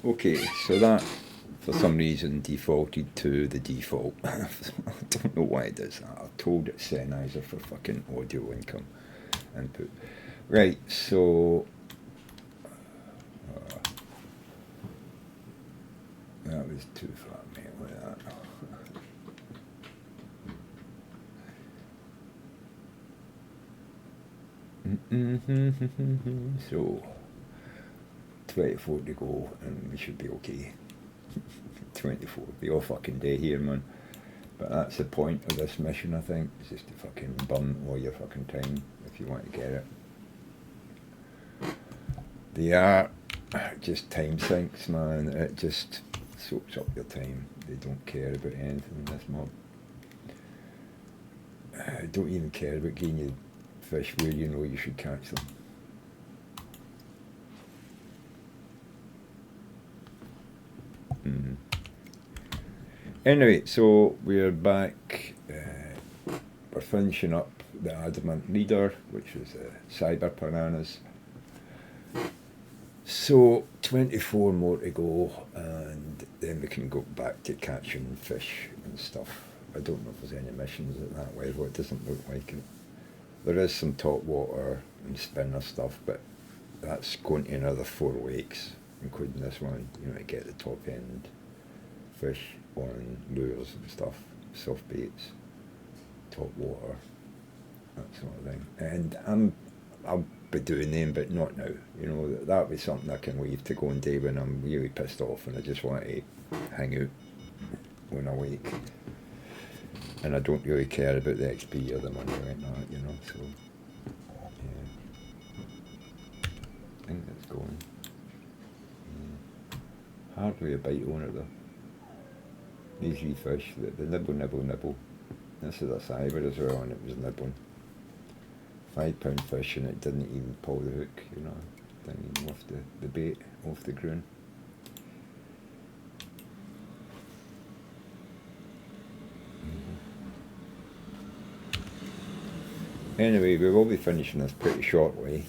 Okay, so that for some reason defaulted to the default. I don't know why it does that. I told it Sennheiser for fucking audio income input. Right, so that was too far, mate. Like that. So 24 to go, and we should be okay. 24, the all fucking day here, man. But that's the point of this mission, I think, is just to fucking burn all your fucking time if you want to get it. They are just time sinks, man. It just soaks up your time. They don't care about anything in this mob. Don't even care about getting you fish where you know you should catch them. Anyway, so we're back. We're finishing up the Adamant Reader, which was Cyber Piranhas. So 24 more to go, and then we can go back to catching fish and stuff. I don't know if there's any missions at that level. It doesn't look like it. There is some top water and spinner stuff, but that's going to another 4 weeks, including this one. You know, to get the top end fish on lures and stuff, soft baits, top water, that sort of thing. And I'll be doing them, but not now. You know, that'll be something I can leave to go and do when I'm really pissed off and I just want to hang out when I wake. And I don't really care about the XP or the money or anything like that, you know, so yeah. I think that's going. Yeah. Hardly a bite on it though. These wee fish, the nibble, nibble, nibble. This is a cyber as well, and it was nibbling. £5 fish, and it didn't even pull the hook, you know. Didn't even lift the bait off the ground. Anyway, we will be finishing this pretty shortly.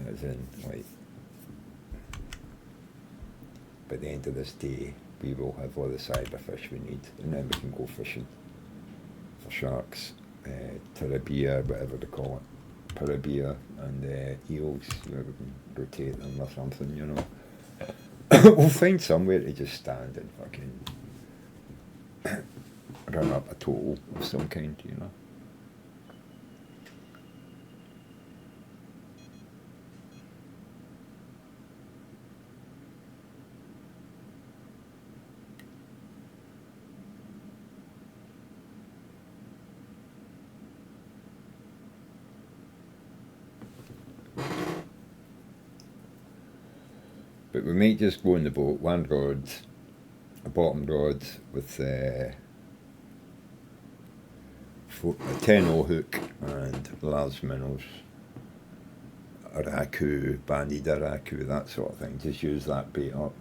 As in, like, by the end of this day, we will have all the cyber fish we need, and then we can go fishing for sharks, terabia, whatever they call it, parabia, and eels. You know, we can rotate them or something, you know. We'll find somewhere to just stand and fucking run up a total of some kind, you know. But we might just go in the boat, one rod, a bottom rod with a 10-0 hook and large minnows, a raku, banded a raku, that sort of thing. Just use that bait up.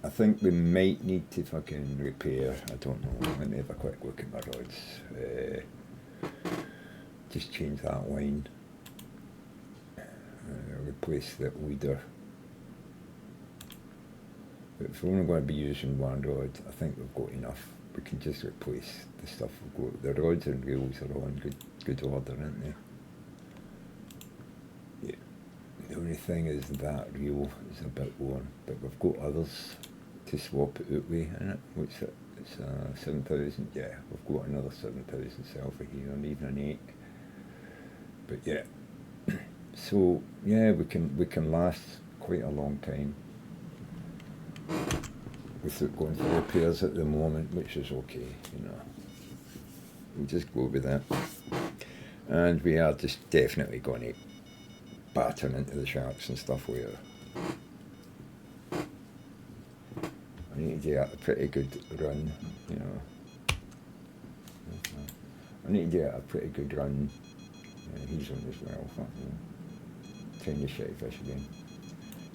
I think we might need to fucking repair, I don't know, let me have a quick look at my rods. Just change that line. Replace the leader. But if we're only going to be using one rod, I think we've got enough. We can just replace the stuff we've got. The rods and reels are all in good order, aren't they? Yeah. The only thing is that reel is a bit worn, but we've got others to swap it out with, innit? What's it? It's 7,000. Yeah, we've got another 7,000 silver here, and even an 8. But yeah. So yeah, we can last quite a long time without going for repairs at the moment, which is okay, you know. We'll just go with that. And we are just definitely going to batter into the sharks and stuff with her. I need to do a pretty good run, you know. I need to do a pretty good run. He's on as well. Trying to shake fish again.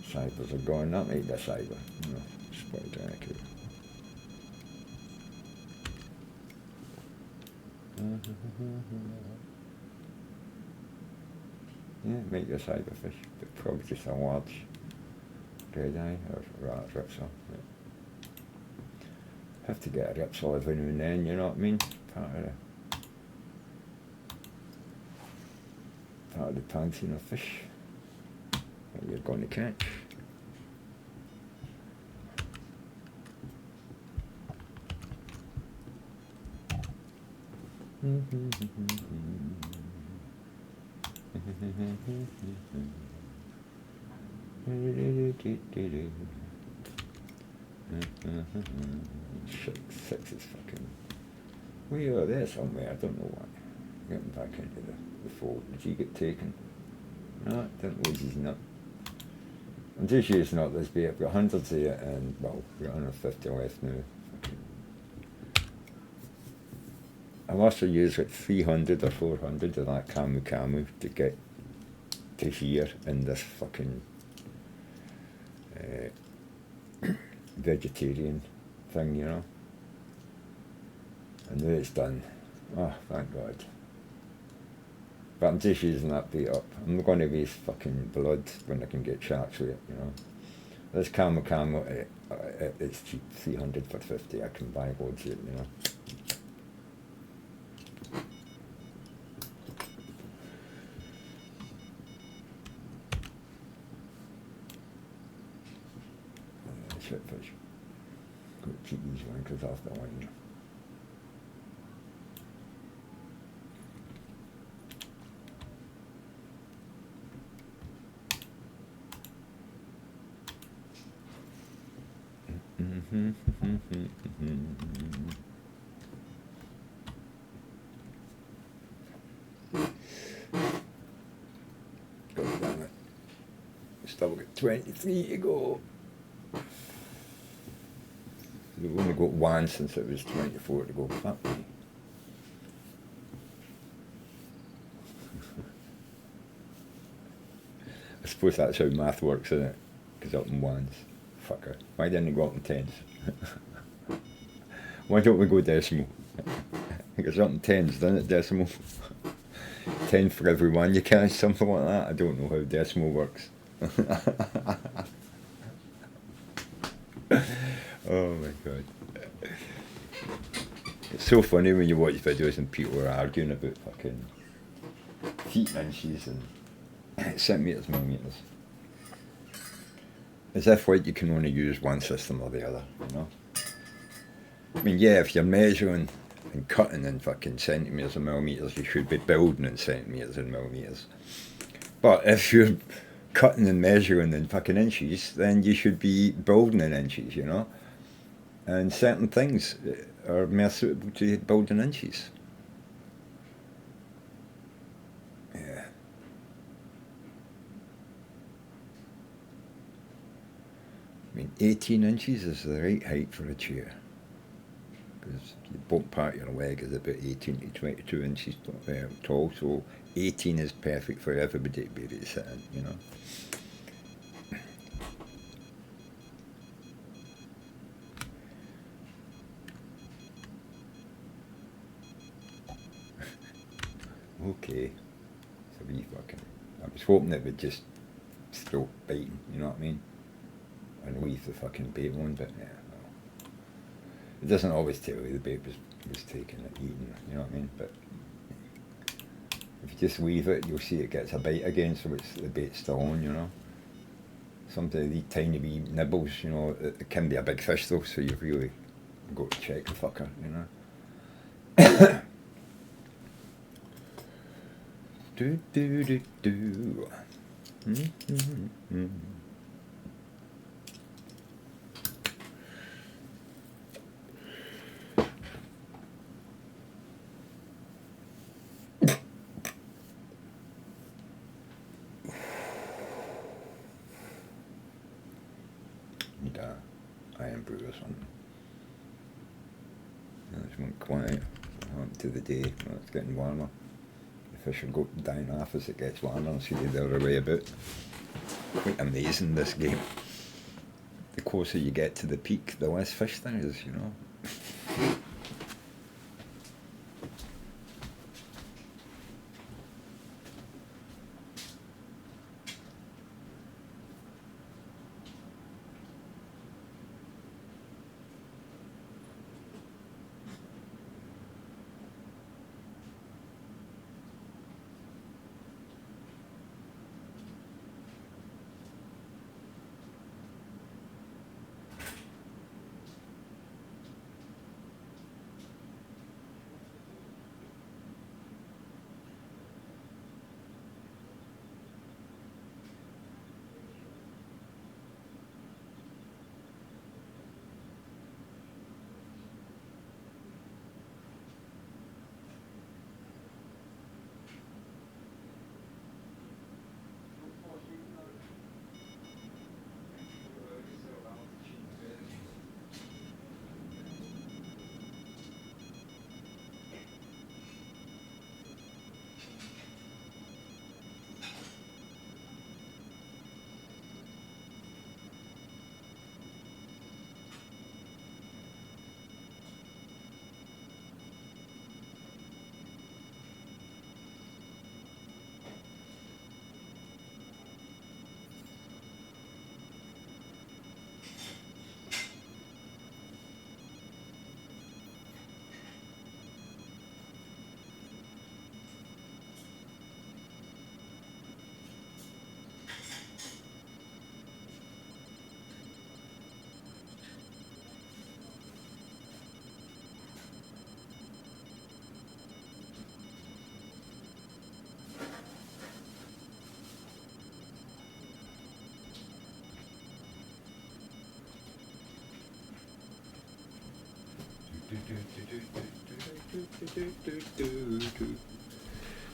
Cybers are gone. That might be a cyber. You know, spotted accurate. Yeah, might be a cyberfish, but probably just a large Red eye, or right, Ripsaw. Yeah. Have to get a Ripsaw every now and then, you know what I mean? Part of the panting of fish that you're going to catch. Six is fucking. We are there somewhere, I don't know why. Getting back into the fold. Did he get taken? No, didn't lose his nut. I'm just using up this bait. I've got hundreds here, and well, we've got 150 left now. I must have used like 300 or 400 of that camu to get to here in this fucking vegetarian thing, you know. And now it's done. Oh, thank God. But I'm just using that bait up. I'm not going to waste fucking blood when I can get sharks with it, you know. This camu, it's cheap, 300 for 50. I can buy loads of it, you know. Shitfish. Got to keep these wankers off the line. God damn it. Still got 23 to go. We've only got one since it was 24 to go. Fuck me. I suppose that's how math works, isn't it? Because up in ones. Fucker. Why didn't it go up in tens? Why don't we go decimal? Because up in tens, doesn't it, decimal? 10 for every one you catch, something like that. I don't know how decimal works. Oh my God. It's so funny when you watch videos and people are arguing about fucking feet and inches and centimetres, millimetres. As if like you can only use one system or the other, you know? I mean, yeah, if you're measuring and cutting in fucking centimetres and millimetres, you should be building in centimetres and millimetres. But if you're cutting and measuring in fucking inches, then you should be building in inches, you know? And certain things are more suitable to build in inches. Yeah. I mean, 18 inches is the right height for a chair. Because the bottom part of your leg is about 18 to 22 inches tall, so 18 is perfect for everybody to be able to sit in, you know. Okay, so we fucking. I was hoping it would just stop biting, you know what I mean? And leave the fucking bait one, but yeah, well. It doesn't always tell you the bait was taken and eaten, you know what I mean? But if you just leave it, you'll see it gets a bite again, so it's the bait's still on, you know? Sometimes these tiny wee nibbles, you know, it can be a big fish though, so you've really got to check the fucker, you know? Do do do do. Need a iron brew or something. It's went quiet. To the day. Well, it's getting warmer. The fish will go down off as it gets warmer, so they're way about. Quite amazing, this game. The closer you get to the peak, the less fish there is, you know.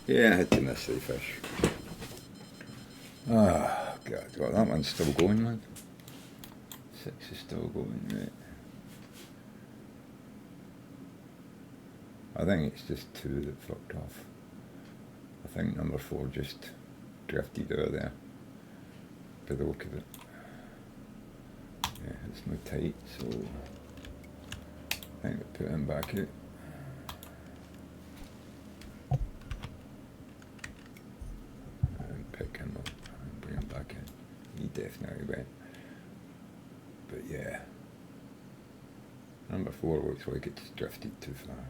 Yeah, I had to miss the fish. Oh, God. Well, that one's still going, man. 6 is still going, right. I think it's just 2 that fucked off. I think number 4 just drifted out of there. By the look of it. Yeah, it's no tight, so I think we'll put him back out. And pick him up and bring him back in. He definitely went. But yeah. Number 4 looks like it's drifted too far.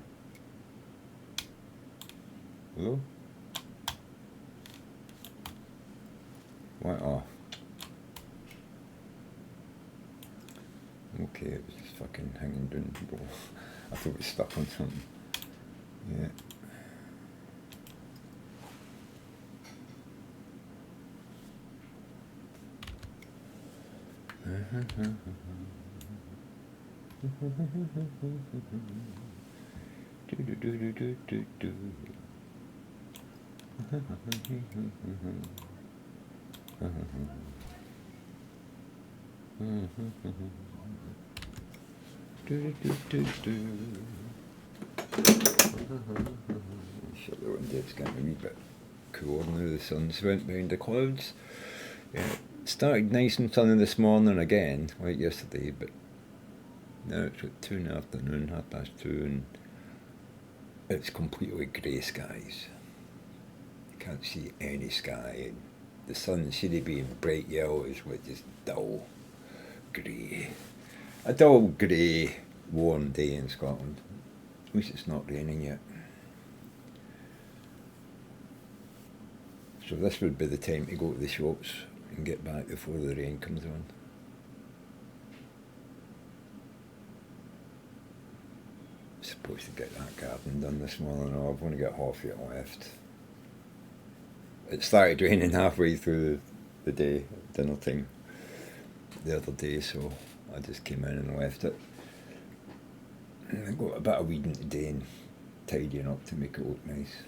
Hello? Went off. Okay, it was just fucking hanging down the ball. I thought it was stuck on something. Yeah. Sure, the one day's getting a wee bit cooler now. The sun's went behind the clouds. Yeah, it started nice and sunny this morning again, like yesterday, but now it's at 2 in the afternoon, 2:30, and it's completely grey skies. You can't see any sky, and the sun should have been bright yellows with just dull grey. A dull grey warm day in Scotland. At least it's not raining yet. So this would be the time to go to the shops and get back before the rain comes on. Supposed to get that garden done this morning. Oh, I've only got half of it left. It started raining halfway through the day, dinner time, the other day, so I just came in and left it. And I got a bit of weeding today and tidying up to make it look nice.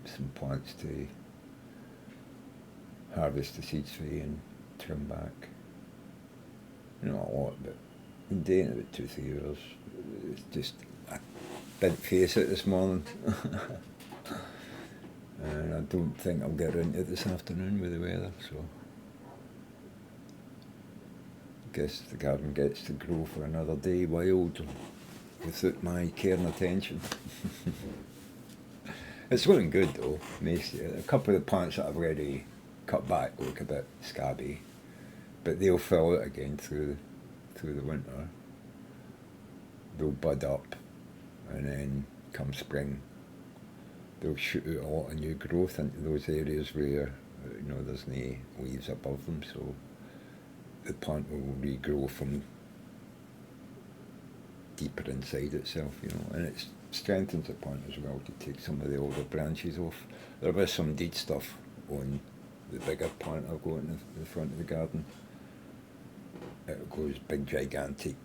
Some plants to harvest the seeds for and trim back. Not a lot, but been doing it about 2-3 hours. It's just, I didn't face it this morning. And I don't think I'll get around to it this afternoon with the weather, so I guess the garden gets to grow for another day wild without my care and attention. It's looking good though, mostly. A couple of the plants that I've already cut back look a bit scabby, but they'll fill out again through the winter. They'll bud up, and then come spring they'll shoot out a lot of new growth into those areas where there's no leaves above them, so the plant will regrow from deeper inside itself, and it strengthens the plant as well to take some of the older branches off. There is some dead stuff on the bigger plant I've got in the front of the garden. It goes big, gigantic,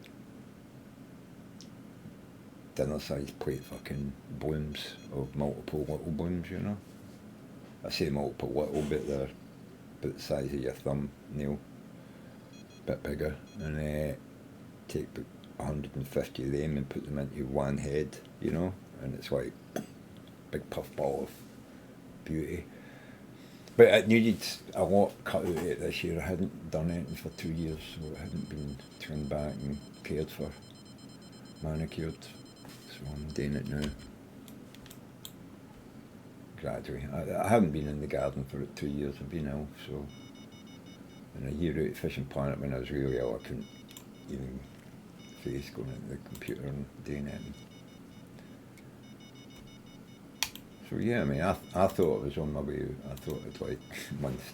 dinner-sized plate fucking blooms of multiple little blooms, I say multiple little, but they're about the size of your thumbnail, bit bigger, and take about 150 of them and put them into one head, and it's like big puffball of beauty. But it needed a lot cut out of it this year. I hadn't done anything for 2 years, so it hadn't been trimmed back and cared for, manicured. So I'm doing it now. Gradually. I haven't been in the garden for 2 years. I've been ill, so. And a year out of Fishing Planet when I was really ill, I couldn't even face going into the computer and doing it. So yeah, I mean, I thought it was on my way. I thought it was like months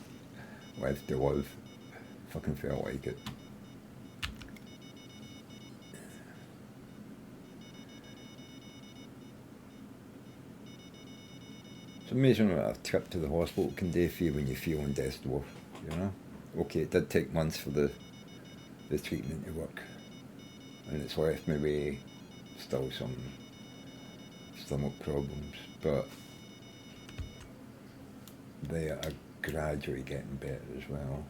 left to live. Fucking felt like it. It's amazing what a trip to the hospital can do for you when you feel on death's door, Okay, it did take months for the treatment to work. And it's left me with still some stomach problems, but they are gradually getting better as well.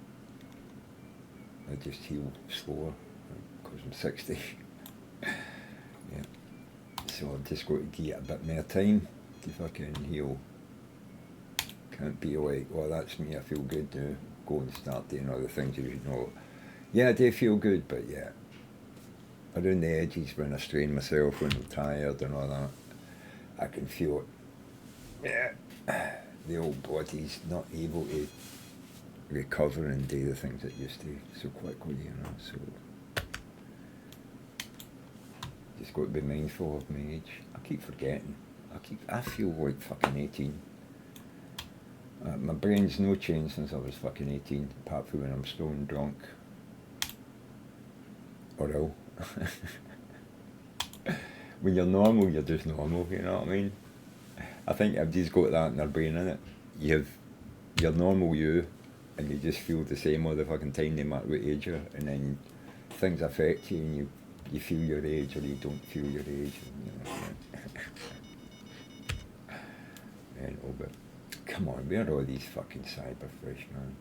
I just heal slower because I'm 60. Yeah. So I've just got to give it a bit more time to fucking heal. Can't be like, well, that's me, I feel good now. Go and start doing other things you should know. Yeah, I do feel good, but yeah. Around the edges when I strain myself, when I'm tired and all that, I can feel it. Yeah. The old body's not able to recover and do the things it used to so quickly, you know, so just got to be mindful of my age. I keep forgetting. I feel like fucking 18. My brain's no changed since I was fucking 18, apart from when I'm stoned, drunk, or ill. When you're normal, you're just normal, you know what I mean? I think everybody's got that in their brain, innit? You have your normal you, and you just feel the same all the fucking time, no matter what age you're, and then things affect you, and you feel your age, or you don't feel your age, and, you know. Mental, but come on, where are all these fucking cyberfish, man?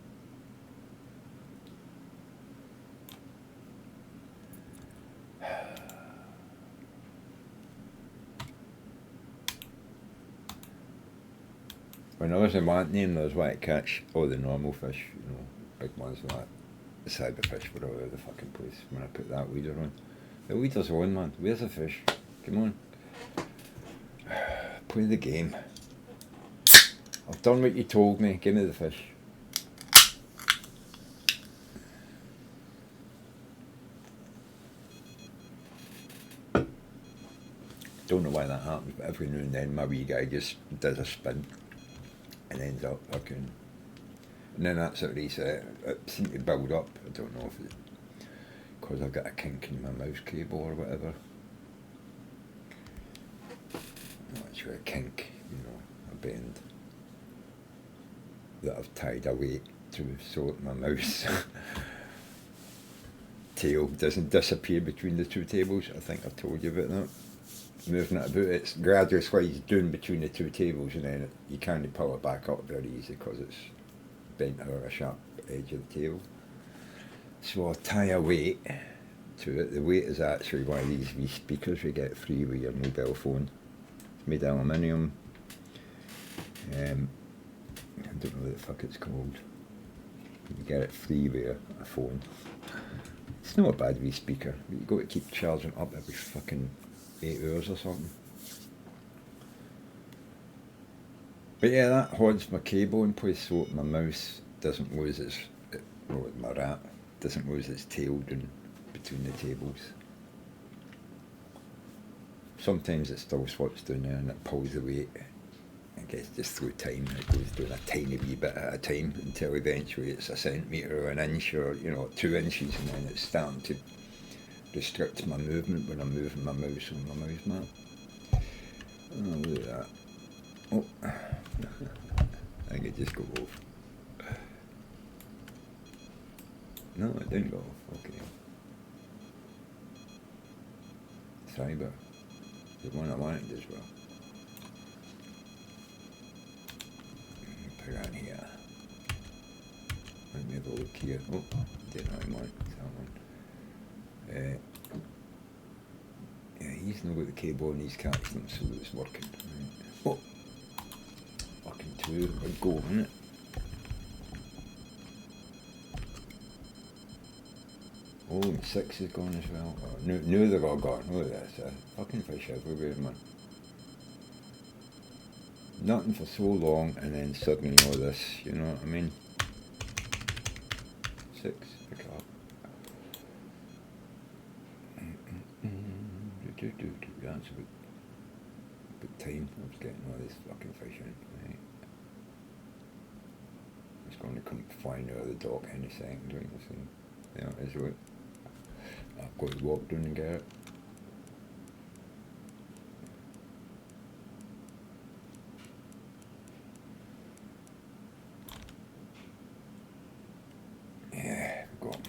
When I was in Wantley, there was way to catch all the normal fish, you know, big ones like that. The cyberfish were all over the fucking place when I put that weeder on. The weeder's on, man. Where's the fish? Come on. Play the game. I've done what you told me. Give me the fish. Don't know why that happens, but every now and then my wee guy just does a spin and ends up fucking. And then that's at least it seemed to build up. I don't know if it's because I've got a kink in my mouse cable or whatever. Not actually a kink, you know, a bend that I've tied a weight to so that my mouse tail doesn't disappear between the two tables. I think I've told you about that. Moving it about, it's gradually slides down between the two tables, and then you can't pull it back up very easy because it's bent over a sharp edge of the table. So I'll tie a weight to it. The weight is actually one of these wee speakers we get free with your mobile phone. It's made of aluminium. I don't know what the fuck it's called. You get it free with a phone. It's not a bad wee speaker, but you've got to keep charging up every fucking 8 hours or something. But yeah, that holds my cable in place so my mouse doesn't lose its, well, my rat doesn't lose its tail down between the tables. Sometimes it still swaps down there and it pulls the weight. I guess just through time it goes down a tiny wee bit at a time until eventually it's a centimetre or an inch or, you know, 2 inches, and then it's starting to restrict my movement when I'm moving my mouse on my mouse mat. Oh, look at that. Oh, I think it just got off. No, it didn't go off. Okay. Cyber. The one I wanted as well. Put it on here. Let me have a look here. Oh, didn't I want that one. Yeah, he's not got the cable and he's catching them, so it's working. Right. Oh, fucking 2 would go, isn't it? Oh, and 6 is gone as well. Oh, no, they're all gone. Look at this. Fucking fish everywhere, man. Nothing for so long, and then suddenly all this, you know what I mean? 6, pick it up. That's about time I was getting all this fucking fish in. Right. It's going to come flying out of the dock any second, don't you see? Yeah, is it? I've got to walk down and get it. Yeah, go on.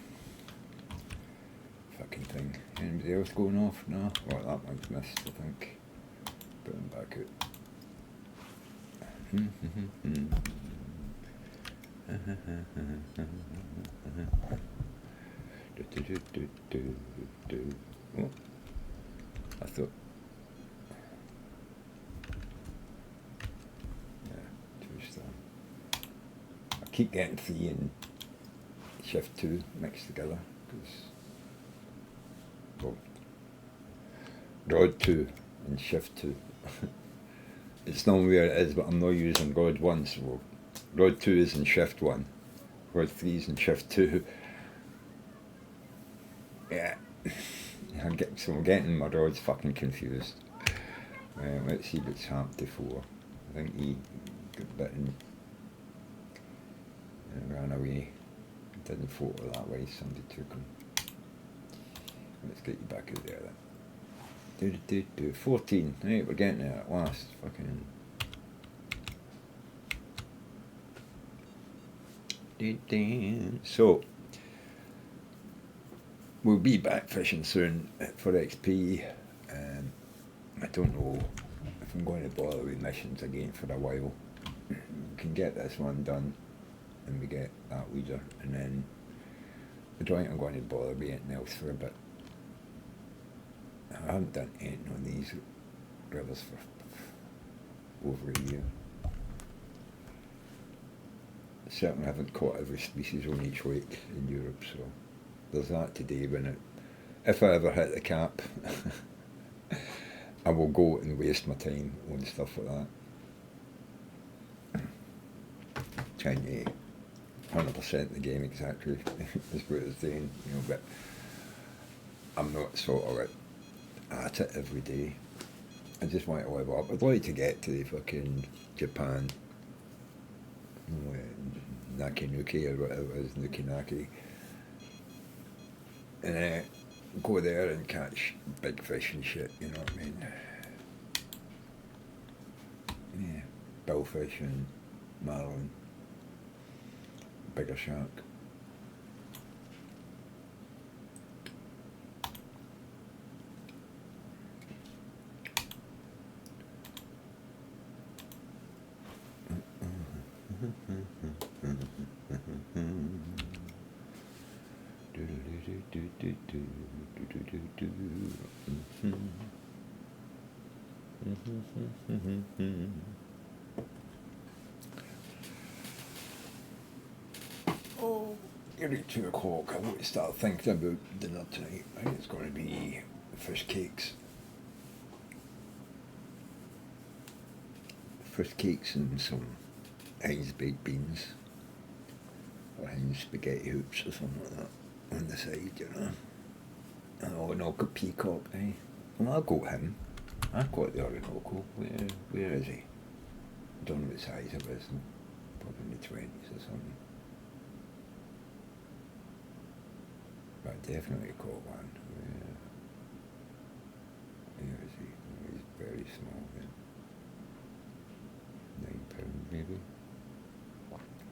Fucking thing. Anybody Anything else going off? No? Well, that one's missed, I think. Put them back out. Oh, I thought. Yeah, 2 star. I keep getting 3 and shift 2 mixed together because. Well, rod 2 and shift 2. It's not where it is, but I'm not using rod 1, so rod 2 is in shift 1, rod 3 is in shift 2. Yeah, I'm getting my rods fucking confused. Let's see what's happened before. I think he got bitten and ran away. Didn't photo that way, somebody took him. Let's get you back out there then. 14, right, we're getting there at last. Fucking. So, we'll be back fishing soon for XP. I don't know if I'm going to bother with missions again for a while. We can get this one done and we get that leader, and then I don't think I'm going to bother with anything else for a bit. I haven't done anything on these rivers for over a year. I certainly haven't caught every species on each lake in Europe, so there's that today. If I ever hit the cap, I will go and waste my time on stuff like that. Trying to 100% the game exactly is what it's saying, but I'm not sort of like at it every day. I just want to live up. I'd like to get to the fucking Japan, Nakinuki or whatever it is, Nukinaki, and go there and catch big fish and shit, you know what I mean? Yeah, billfish and marlin, bigger shark. Oh, nearly 2 o'clock. I want to start thinking about dinner tonight. I think it's going to be fish cakes. Fish cakes and some Heinz baked beans. Or Heinz spaghetti hoops or something like that on the side, you know. Oh, an Orca peacock, eh? Well, I got him. I got the Orinoco. Where is he? I don't know what size it is. Probably in the 20s or something. But I definitely caught one. Where is he? Oh, he's very small then. £9 maybe.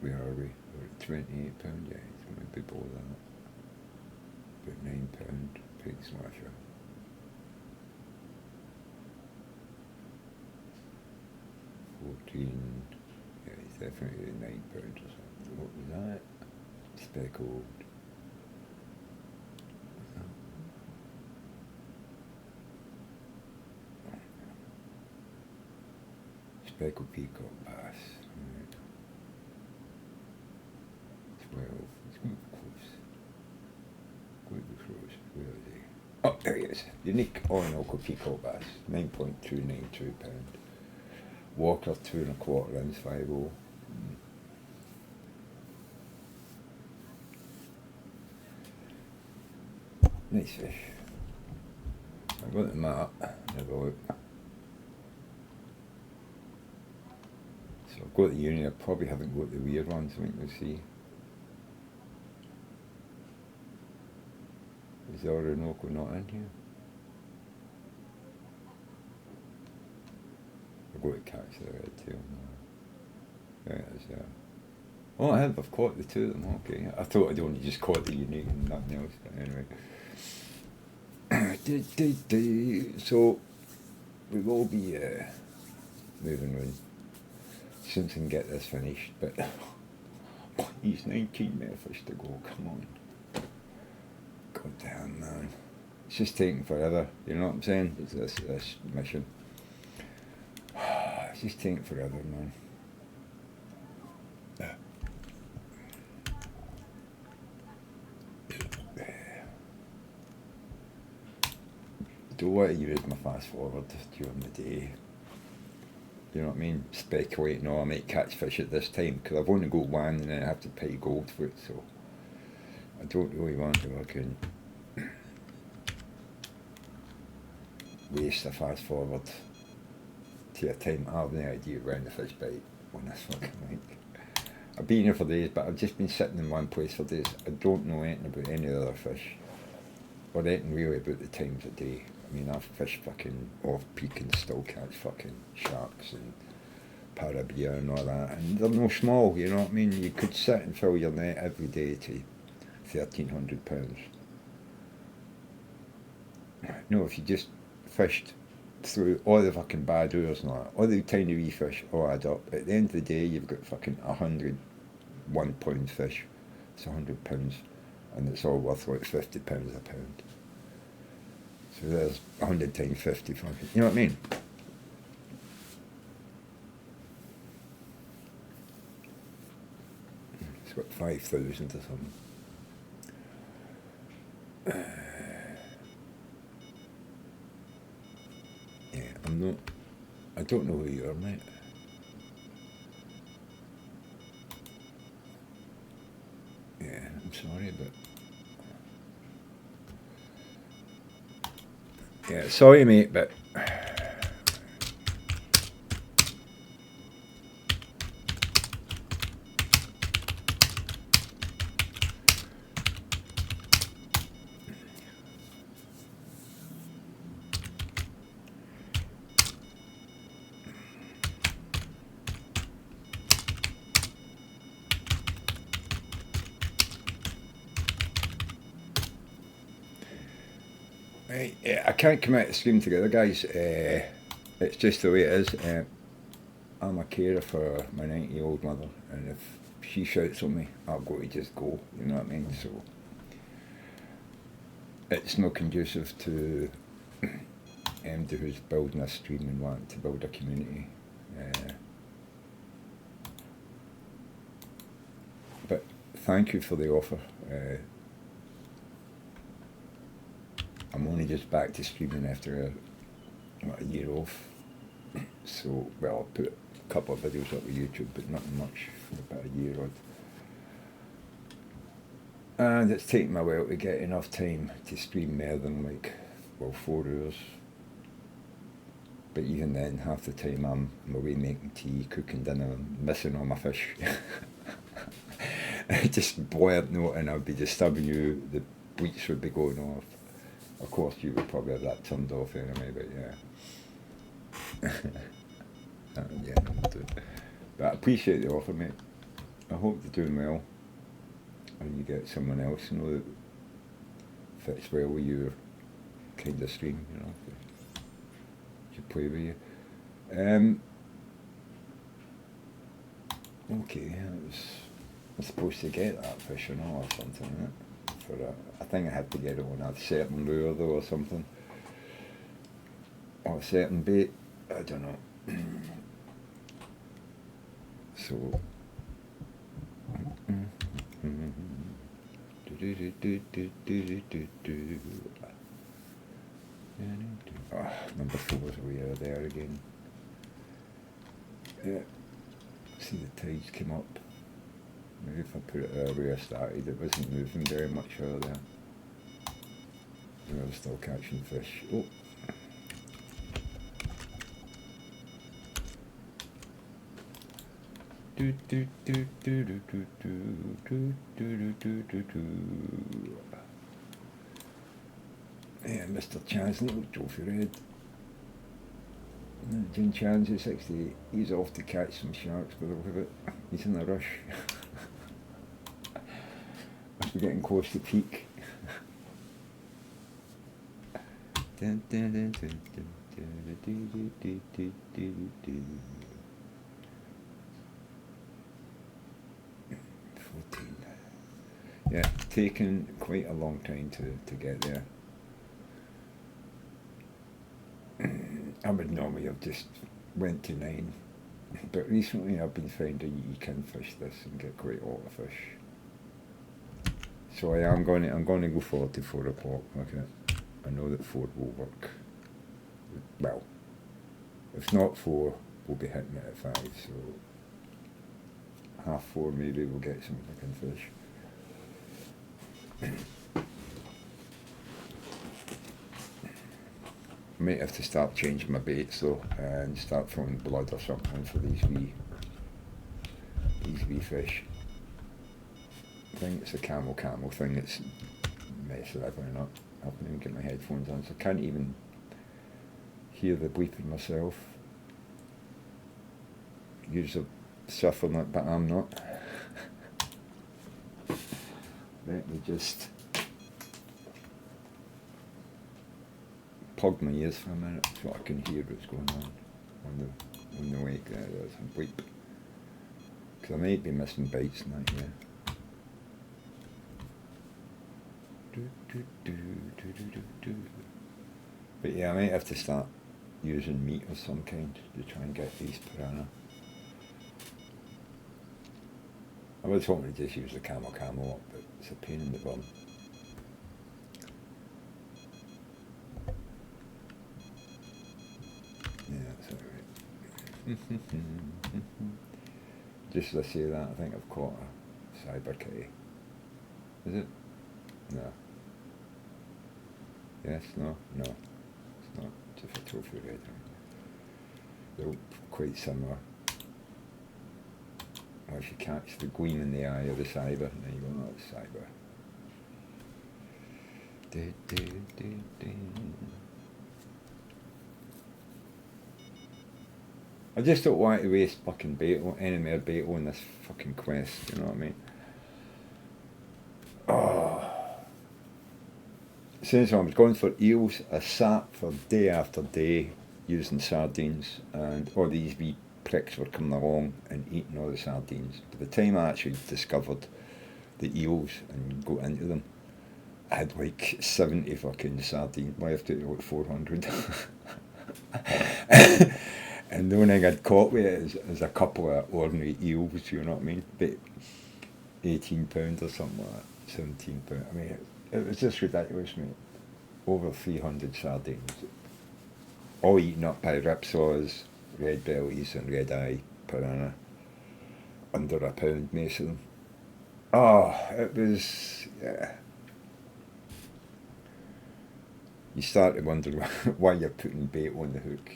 Where are we? We're at £28, yeah, it's going to be below that. About £9 pig slasher. Yeah, it's definitely £9 or something. What was that? Speckled. Speckled peacock bass. Right. 12. It's going to be close. Going to be close. Where is he? Oh, there he is. Unique Orinoco peacock bass. £9.292. Walker 2 1/4 ounce 5.0. Nice fish. I got the map. Have a look. So I've got the uni. I probably haven't got the weird ones. I think we'll see. Is the Orinoco not in here? I've got to catch the red tail now. There it is there. Oh, I've caught the 2 of them, okay. I thought I'd only just caught the unique and nothing else, but anyway. So we will be moving on soon and get this finished, but he's 19 meters to go, come on. God damn, man. It's just taking forever, you know what I'm saying? It's this mission. It's just taking forever, man. Don't want to use my fast forward during the day. You know what I mean? Speculating, oh, I might catch fish at this time, because I've only got one and then I have to pay gold for it, so I don't really want to fucking waste a fast forward to a time I have no idea when the fish bite on this fucking lake. I've been here for days, but I've just been sitting in one place for days. I don't know anything about any other fish, or anything really about the times of day. I mean, I've fished fucking off-peak and still catch fucking sharks and parabia and all that, and they're no small, you know what I mean? You could sit and fill your net every day to £1,300. No, if you just fished through all the fucking bad lures and all the tiny wee fish all add up. At the end of the day, you've got fucking 100 £1 fish. It's £100, and it's all worth like £50 a pound. So there's 100 times 50 fucking, you know what I mean? It's got 5,000 or something. Yeah, I don't know who you are, mate. Yeah, I'm sorry, but yeah, sorry, mate, but yeah, I can't commit to stream together, guys. It's just the way it is. I'm a carer for my 90-year-old mother, and if she shouts at me, I've got to just go, you know what I mean? So it's not conducive to MD who's building a stream and wanting to build a community. But thank you for the offer. I'm only just back to streaming after a year off. So, well, I put a couple of videos up on YouTube, but nothing much for about a year odd. And it's taken me a while to get enough time to stream more than 4 hours. But even then, half the time I'm away making tea, cooking dinner, I'm missing all my fish. Just blurred note, and I'd be disturbing you, the bleach would be going off. Of course, you would probably have that turned off anyway, but yeah. Yeah, but I appreciate the offer, mate. I hope you're doing well, and you get someone else, you know, that fits well with your kind of stream, you know, to play with you. Okay, I was supposed to get that fish and all or something, right? I think I had to get it on a certain lure though or something, or a certain bait, I don't know. So number 4 is way out there again. Yeah, see the tides came up. Maybe if I put it where I started, it wasn't moving very much earlier. I was still catching fish. Oh. Yeah, Mr. Chance, little trophy red. Jim Chance is 68. He's off to catch some sharks, but look at it. He's in a rush. Must be getting close to peak. Dun, dun, dun, dun, dun, dun, dun, dun, dun, dun, dun, dun. 14. Yeah, taken quite a long time to get there. I would normally have just went to 9, but recently I've been finding you can fish this and get quite a lot of fish. So I'm going to go forward to 4 o'clock. Okay, I know that 4 will work. Well, if not 4, we'll be hitting it at 5. So 4:30 maybe we'll get some fucking fish. Might have to start changing my baits though and start throwing blood or something for these wee fish. I think it's the camel thing that's messing everything up. I haven't even got my headphones on, so I can't even hear the bleeping myself. You're suffering it, but I'm not. Let me just plug my ears for a minute so I can hear what's going on the wake. There's a bleep. Because I might be missing bites in that, yeah. But yeah, I might have to start using meat of some kind to try and get these piranha. I was hoping to just use the camel up, but it's a pain in the bum. Yeah, that's alright. Just as I say that, I think I've caught a cyber kitty. Is it? No. Yes, no, it's not. Just a trophy red. They're quite similar. Once you catch the gleam in the eye of the cyber, and then you go, oh, it's cyber. I just don't want to waste fucking any more bait on this fucking quest, you know what I mean? Oh. Since I was going for eels, I sat for day after day using sardines, and all these wee pricks were coming along and eating all the sardines. By the time I actually discovered the eels and got into them, I had like 70 fucking sardines. Well, I have to do like 400. And the only thing I'd caught with it is a couple of ordinary eels, you know what I mean? But £18 or something like that, £17. I mean, it was just ridiculous, mate. Over 300 sardines. All eaten up by ripsaws, red bellies and red eye piranha. Under £1, most of them. Oh, it was, yeah. You start to wonder why you're putting bait on the hook.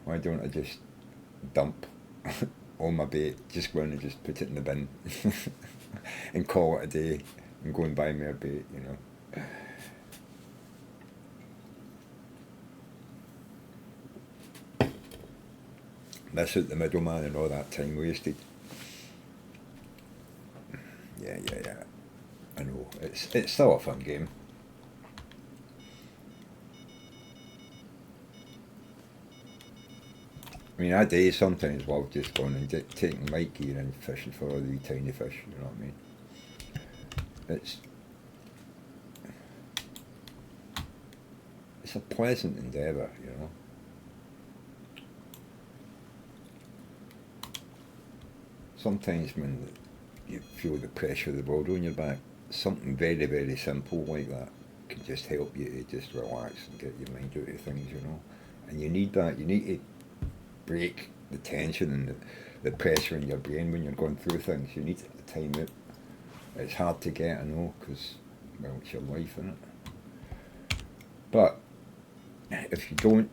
Why don't I just dump all my bait, just go in and just put it in the bin and call it a day and go and buy more bait, you know. Miss out the middleman and all that time wasted. Yeah. I know. It's still a fun game. I mean, I do sometimes while just going and taking light gear and fishing for all the tiny fish, you know what I mean? It's a pleasant endeavour, you know. Sometimes when you feel the pressure of the world on your back, something very, very simple like that can just help you to just relax and get your mind out of things, you know. And you need that. You need to break the tension and the pressure in your brain when you're going through things. You need to time it. It's hard to get, I know, because, well, it's your life, isn't it? But if you don't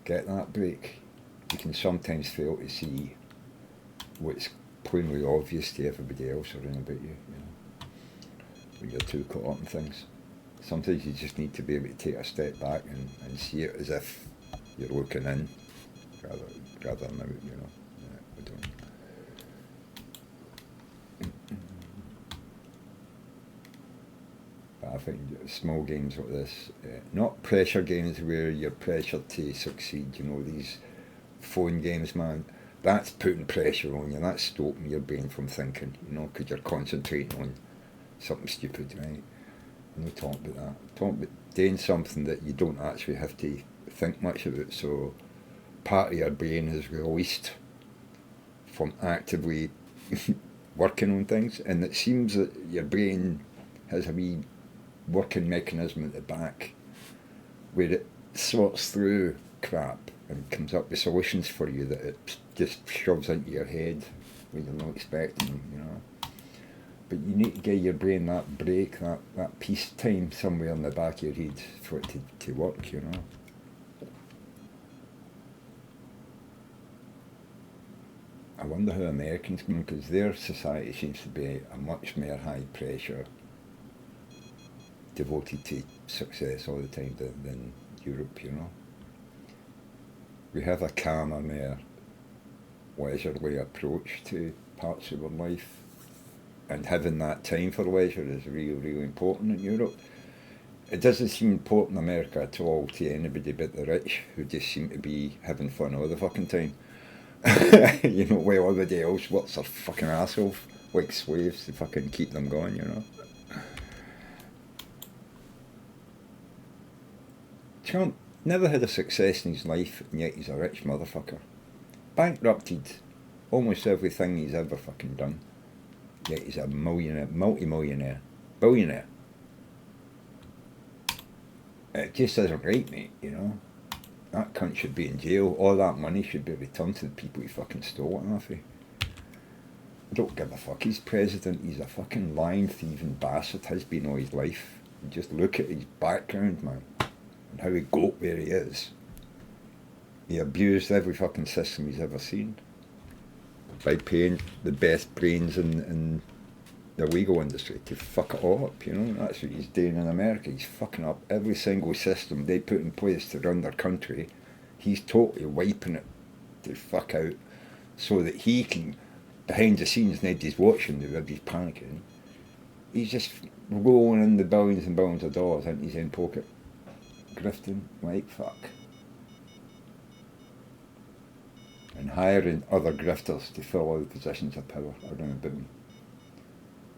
get that break, you can sometimes fail to see what's plainly obvious to everybody else around about you, you know, when you're too caught up in things. Sometimes you just need to be able to take a step back and see it as if you're looking in rather than out, you know. Yeah, I don't. But I think small games like this, not pressure games where you're pressured to succeed. You know, these phone games, man. That's putting pressure on you. That's stopping your brain from thinking. You know, because you're concentrating on something stupid, right? I'm not talking about that. I'm talking about doing something that you don't actually have to think much about. So part of your brain is released from actively working on things, and it seems that your brain has a wee working mechanism at the back where it sorts through crap and comes up with solutions for you that it just shoves into your head when you're not expecting them, you know. But you need to give your brain that break, that peace time somewhere in the back of your head for it to work, you know. I wonder how Americans can, because their society seems to be a much more high pressure, devoted to success all the time than Europe, you know. We have a calmer, more leisurely approach to parts of our life, and having that time for leisure is really, really important in Europe. It doesn't seem important in America at all to anybody but the rich, who just seem to be having fun all the fucking time. You know, while everybody else works their fucking ass off like slaves to fucking keep them going, you know. Trump never had a success in his life, and yet he's a rich motherfucker. Bankrupted almost everything he's ever fucking done, yet he's a millionaire, multi-millionaire, billionaire. It just isn't right, mate, you know. That cunt should be in jail. All that money should be returned to the people he fucking stole it off of. I don't give a fuck. He's president. He's a fucking lying, thieving bastard. Has been all his life. And just look at his background, man, and how he got where he is. He abused every fucking system he's ever seen by paying the best brains in the legal industry to fuck it all up, you know. That's what he's doing in America. He's fucking up every single system they put in place to run their country. He's totally wiping it to fuck out so that he can, behind the scenes, nobody's watching, everybody's panicking. He's just rolling in the billions and billions of dollars into his own pocket, grifting like fuck. And hiring other grifters to fill all the positions of power around about him.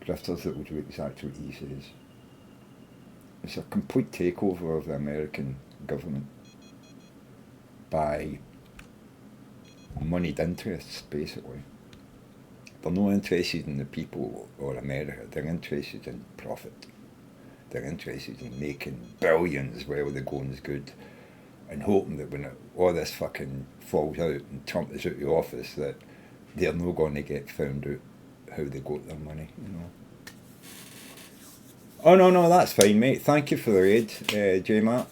Grifters that will do exactly what he says. It's a complete takeover of the American government by moneyed interests, basically. They're not interested in the people or America, they're interested in profit. They're interested in making billions while the going's good, and hoping that when all this fucking falls out and Trump is out of the office, that they're not going to get found out how they got their money, you know. Oh no, that's fine, mate. Thank you for the raid, J-Matt.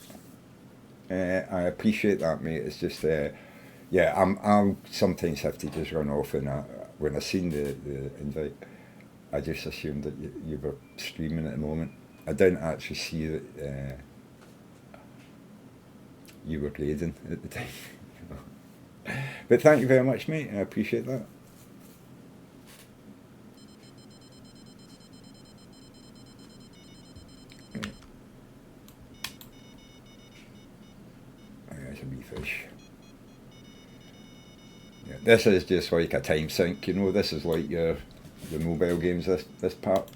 I appreciate that, mate. It's just, yeah, I'll sometimes have to just run off, and when I seen the invite, I just assumed that you were streaming at the moment. I didn't actually see that you were raiding at the time. But thank you very much, mate. I appreciate that. There's a wee fish. Yeah, this is just like a time sink, you know. This is like the mobile games. This part,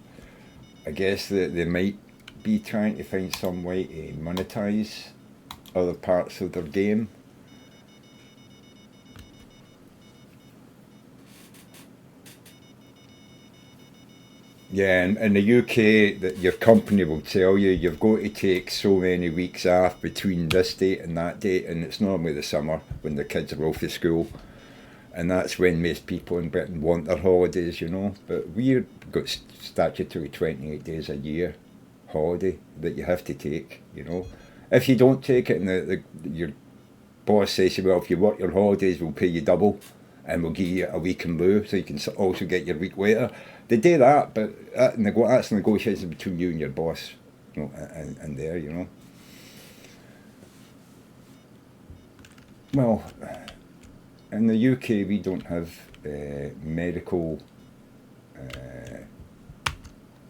I guess that they might be trying to find some way to monetize other parts of their game. Yeah, and in the UK, that your company will tell you you've got to take so many weeks off between this date and that date, and it's normally the summer when the kids are off of school, and that's when most people in Britain want their holidays, you know. But we've got statutory 28 days a year holiday that you have to take, you know. If you don't take it, and your boss says, well, if you work your holidays, we'll pay you double, and we'll give you a week in lieu, so you can also get your week later. They do that, but that's negotiations between you and your boss, you know, and there, you know. Well, in the UK, we don't have medical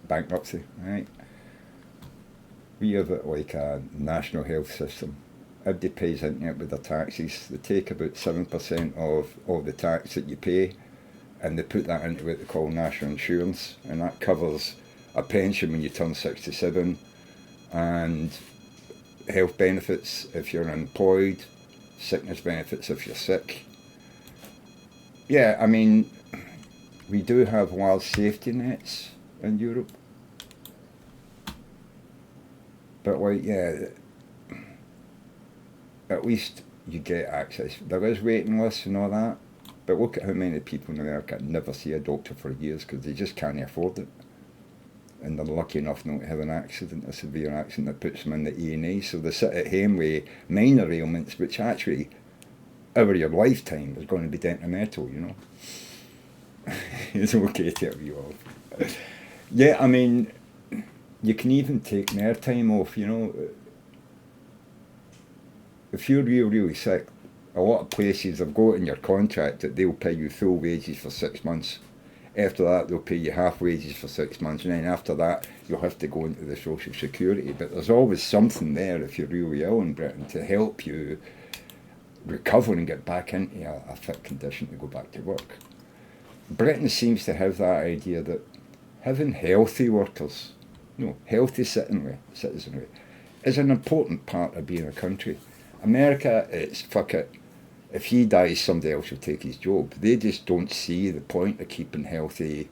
bankruptcy, right? We have it like a national health system. Everybody pays into it with their taxes. They take about 7% of all the tax that you pay, and they put that into what they call national insurance, and that covers a pension when you turn 67, and health benefits if you're unemployed, sickness benefits if you're sick. Yeah, I mean, we do have large safety nets in Europe, but like, yeah, at least you get access. There is waiting lists and all that, but look at how many people in America never see a doctor for years because they just can't afford it. And they're lucky enough not to have an accident, a severe accident that puts them in the E&E. So they sit at home with minor ailments, which actually, over your lifetime, is going to be detrimental, you know. It's okay to have you off. Yeah, I mean, you can even take more time off, you know. If you're really sick, a lot of places have got in your contract that they'll pay you full wages for 6 months. After that, they'll pay you half wages for 6 months, and then after that, you'll have to go into the Social Security. But there's always something there if you're really ill in Britain to help you recover and get back into a fit condition to go back to work. Britain seems to have that idea that having healthy workers, healthy citizenry, is an important part of being a country. America, it's fuck it. If he dies, somebody else will take his job. They just don't see the point of keeping healthy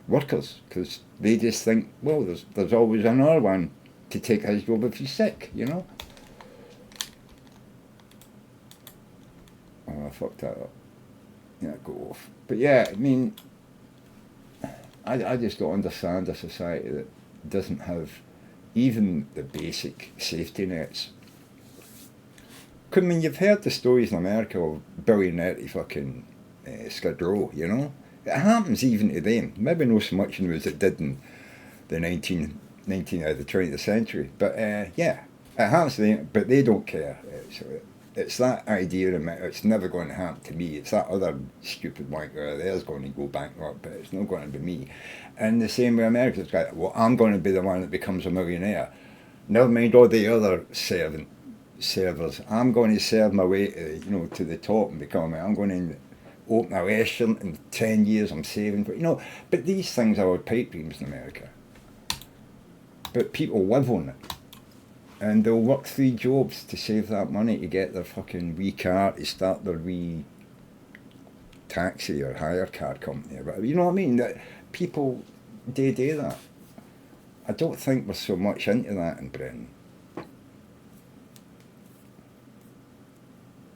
workers because they just think, well, there's always another one to take his job if he's sick, you know? Oh, I fucked that up. Yeah, go off. But yeah, I mean, I just don't understand a society that doesn't have even the basic safety nets. I mean, you've heard the stories in America of billionaire fucking Skid Row, you know? It happens even to them. Maybe not so much in as it did in the 20th century. But yeah, it happens to them, but they don't care. It's that idea of it's never going to happen to me. It's that other stupid wanker there's going to go bankrupt, but it's not going to be me. And the same way America's got, well, I'm going to be the one that becomes a millionaire. Never mind all the other servers. I'm going to serve my way to the top and become I'm going to open a restaurant in 10 years. I'm saving for but these things are pipe dreams in America, but people live on it and they'll work 3 jobs to save that money to get their fucking wee car, to start their wee taxi or hire car company or whatever. You know what I mean? That people do that. I don't think we're so much into that in Britain.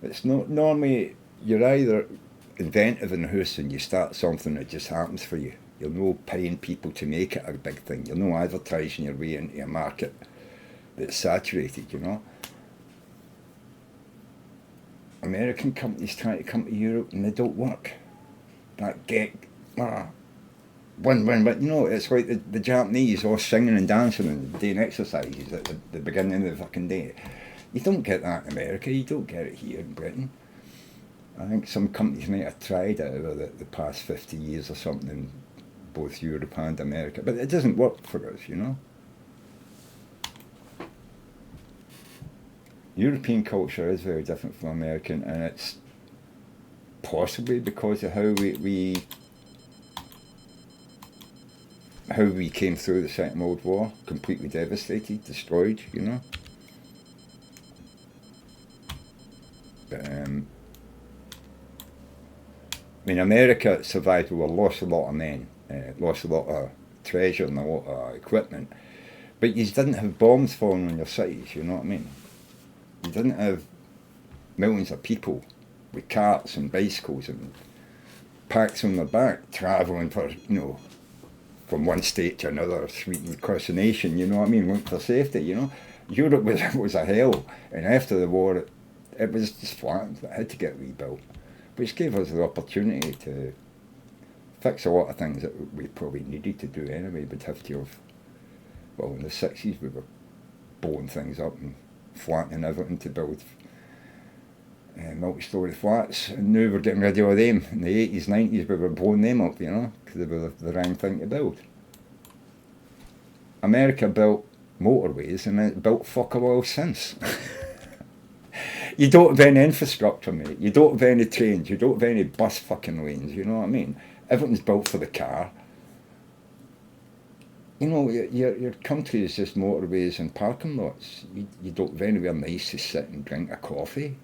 It's not normally, you're either inventive in the house and you start something that just happens for you. You're no paying people to make it a big thing. You're no advertising your way into a market that's saturated, you know. American companies try to come to Europe and they don't work. That win, it's like the Japanese all singing and dancing and doing exercises at the beginning of the fucking day. You don't get that in America, you don't get it here in Britain. I think some companies might have tried it over the past 50 years or something in both Europe and America, but it doesn't work for us, you know. European culture is very different from American, and it's possibly because of how we came through the Second World War, completely devastated, destroyed, you know. But I mean, America survived with lost a lot of men, lost a lot of treasure and a lot of equipment, but you didn't have bombs falling on your cities, you know what I mean? You didn't have millions of people with carts and bicycles and packs on their back travelling for, from one state to another, sweeping across the nation, you know what I mean, looking for safety, you know. Europe was a hell, and after the war it was just flattened. It had to get rebuilt, which gave us the opportunity to fix a lot of things that we probably needed to do anyway. We'd have to have, well, in the 60s we were blowing things up and flattening everything to build multi-storey flats, and now we're getting rid of all them. In the 80s, 90s we were blowing them up, you know, because they were the wrong thing to build. America built motorways and it built fuck all since. You don't have any infrastructure, mate. You don't have any trains. You don't have any bus fucking lanes. You know what I mean? Everything's built for the car. You know, your country is just motorways and parking lots. You don't have anywhere nice to sit and drink a coffee.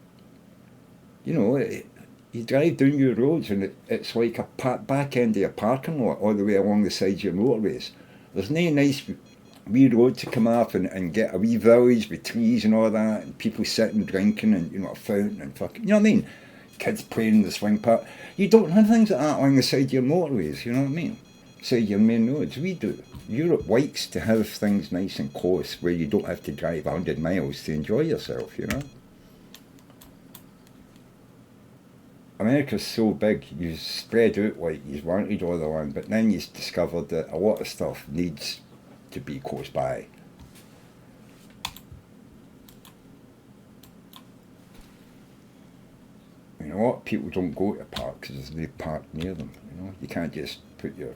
You know, you drive down your roads and it's like a back end of a parking lot all the way along the sides of your motorways. There's no nice wee road to come up and get a wee village with trees and all that, and people sitting drinking and, you know, a fountain and fucking, you know what I mean? Kids playing in the swing park. You don't have things like that along the side of your motorways, you know what I mean? Side of your main roads. We do. Europe likes to have things nice and close where you don't have to drive 100 miles to enjoy yourself, you know? America's so big, you spread out like you wanted all the land, but then you discovered that a lot of stuff needs to be close by. I mean, a lot of people don't go to parks because there's no park near them, you know? You can't just put your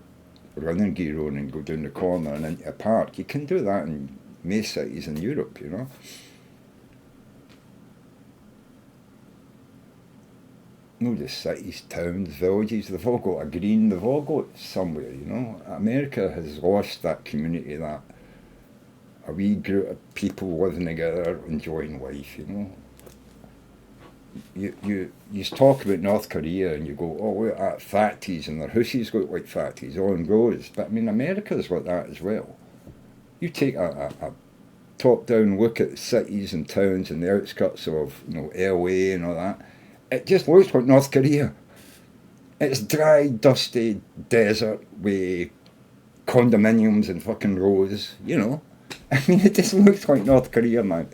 running gear on and go down the corner and into a park. You can do that in most cities in Europe, you know? No, the cities, towns, villages, they've all got a green, they've all got somewhere, you know. America has lost that community, that a wee group of people living together, enjoying life, you know. You talk about North Korea and you go, oh, look at that, factories, and their houses look like factories, all in rows. But I mean, America's like that as well. You take a top-down look at cities and towns and the outskirts of, you know, LA and all that, it just looks like North Korea. It's dry, dusty desert with condominiums and fucking rows, you know. I mean, it just looks like North Korea, man.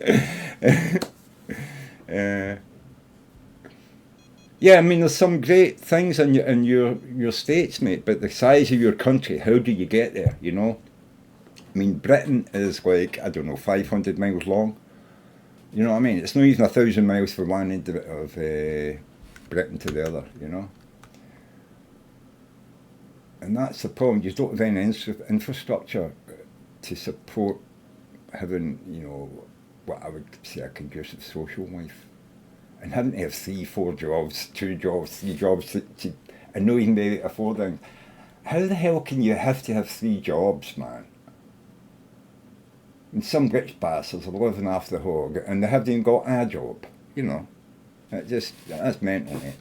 Yeah, I mean, there's some great things in your states, mate, but the size of your country, how do you get there, you know? I mean, Britain is like, I don't know, 500 miles long. You know what I mean? It's not even 1,000 miles from one end of Britain to the other, you know? And that's the problem. You don't have any infrastructure to support having, you know, what I would say a conducive social life. And having to have 3, 4 jobs, 2 jobs, 3 jobs and not even be able to afford them. How the hell can you have to have 3 jobs, man? And some rich bastards are living off the hog and they haven't even got a job, you know. That's mental, mate.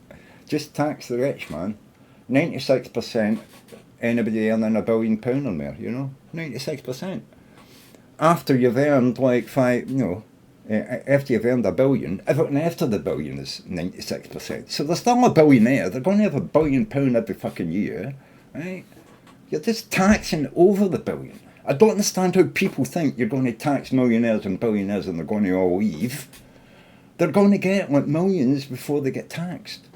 Just tax the rich, man. 96% anybody earning £1 billion or more, you know. 96%. After you've earned like after you've earned $1 billion, everything after the billion is 96%. So they're still a billionaire. They're going to have £1 billion every fucking year, right? You're just taxing over the billion. I don't understand how people think you're going to tax millionaires and billionaires and they're going to all leave. They're going to get like millions before they get taxed.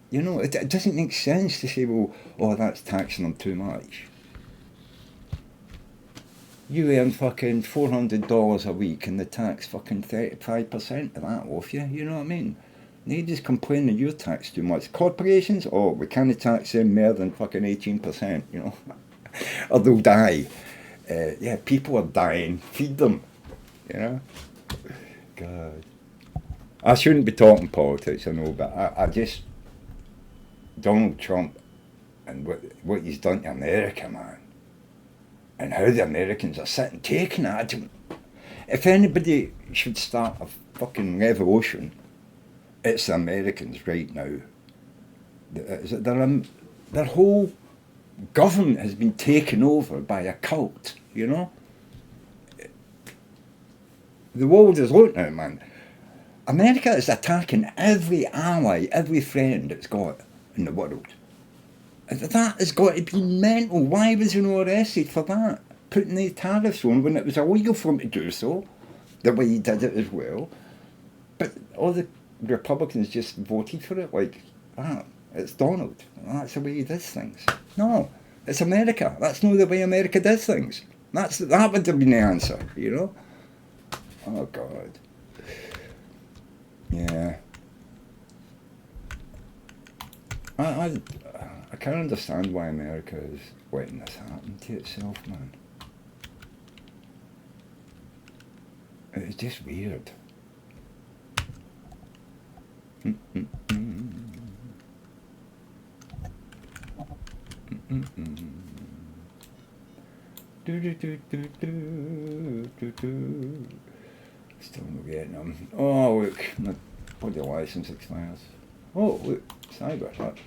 You know, it doesn't make sense to say, well, oh, that's taxing them too much. You earn fucking $400 a week and they tax fucking 35% of that off you, you know what I mean? They just complain that you're taxed too much. Corporations, oh, we can't tax them more than fucking 18%, you know? Or they'll die. Yeah, people are dying. Feed them, you know? God. I shouldn't be talking politics, I know, but I just... Donald Trump and what he's done to America, man. And how the Americans are sitting taking at him. If anybody should start a fucking revolution, it's the Americans right now. Their whole government has been taken over by a cult, you know? The world is looking at it, man. America is attacking every ally, every friend it's got in the world. That has got to be mental. Why was he not arrested for that? Putting the tariffs on when it was illegal for him to do so, the way he did it as well. But all the Republicans just voted for it like, it's Donald. That's the way he does things. No, it's America. That's not the way America does things. That would have been the answer, you know? Oh, God. Yeah. I can't understand why America is letting this happen to itself, man. It's just weird. Still not getting them. Oh, look, my bloody license expires. Oh, look, cyber, that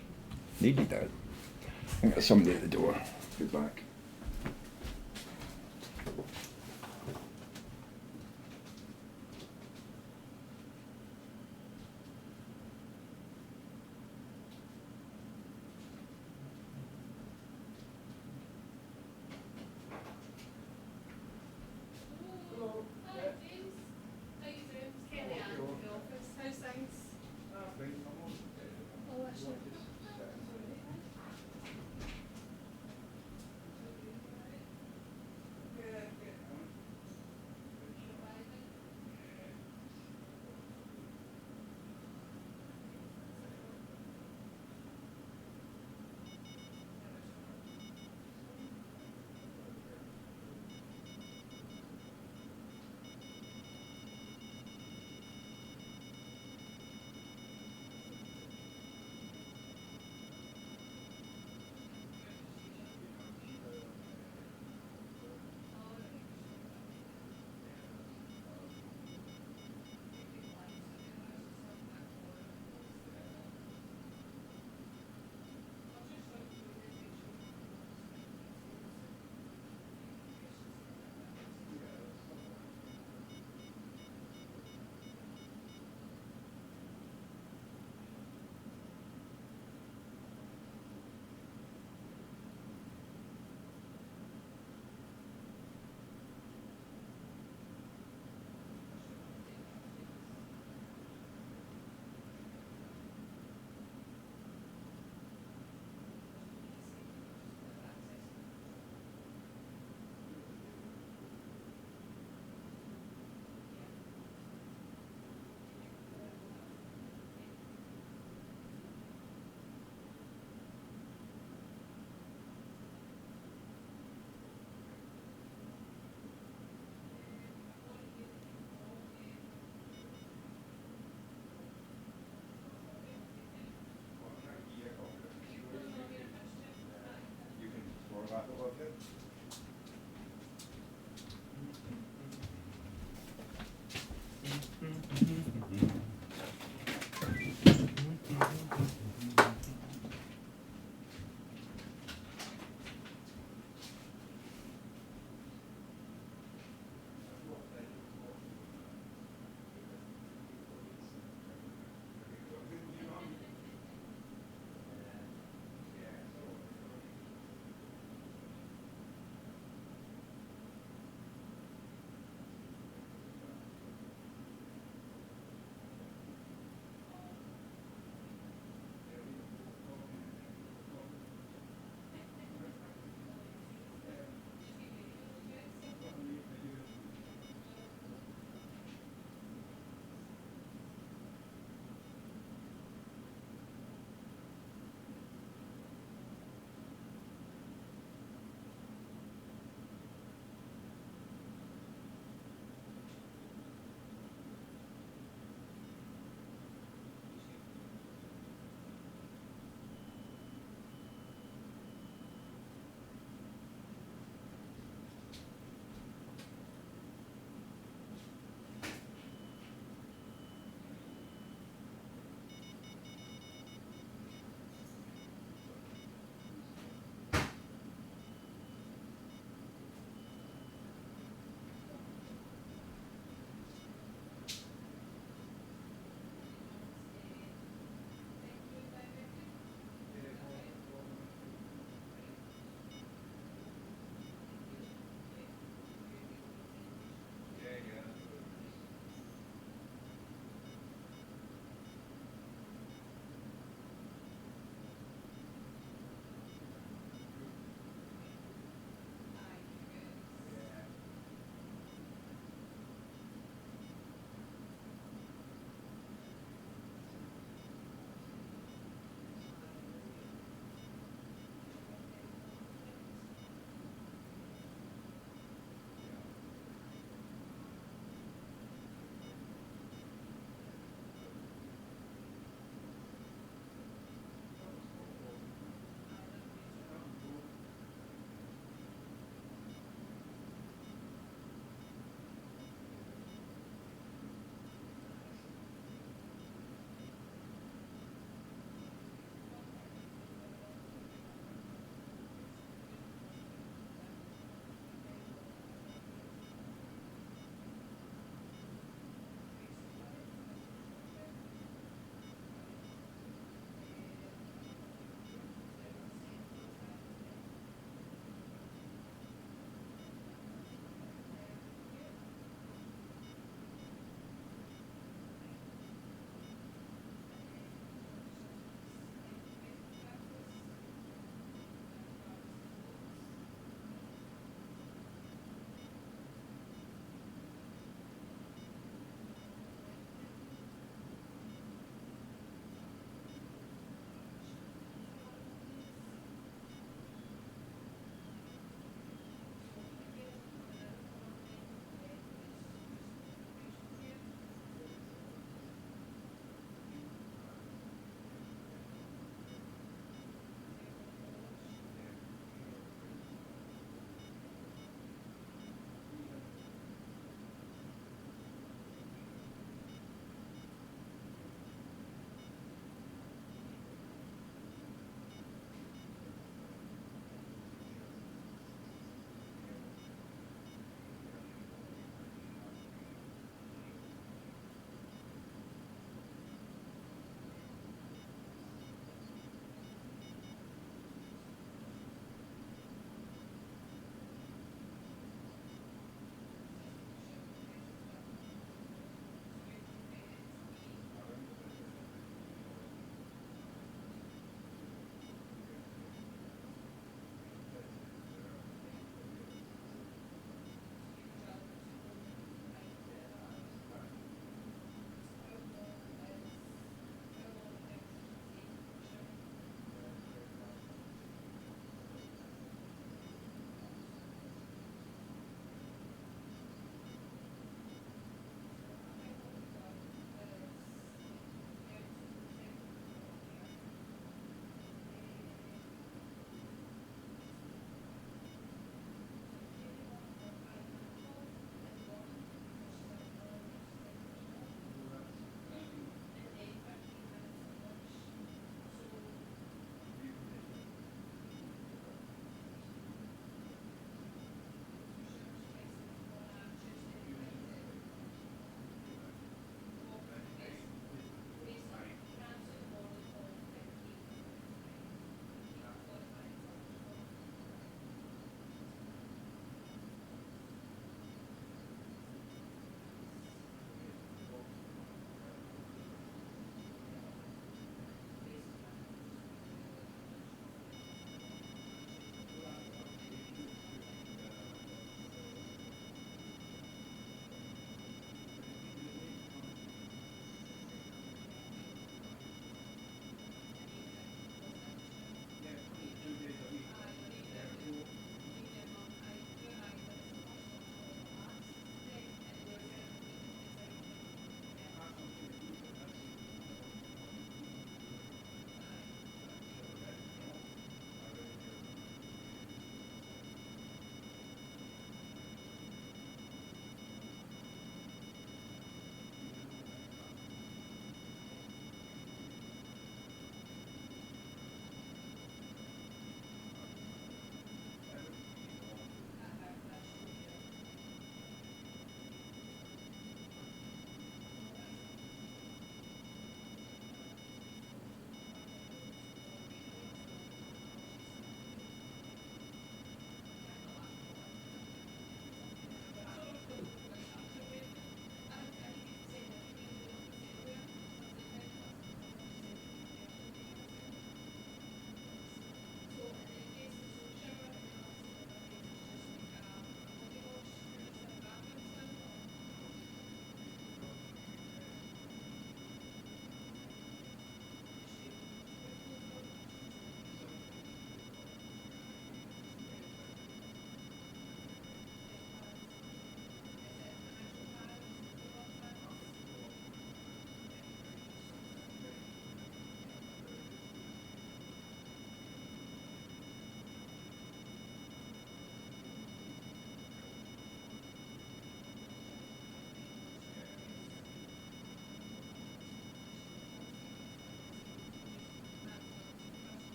needed that. I think there's somebody at the door. Be back.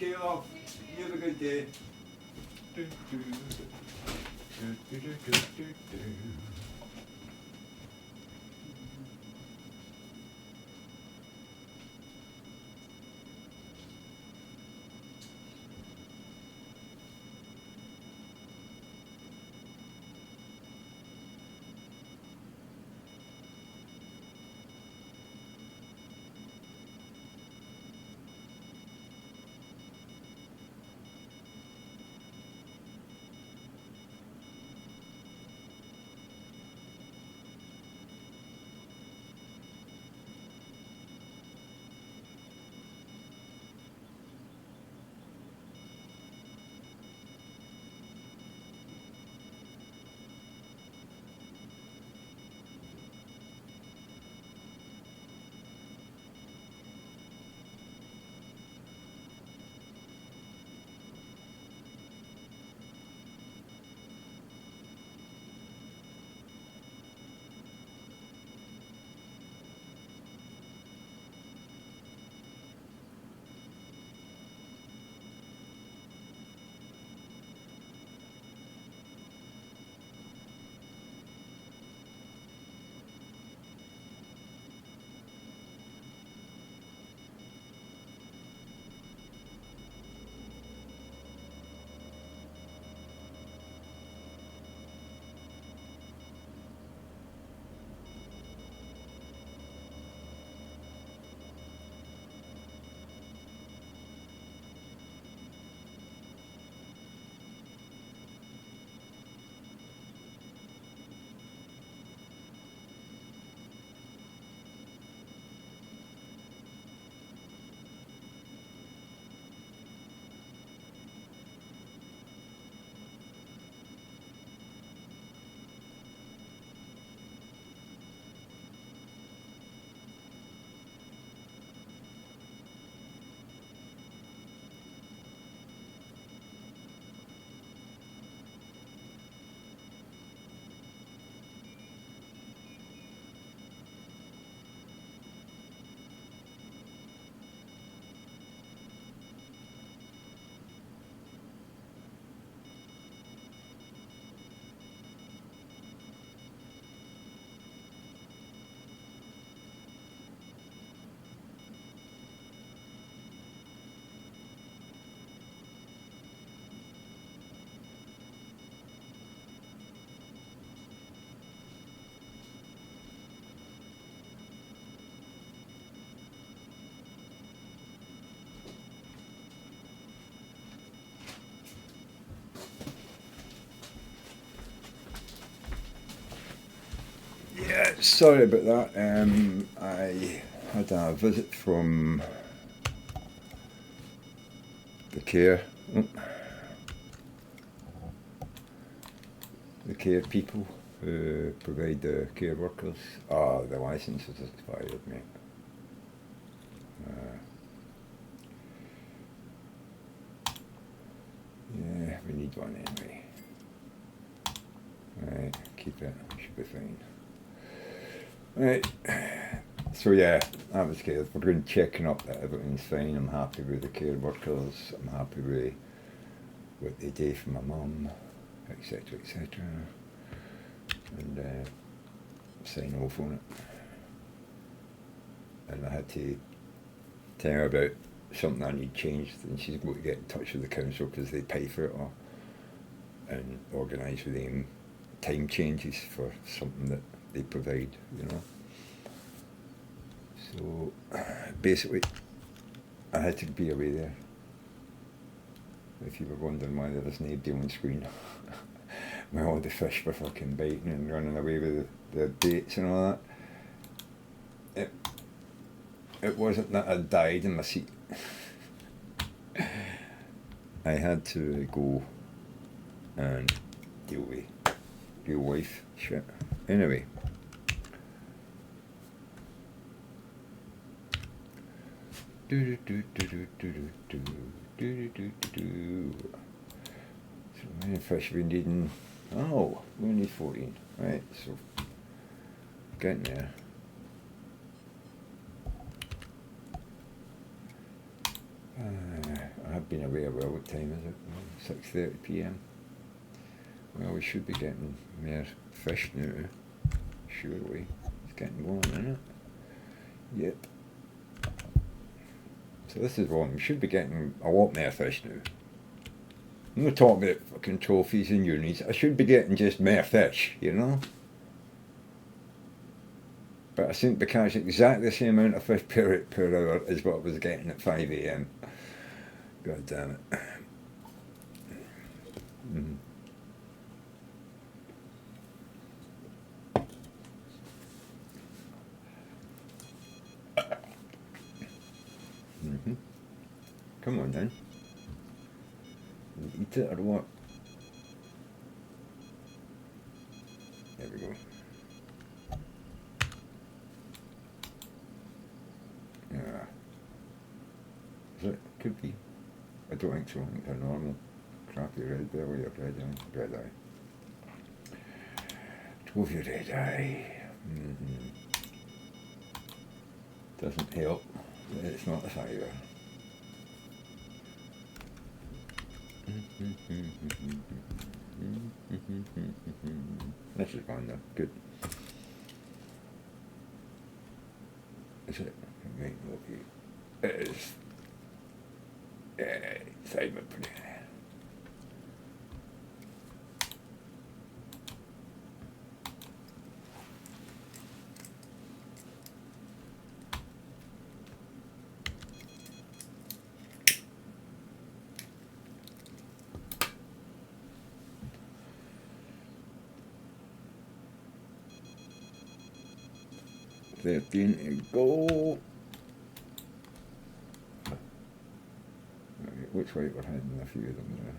Okay, love. You have a good day. Yeah, sorry about that. I had a visit from the care, the care people who provide the care workers. The license has expired, mate. Yeah, we need one anyway. Right, keep it. Should be fine. Right. So yeah, that was good. We're going checking up that everything's fine. I'm happy with the care workers. I'm happy with what they do for my mum, etc., etc. And sign off on it. And I had to tell her about something I need changed, and she's going to get in touch with the council because they pay for it all, and organise with them time changes for something that they provide, you know. So basically, I had to be away there. If you were wondering why there was nobody on screen, where all the fish were fucking biting and running away with the dates and all that. It wasn't that I died in my seat. I had to go and deal with real life shit. Anyway. So many fish we needing. Oh, we need 14. Right, so getting there. I have I've been away a while. What time is it? 6:30 p.m. Well, we should be getting more fish now. Surely. It's getting warm, isn't it? Yep. So this is wrong. We should be getting a lot more fish now. I'm not talking about fucking trophies and unis. I should be getting just more fish, you know? But I seem to catch exactly the same amount of fish per hour as what I was getting at 5 a.m. God damn it. Mm. Mm-hmm. Come on then. Eat it or what? There we go. Yeah. Is it? Could be. I don't think so. I think they're normal. Crappy red belly or red eye. Red eye. Trophy red eye. Mm-hmm. Doesn't help. It's not a fiver. This is fine though. Good. Is it? Right, okay. It is. Simon put it in. To go. Which way we're heading? A few of them there.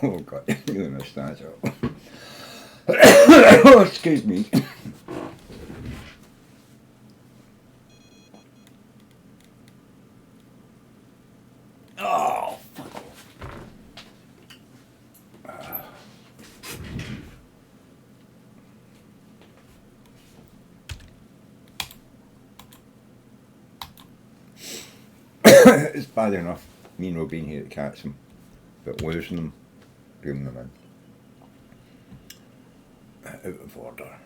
Oh God, you're gonna start up. Oh, excuse me. Oh, fuck. It's bad enough me not being here to catch them, but losing them, bringing them in. Out of order.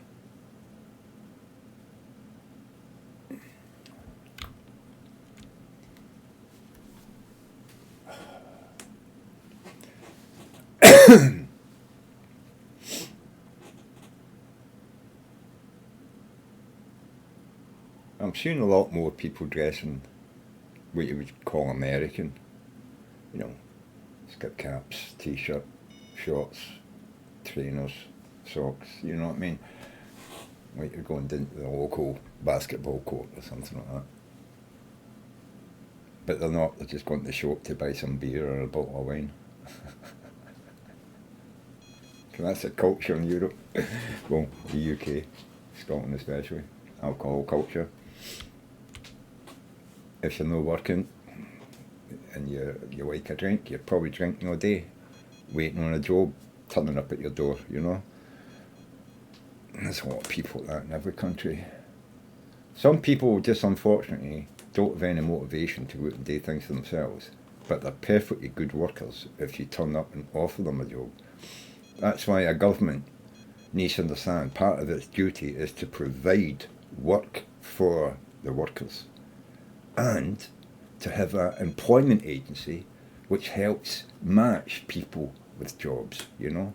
I'm seeing a lot more people dressing what you would call American, you know, skip caps, t-shirt, shorts, trainers, socks, you know what I mean? Like you're going into the local basketball court or something like that. But they're not, they're just going to the shop to buy some beer or a bottle of wine. That's a culture in Europe. Well, the UK, Scotland especially, alcohol culture. If you're not working and you like a drink, you're probably drinking all day, waiting on a job, turning up at your door, you know. And there's a lot of people like that in every country. Some people just unfortunately don't have any motivation to go out and do things for themselves, but they're perfectly good workers if you turn up and offer them a job. That's why a government needs to understand part of its duty is to provide work for the workers and to have an employment agency which helps match people with jobs, you know,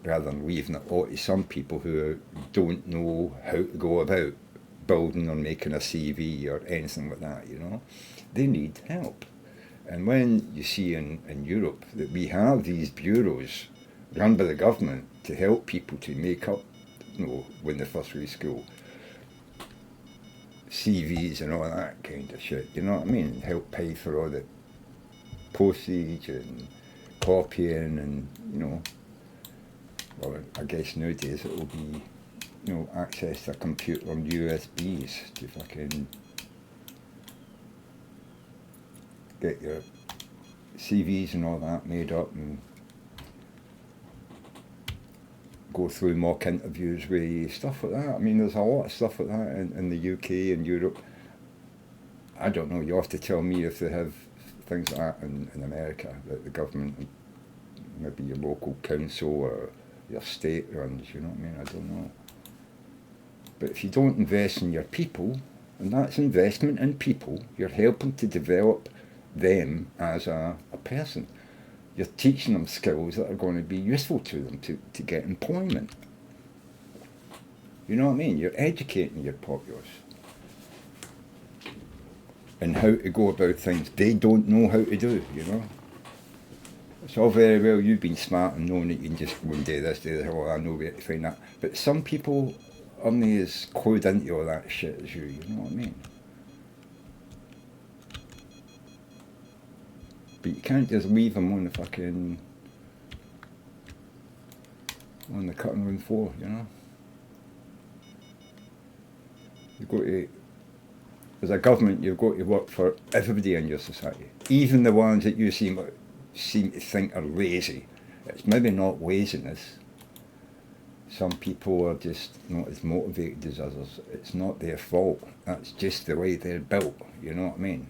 rather than leaving it all to some people who don't know how to go about building or making a CV or anything like that, you know. They need help. And when you see in Europe that we have these bureaus run by the government to help people to make up, you know, when they first leave school, CVs and all that kind of shit, you know what I mean? Help pay for all the postage and copying and, you know, well, I guess nowadays it will be, you know, access to a computer on USBs to fucking get your CVs and all that made up and go through mock interviews with stuff like that. I mean, there's a lot of stuff like that in the UK and Europe. I don't know, you have to tell me if they have things like that in America, that the government, maybe your local council or your state runs, you know what I mean? I don't know. But if you don't invest in your people, and that's investment in people, you're helping to develop them as a person. You're teaching them skills that are going to be useful to them to get employment. You know what I mean? You're educating your populace and how to go about things they don't know how to do, you know? It's all very well you've been smart and knowing that you can just go and do this, do that, oh, I know where to find that. But some people aren't as clued into all that shit as you know what I mean? But you can't just leave them on the fucking, on the cutting room floor, you know? You've got to, as a government, you've got to work for everybody in your society, even the ones that you seem to think are lazy. It's maybe not laziness. Some people are just not as motivated as others. It's not their fault. That's just the way they're built, you know what I mean?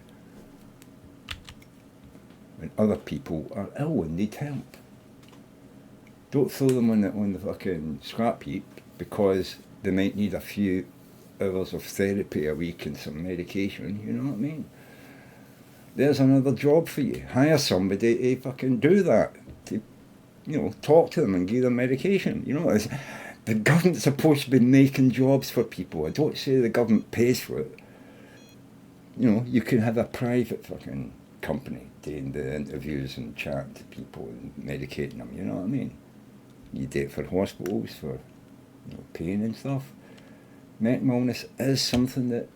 When other people are ill and need help, don't throw them on the fucking scrap heap because they might need a few hours of therapy a week and some medication, you know what I mean? There's another job for you. Hire somebody to fucking do that. To, you know, talk to them and give them medication. You know, the government's supposed to be making jobs for people. I don't say the government pays for it. You know, you can have a private fucking company doing the interviews and chatting to people and medicating them, you know what I mean? You do it for hospitals, for, you know, pain and stuff. Mental illness is something that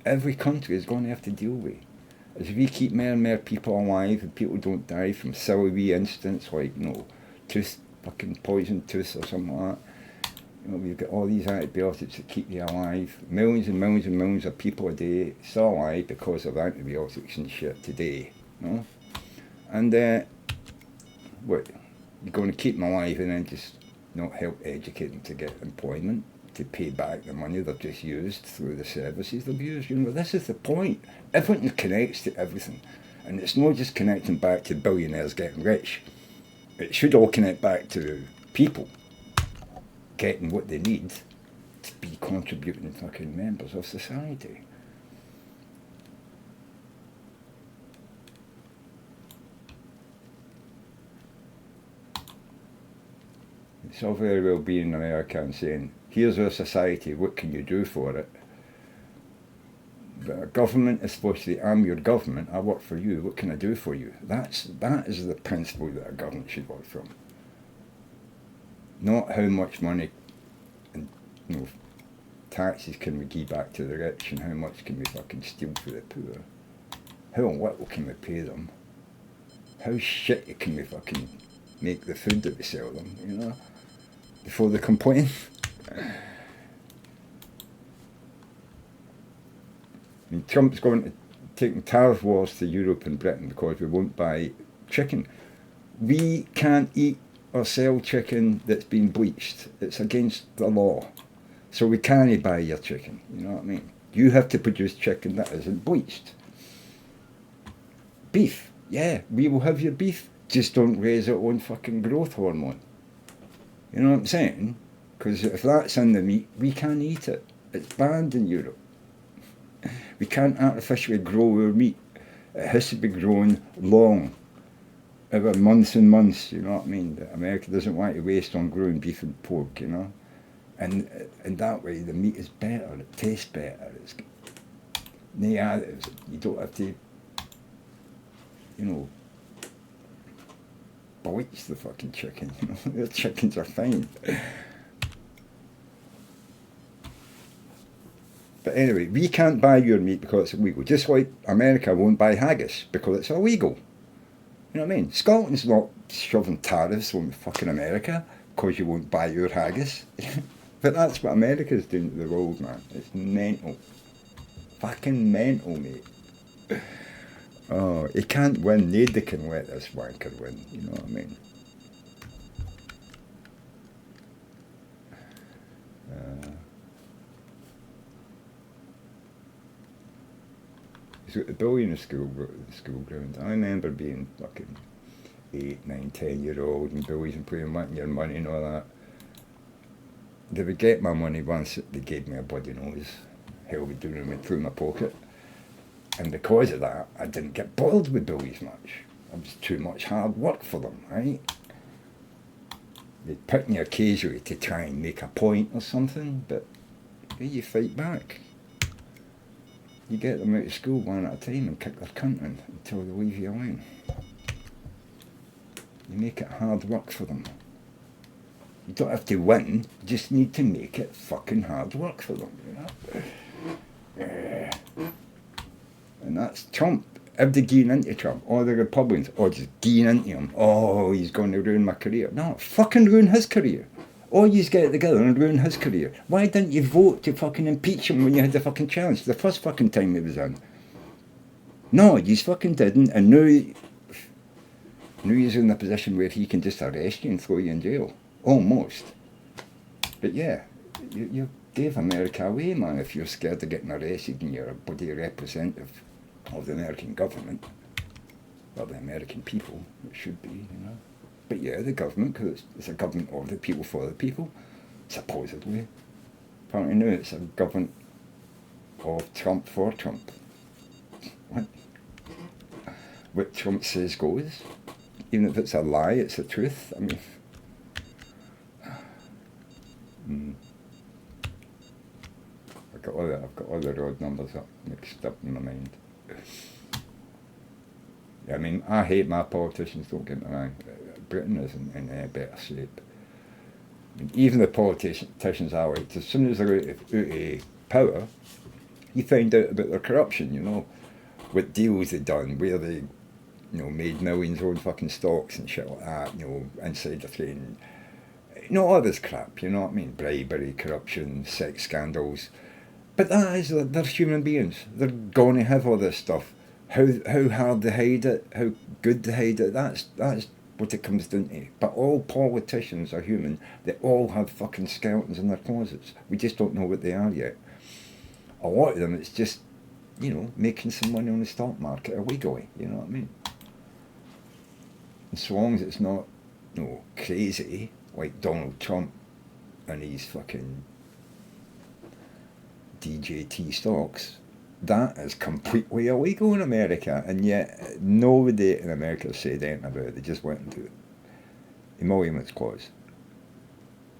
every country is going to have to deal with. As we keep more and more people alive and people don't die from silly wee incidents like, you know, fucking poison tooth or something like that. You know, we've got all these antibiotics that keep you alive. Millions and millions and millions of people a day still alive because of antibiotics and shit today, you know? And what, you're going to keep them alive and then just not help educate them to get employment, to pay back the money they've just used through the services they've used. You know, this is the point. Everything connects to everything. And it's not just connecting back to billionaires getting rich. It should all connect back to people getting what they need to be contributing fucking members of society. It's all very well being in America and saying, here's our society, what can you do for it? But a government is supposed to say, I'm your government, I work for you, what can I do for you? That is the principle that a government should work from. Not how much money and, you know, taxes can we give back to the rich and how much can we fucking steal for the poor. How little can we pay them? How shitty can we fucking make the food that we sell them, you know, before they complain? I mean, Trump's going to take tariff wars to Europe and Britain because we won't buy chicken. We can't eat or sell chicken that's been bleached. It's against the law. So we can't buy your chicken, you know what I mean? You have to produce chicken that isn't bleached. Beef, yeah, we will have your beef. Just don't raise it on fucking growth hormone. You know what I'm saying? Because if that's in the meat, we can't eat it. It's banned in Europe. We can't artificially grow our meat. It has to be grown long, over months and months, you know what I mean? America doesn't want to waste on growing beef and pork, you know? and that way the meat is better, it tastes better, it's no additives, you don't have to, you know, bleach the fucking chicken, you know, the chickens are fine. But anyway, we can't buy your meat because it's illegal, just like America won't buy haggis because it's illegal. You know what I mean? Scotland's not shoving tariffs on fucking America because you won't buy your haggis. But that's what America's doing to the world, man. It's mental. Fucking mental, mate. Oh, he can't win. Nobody can let this wanker win. You know what I mean? He's got the boy in the school ground. I remember being fucking 8, 9, 10-year-old and boys and playing wanting your money and all that. They would get my money once they gave me a bloody nose. Hell would do them through my pocket. And because of that, I didn't get bothered with bullies much. It was too much hard work for them, right? They'd pick me occasionally to try and make a point or something, but you fight back. You get them out of school one at a time and kick their cunt in until they leave you alone. You make it hard work for them. You don't have to win, you just need to make it fucking hard work for them, you know? And that's Trump. Everybody geeing into Trump, or the Republicans, or just geeing into him. Oh, he's going to ruin my career. No, fucking ruin his career. Or you get it together and ruin his career. Why didn't you vote to fucking impeach him when you had the fucking chance, the first fucking time he was in? No, you fucking didn't, and now he's in a position where he can just arrest you and throw you in jail. Almost. But yeah, you gave America away, man, if you're scared of getting arrested and you're a bloody representative of the American government. Well, the American people, it should be, you know. But yeah, the government, because it's a government of the people for the people, supposedly. Apparently now it's a government of Trump for Trump. What Trump says goes. Even if it's a lie, it's the truth. I mean, I've got all the road numbers up mixed up in my mind. Yeah, I mean, I hate my politicians, don't get me wrong. Britain isn't in any better shape. I mean, even the politicians I like, as soon as they're out of power, you find out about their corruption, you know, what deals they've done, where they, you know, made millions on fucking stocks and shit like that, you know, insider trading. You know, all this crap, you know what I mean? Bribery, corruption, sex scandals. But that is, they're human beings. They're going to have all this stuff. How hard they hide it, how good they hide it, that's what it comes down to. But all politicians are human. They all have fucking skeletons in their closets. We just don't know what they are yet. A lot of them, it's just, you know, making some money on the stock market illegally, you know what I mean? And so long as it's not, you know, crazy, like Donald Trump and his fucking DJT stocks, that is completely illegal in America, and yet nobody in America said anything about it. They just went into it. Emoluments clause.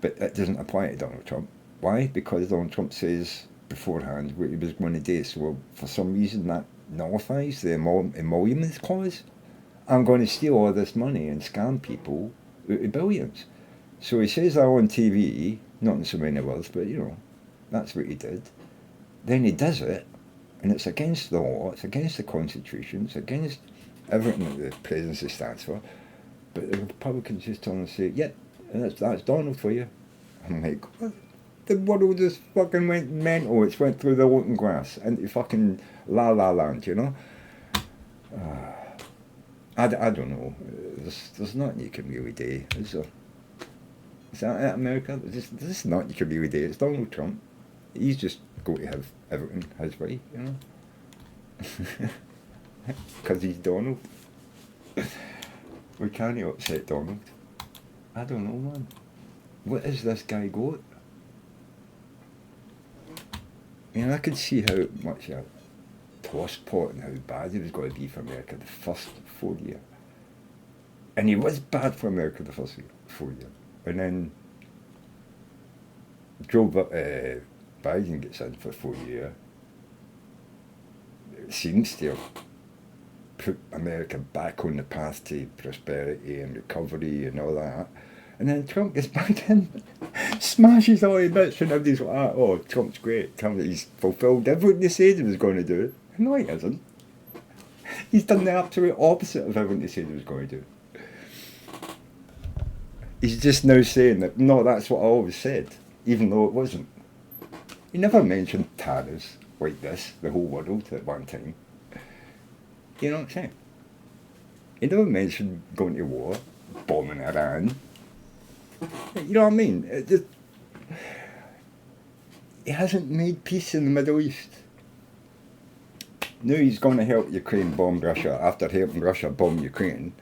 But it doesn't apply to Donald Trump. Why? Because Donald Trump says beforehand what he was going to do, so for some reason that nullifies the emoluments clause. I'm going to steal all this money and scam people out of billions. So he says that on TV, not in so many words, but you know, that's what he did. Then he does it, and it's against the law, it's against the Constitution, it's against everything that the presidency stands for. But the Republicans just turn and say, yeah, that's Donald for you. I'm like, what? The world just fucking went mental. It's went through the looking glass into fucking la la land, you know? I don't know. There's nothing you can really do, is there? Is that it, America? There's nothing you can really do. It's Donald Trump. He's just going to have everything his way, you know? Because he's Donald. We can't upset Donald. I don't know, man. What is this guy got? I mean, I could see how much a tosspot and how bad he was going to be for America the first 4 years. And he was bad for America the first 4 years. And then Biden gets in for 4 years. It seems to have put America back on the path to prosperity and recovery and all that. And then Trump gets back in, smashes all the bits, and everybody's like, oh, Trump's great. He's fulfilled everything they said he was going to do. No, he hasn't. He's done the absolute opposite of everything they said he was going to do. He's just now saying that, no, that's what I always said, even though it wasn't. He never mentioned tariffs like this, the whole world at one time. You know what I'm saying? He never mentioned going to war, bombing Iran. You know what I mean? He hasn't made peace in the Middle East. Now he's going to help Ukraine bomb Russia after helping Russia bomb Ukraine.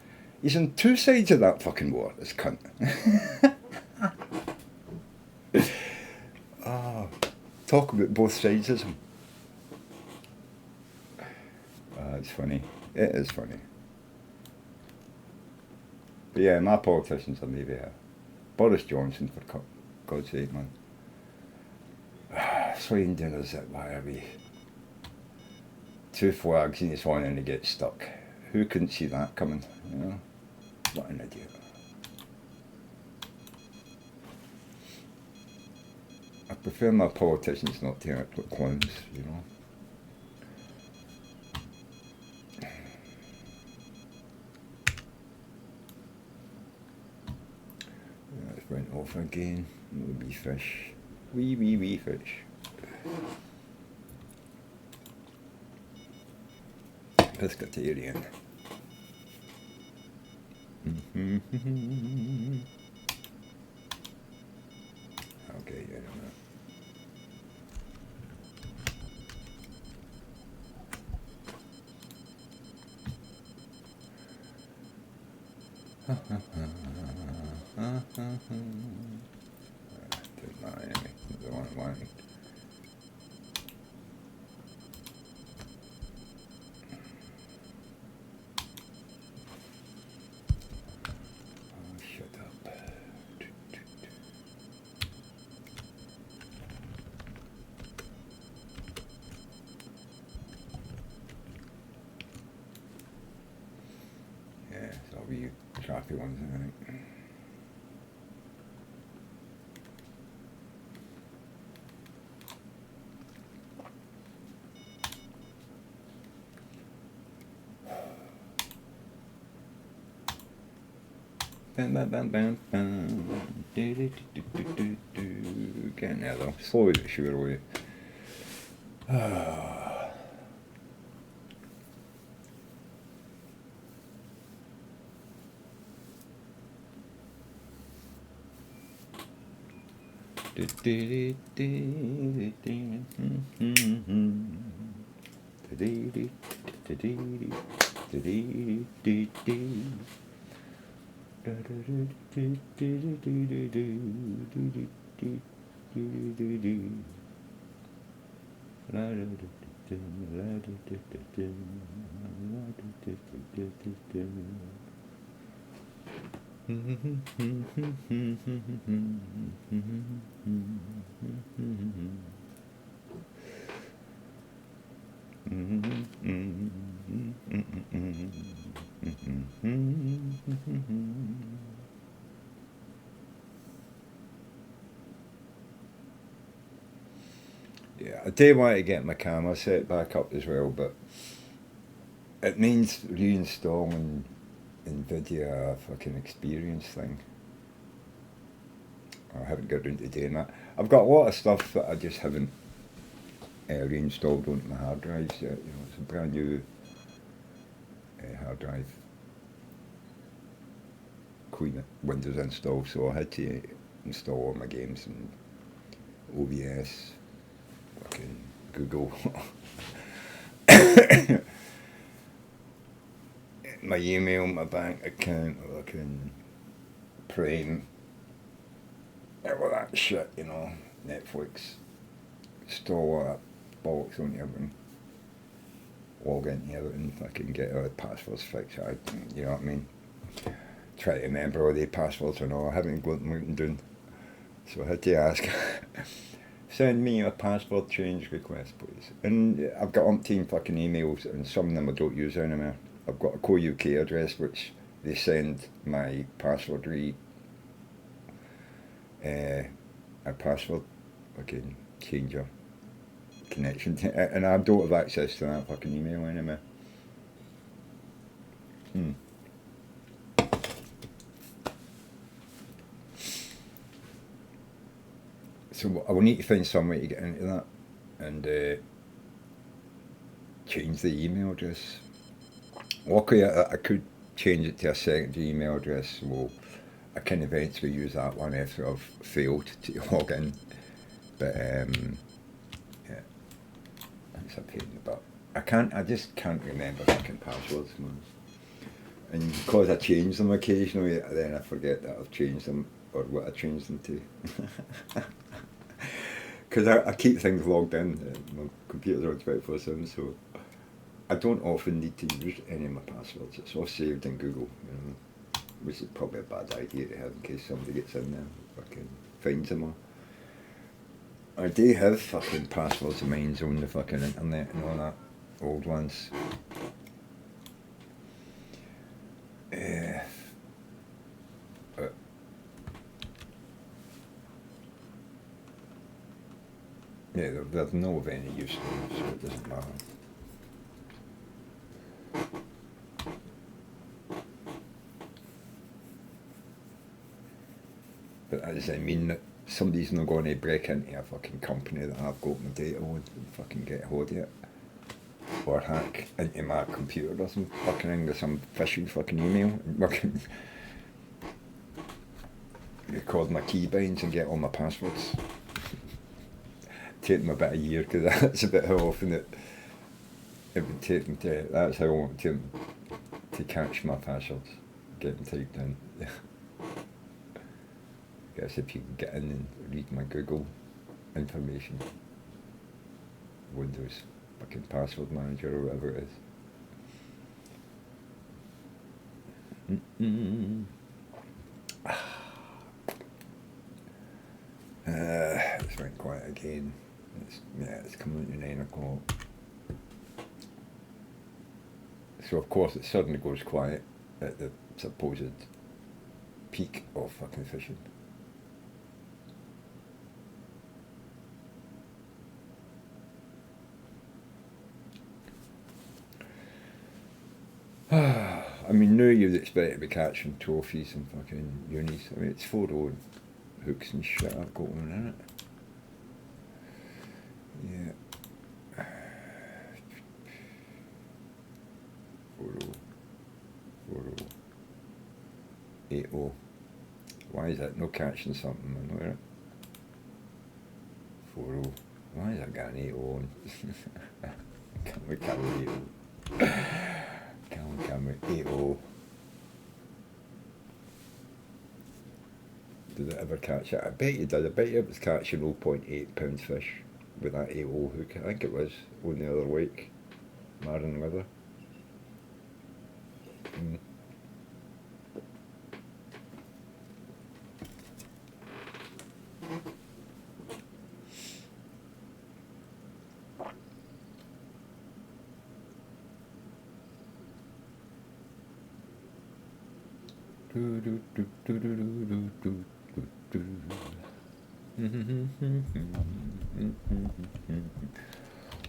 He's on two sides of that fucking war, this cunt. Talk about both sides of him. It's funny. It is funny. But yeah, my politicians are maybe Boris Johnson, for God's sake, man. Swine dinners at why are we? 2 flags in his horn and he gets stuck. Who couldn't see that coming? You know? What an idiot. I prefer my politicians not to act like clowns, you know. It went off again. Wee fish. Wee fish. Pescatarian. Okay, I don't know. There's not enemy. The one I wanted. Shut up. Yeah, it's all you choppy ones, I think. Bam, bam, bam, bam, bam. Getting there though. Slowly but surely. Yeah, I do want to get my camera set back up as well, but it means reinstalling NVIDIA fucking experience thing. I haven't got around to doing that. I've got a lot of stuff that I just haven't reinstalled onto my hard drives yet. You know, it's a brand new hard drive. Queen Windows install, so I had to install all my games in OBS, fucking Google. My email, my bank account, fucking Prime, all that shit, you know, Netflix, store that bollocks on everything, log into everything, fucking get all the passwords fixed, you know what I mean? Try to remember all the passwords and all. I haven't got them doing So I had to ask, send me a password change request, please. And I've got umpteen fucking emails, and some of them I don't use anymore. I've got a co-UK address, which they send my password a password fucking changer connection to, and I don't have access to that fucking email anymore. Hmm. So I will need to find some way to get into that and change the email address. Luckily, I could change it to a secondary email address, so I can eventually use that one after I've failed to log in. But yeah, it's a pain in the butt. I just can't remember fucking passwords, man. And because I change them occasionally, then I forget that I've changed them or what I changed them to. Because I keep things logged in. My computer's on 24/7, so I don't often need to use any of my passwords. It's all saved in Google, which is probably a bad idea to have in case somebody gets in there and fucking finds them all. I do have fucking passwords of mine on the fucking internet and all that, old ones. But yeah, there's no of any use to them, so it doesn't matter. But as I mean that somebody's not going to break into a fucking company that I've got my data on and fucking get hold of it. Or hack into my computer or some fucking thing with some phishing fucking email and fucking record my keybinds and get all my passwords. Take them a bit a year because that's a bit how often it would take them to, that's how long it took them to catch my passwords, get them typed in. I guess if you can get in and read my Google information, Windows fucking password manager or whatever it is. It's went quiet again. It's coming to 9 o'clock. So of course it suddenly goes quiet at the supposed peak of fucking fishing. I mean, now you'd expect to be catching trophies and fucking unis. I mean, it's 4-0 hooks and shit I've got on in it. Yeah. 4-0. 4-0. 8-0. Why is that no catching something? I know it. 4-0. Why is that got an 8-0 on? Can we 8-0? Can we 8-0? Did it ever catch it? I bet you did. I bet you it was catching 0.8 pound fish with that 8-0 hook. I think it was on the other week. Marine weather.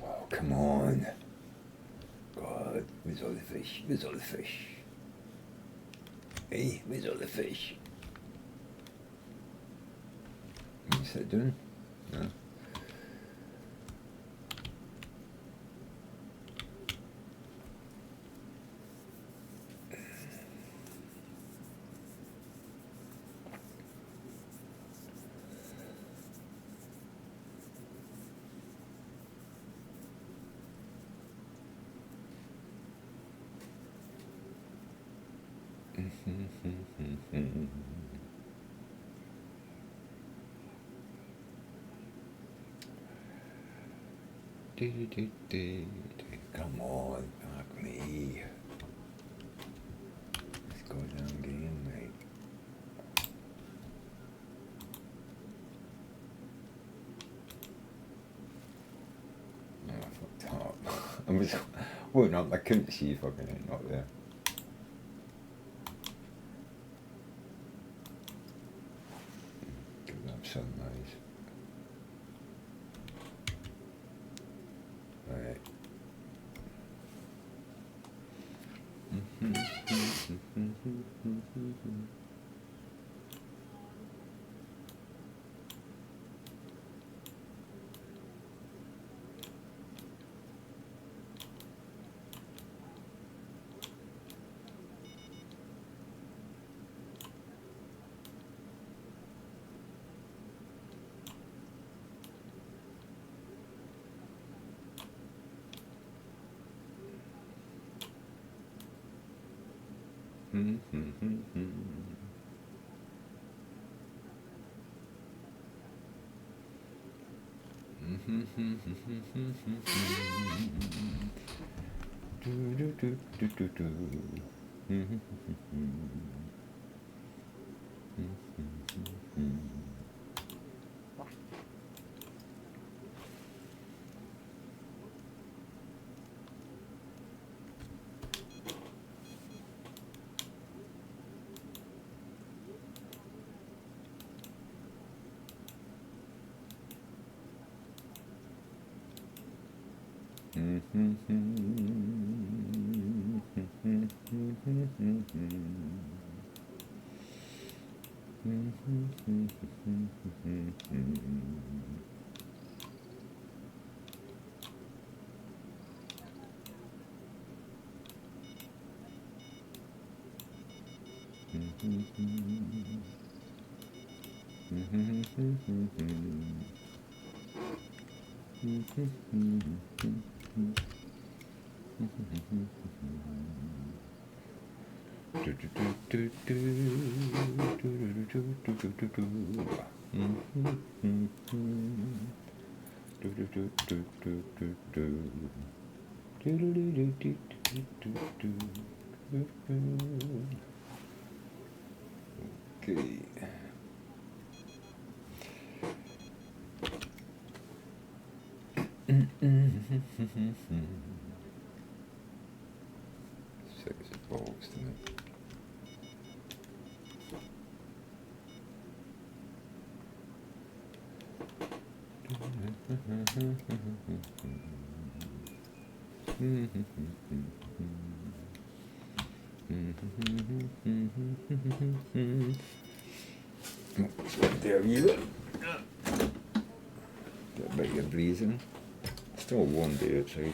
Oh, come on. God, where's all the fish? Where's all the fish? Hey, where's all the fish? What's that doing? No. Come on, fuck me. Let's go down again, mate. I was woken up, I couldn't see fucking anything up there. Give that sunrise. Right. Okay. Six balls tonight. There you go. Get a bit of breezing. Still a warm day outside.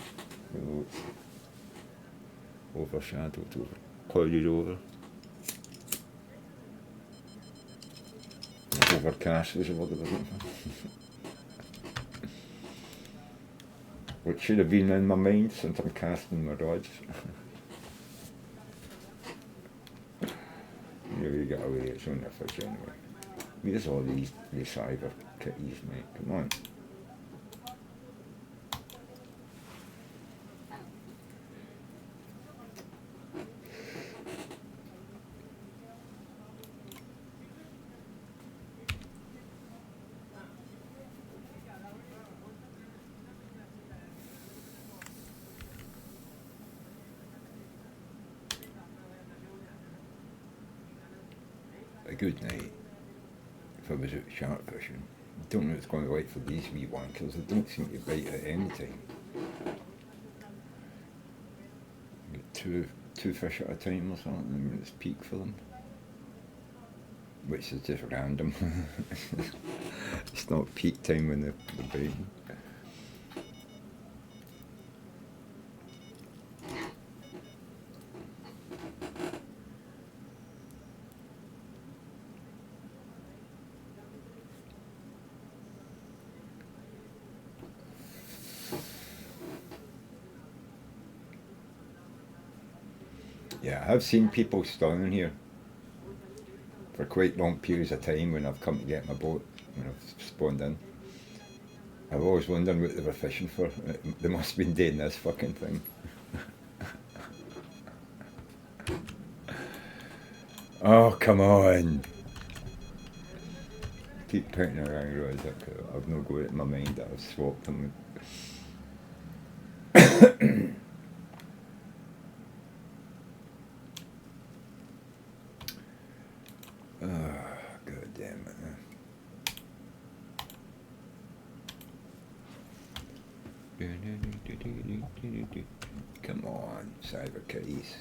Although it's overshadowed, clouded over. Overcast was the word I was looking for. What should have been in my mind since I'm casting my rods. You really get away, it's only a fish anyway. There's all these cyber kitties, mate, come on. A good night if I was out shark fishing. I don't know what it's going to be like for these wee wankers. They don't seem to bite at any time. Get two fish at a time or something when it's peak for them. Which is just random. It's not peak time when they're biting. Yeah, I've seen people standing here for quite long periods of time when I've come to get my boat, when I've spawned in. I've always wondered what they were fishing for. They must have been doing this fucking thing. Oh, come on! Keep pointing around roads. I've no got it in my mind that I've swapped them. Come on, Cyber Kitties.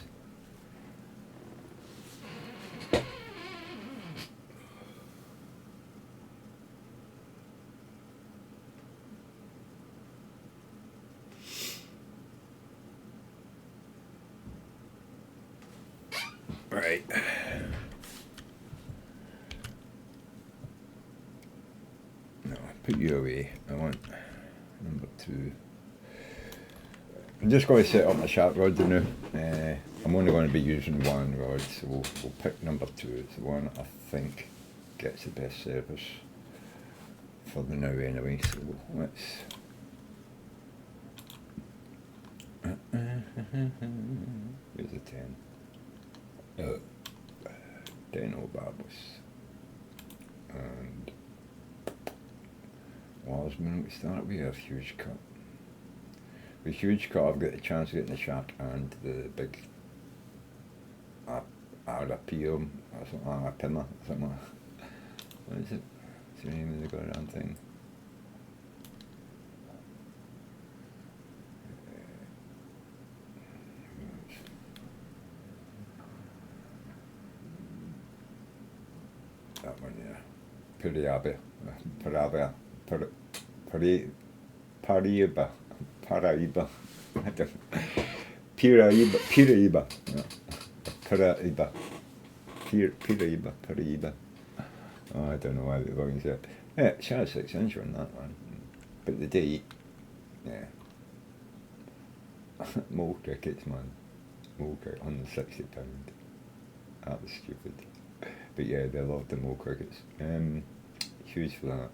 Right. No, put you away. I want number 2. I'm just going to set up my sharp rod now. I'm only going to be using one rod, so we'll pick number 2. It's the one I think gets the best service for the now anyway. So let's. Here's a 10. 10 old Barbos. And Wasman, we start with a huge cut. With huge cut, I've got the chance of getting the shark and the big Arapium or something, Arapima or something like that. What is it? What's the name of the goddamn thing? That one, yeah. Paraiba. I don't know. Piraiba. Yeah. Paraiba. Oh, I don't know why they're going to say it. Yeah, it shows 6 inch on that one. But the date, yeah. Mole crickets, man. Mole cricket, £160. That was stupid. But yeah, they love the mole crickets. Huge for that.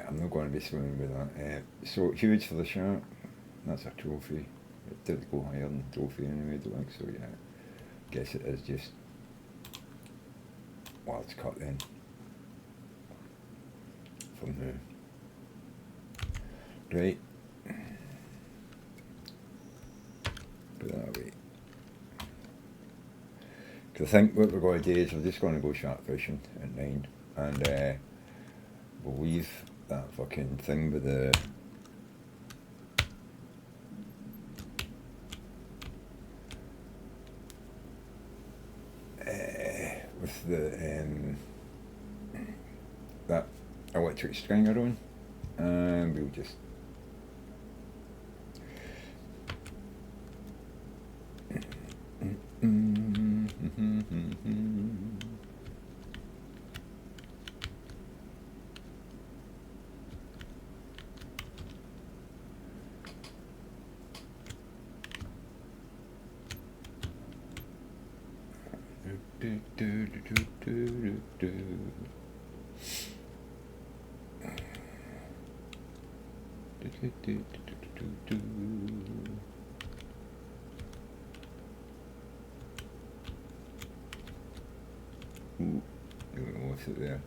I'm not going to be swimming with that. So huge for the shark. That's a trophy. It did go higher than trophy anyway, don't think so. Yeah, guess it is just. Well, it's cut then. From there. Right. Put that away. Because I think what we're going to do is we're just going to go shark fishing at 9, and we'll leave that fucking thing with the that electric stringer on, and we'll just what's it there?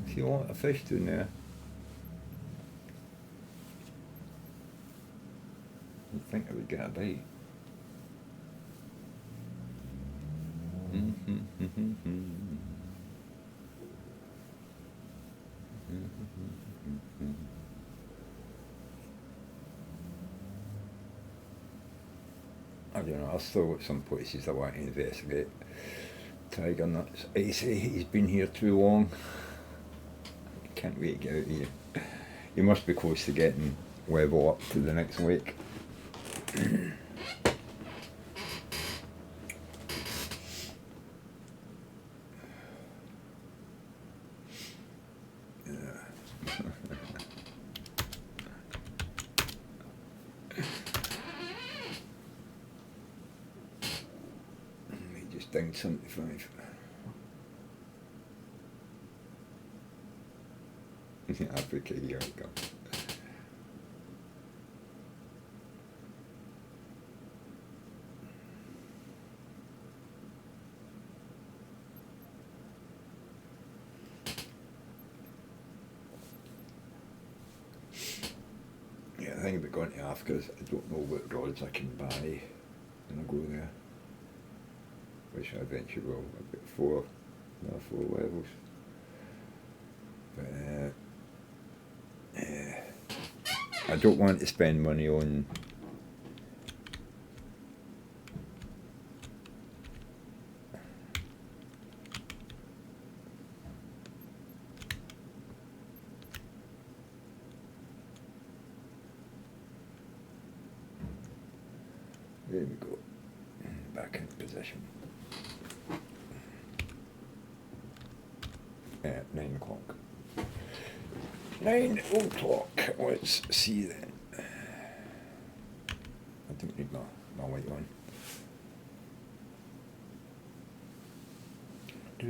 See a lot of fish down there. You'd think I would get a bite. I don't know, I've still got some places I want to investigate. Tiger nuts. Icy, he's been here too long. Can't wait to get out of here. You must be close to getting level up to the next lake. Just down 75. Africa, here we go. Yeah, the thing about going to Africa is I don't know what rods I can buy when I go there. Which I eventually will. I've got four levels. But I don't want to spend money on there we go. Back in position. 9 o'clock. 9 o'clock. Let's see then. I don't need my light on. Do.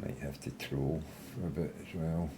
Might have to troll for a bit as well.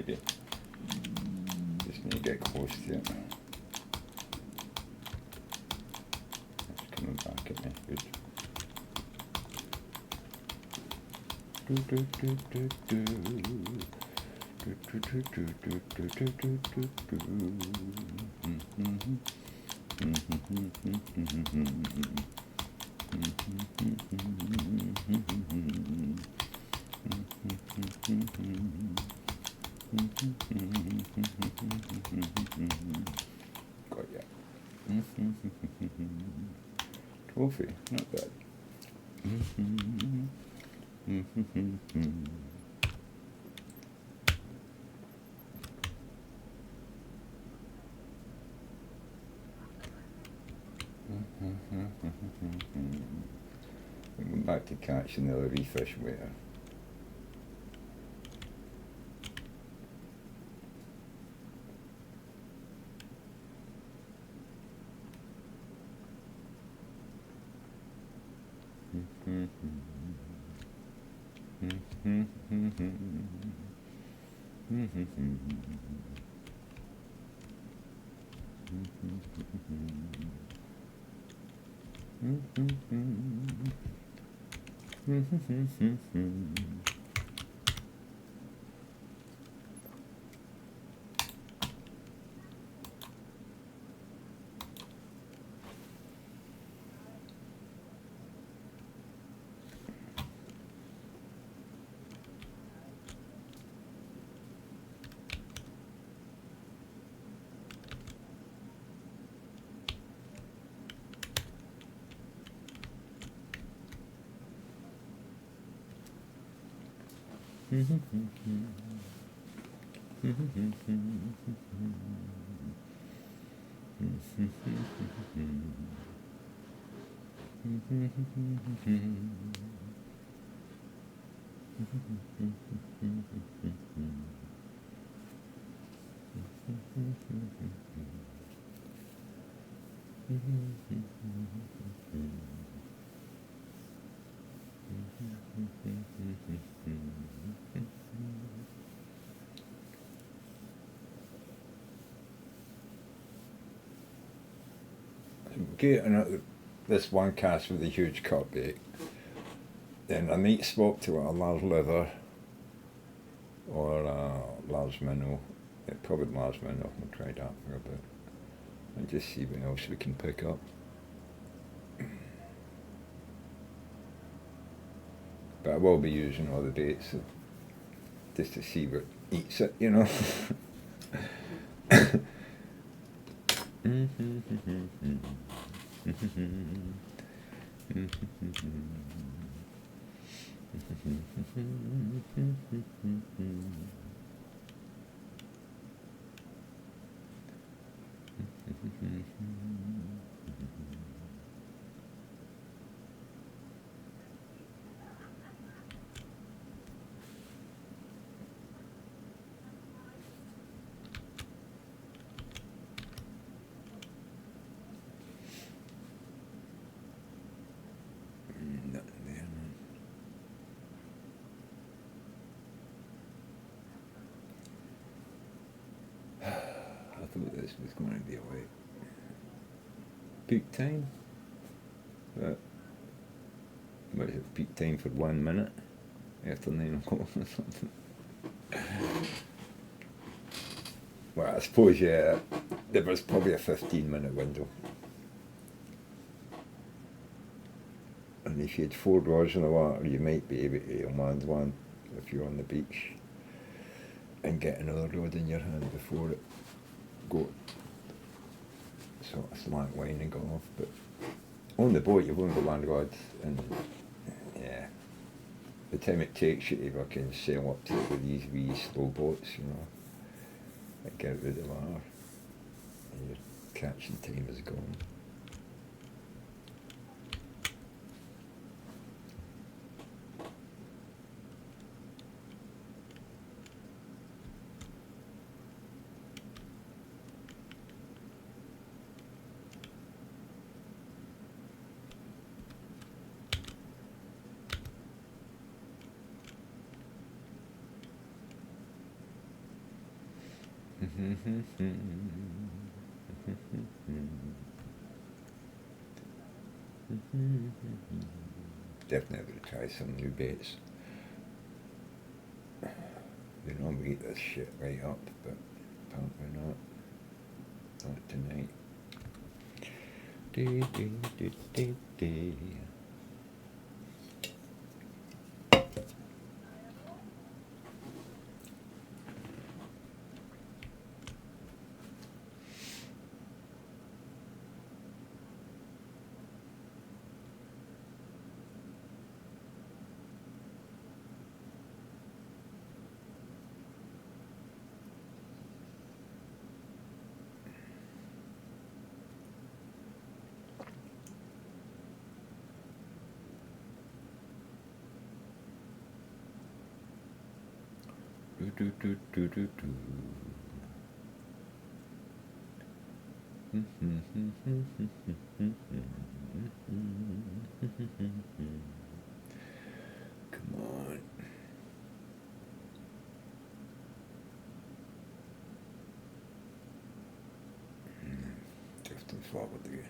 maybe. Just need to get close to it. It's coming back at me. Good. Got ya. Trophy, not bad. Going back to catching the other fish later. Getting this one cast with a huge cutbait, then a neat swap to a large leather or a large minnow. Yeah, probably large minnow. We'll try that for a bit and just see what else we can pick up. But I will be using all the baits just to see what eats it, you know. I thought this was going to be like peak time, but what is it, peak time for 1 minute after 9 o'clock or something? Well, I suppose, yeah, there was probably a 15-minute window. And if you had 4 rods in the water, you might be able to land one if you're on the beach and get another rod in your hand before it got sort of slant line and got off. But on the boat, you've only got one rod, and yeah, the time it takes you to fucking sail up to it with these wee slow boats, you know, that get out of the water, and your catching time is gone. Definitely try some new baits. They normally eat this shit right up, but apparently not. Not tonight. Dee, dee, dee, dee, dee. Do, do, do, do, do, do. Come on. Drifting forward again.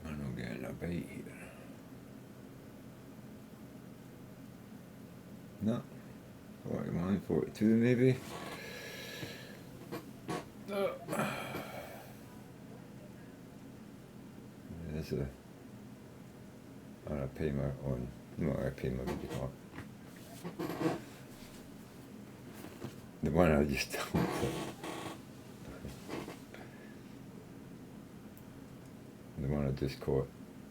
I'm not getting a bite here. No. 41, 42 maybe. There's a paymer on, no, a paymer would be hot. The one I just the one I just caught,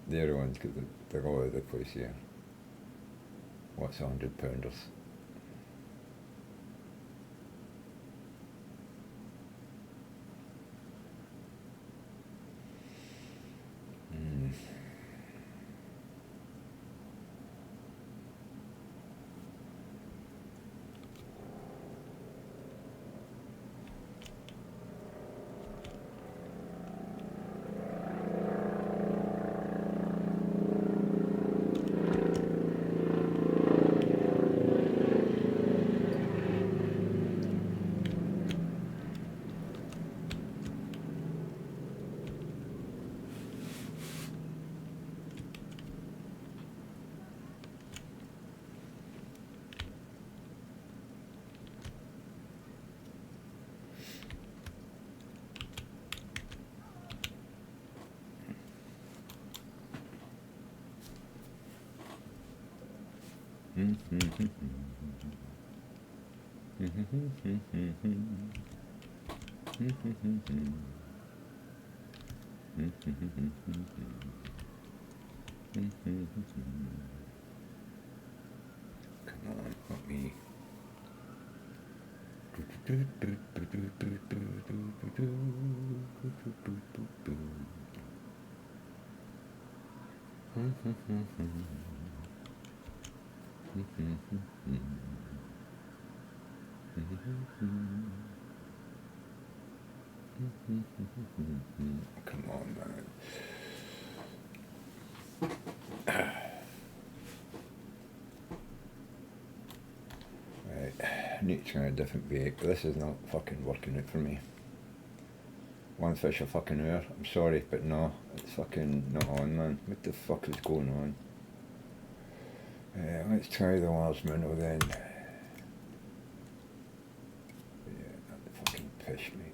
the other ones, because they're all over the place here. What's 100-pounders? Come on, let me. Come on, man. Right, I need to try a different bait, but this is not fucking working out for me. One fish a fucking hour, I'm sorry, but no, it's fucking not on, man. What the fuck is going on? Let's try the last minnow then. Yeah, that fucking fish, mate.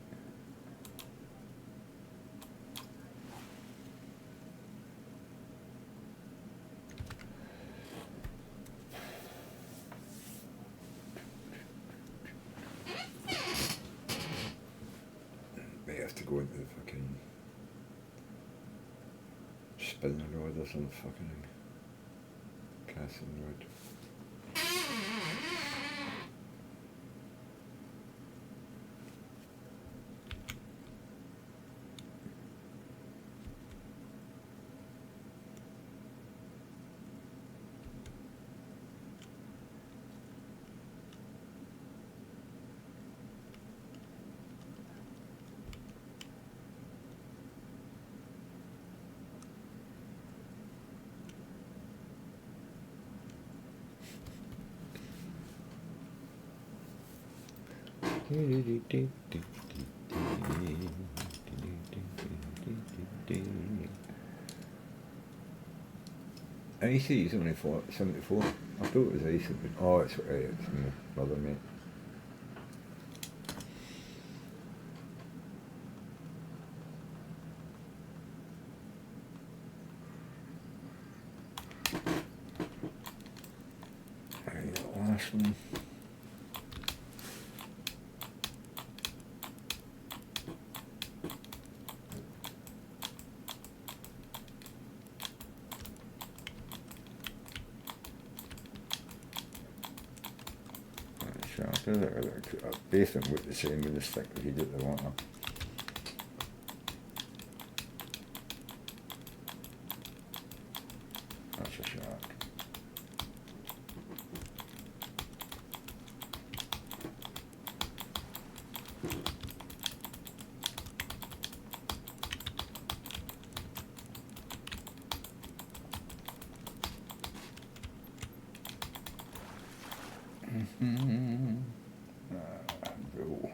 May have to go into the fucking spinning rod or some fucking casting rod. AC is only 74. I thought it was AC, but oh, it's my brother, mate. Right, the last one. Basically look the same with the stick if you did the water. That's a shark. Go.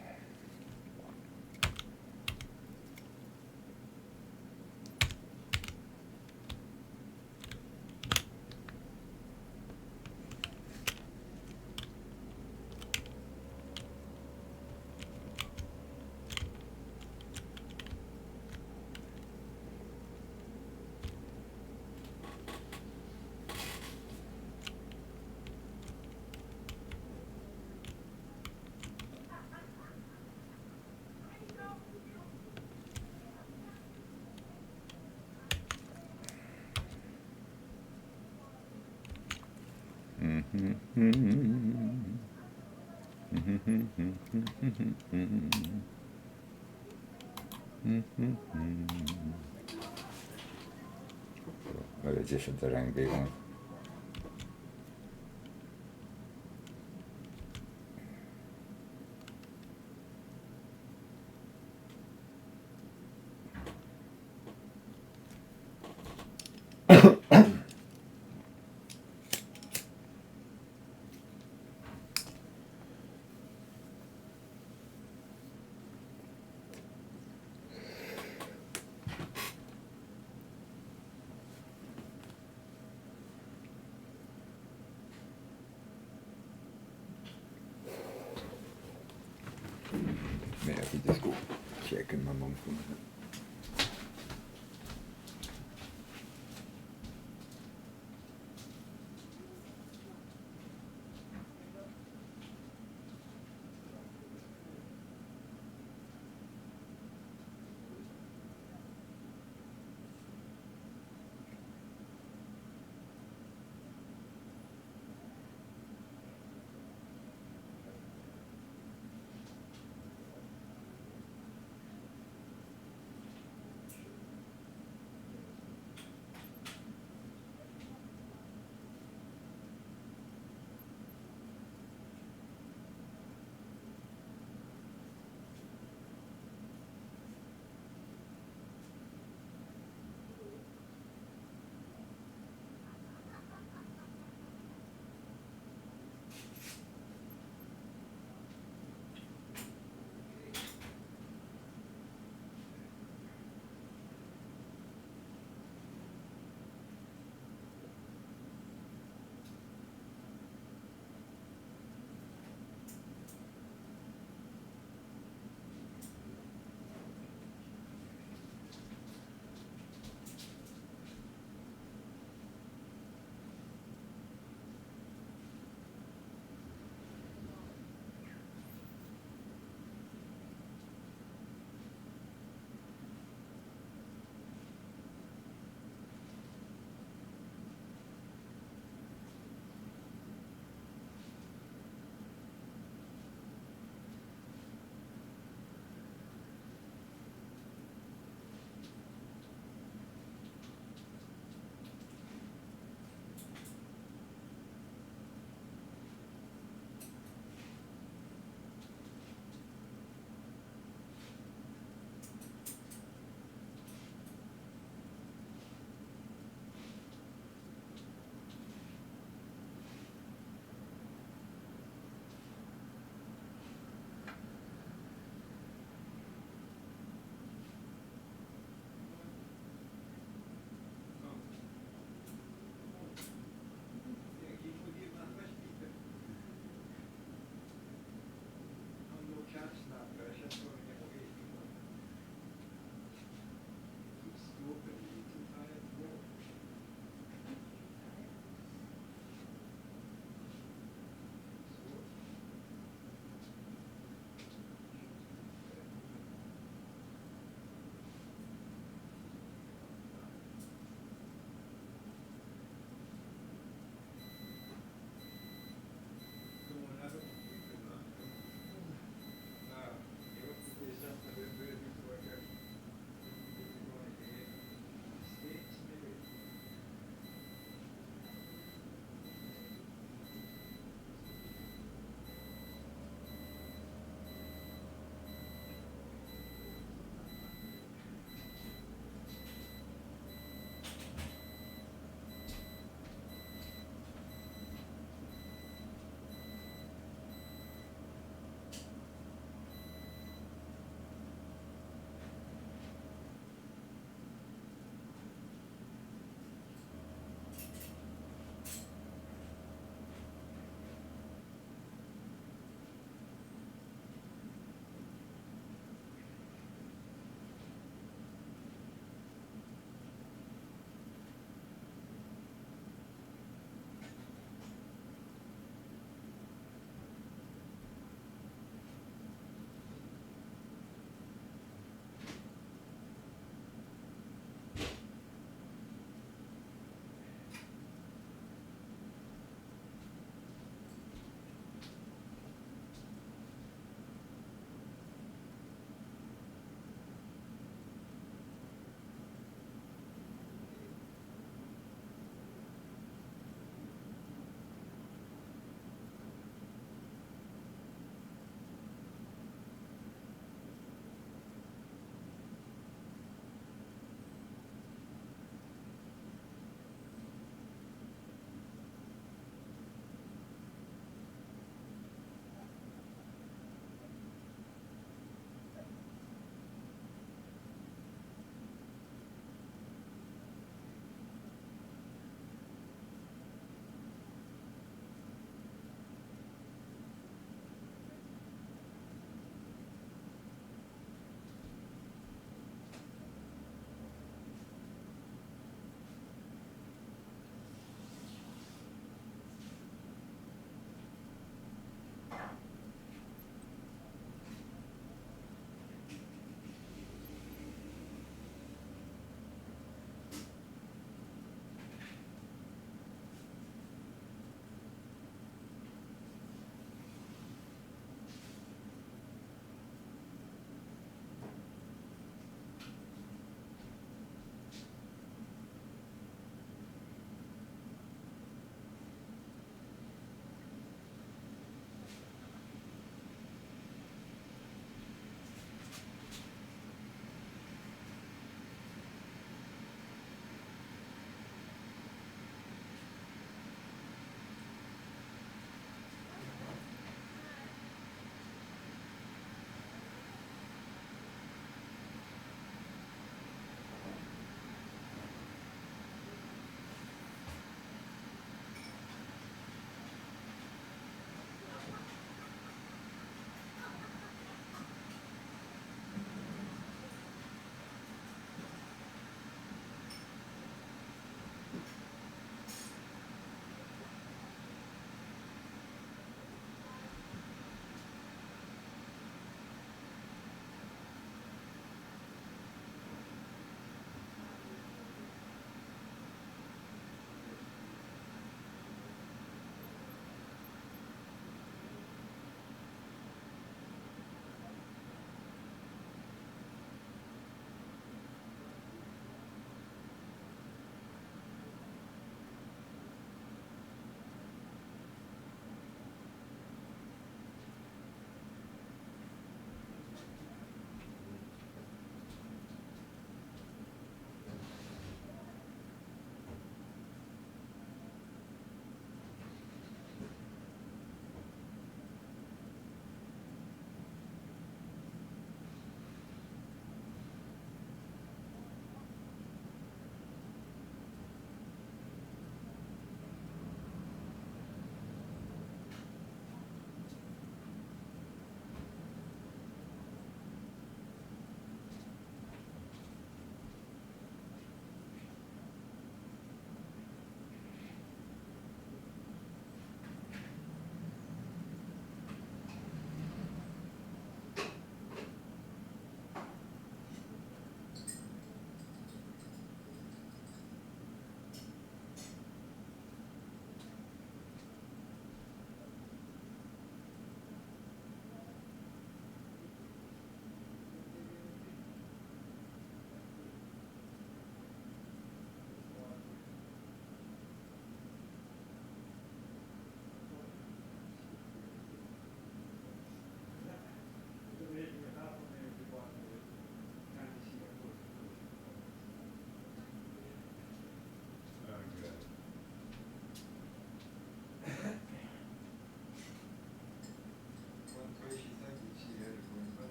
Maybe just the ring big one. Maybe I could just go checking my mum for a minute.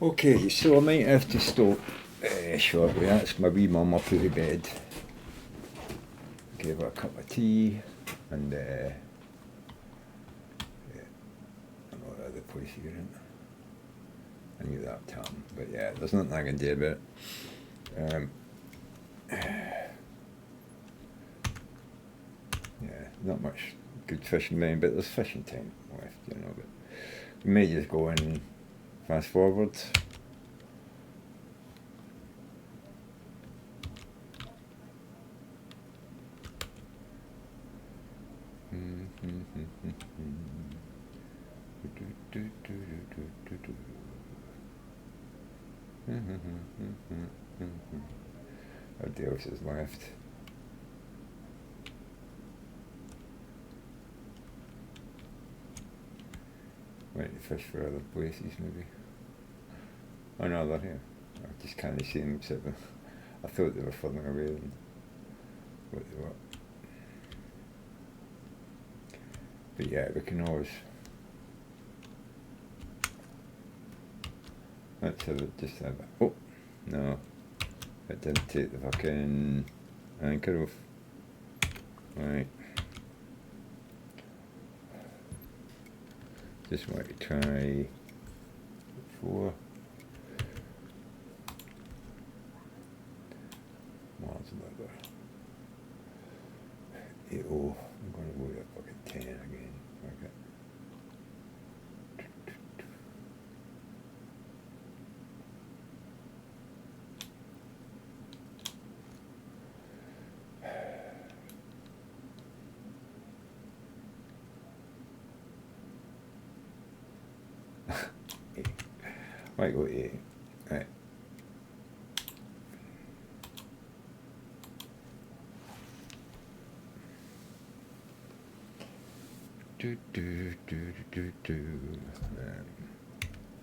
Okay, so I might have to stop shortly. That's my wee mum up of the bed. Give her a cup of tea and yeah, I know the other place you're in. I knew that time, but yeah, there's nothing I can do about it. Yeah, not much good fishing around, but there's fishing time left, you know. But we may just go and fast forward. What else is left? Went to fish for other places maybe. Oh no, they're here. I just can't see them except I thought they were further away than what they were. But yeah, we can always. Let's have it, just have it. Oh, no. It didn't take the fucking anchor off. Right. Just want to try 4. Miles an hour. 8. Oh, I'm going to go to fucking 10 again. Okay. Might go 8. Right.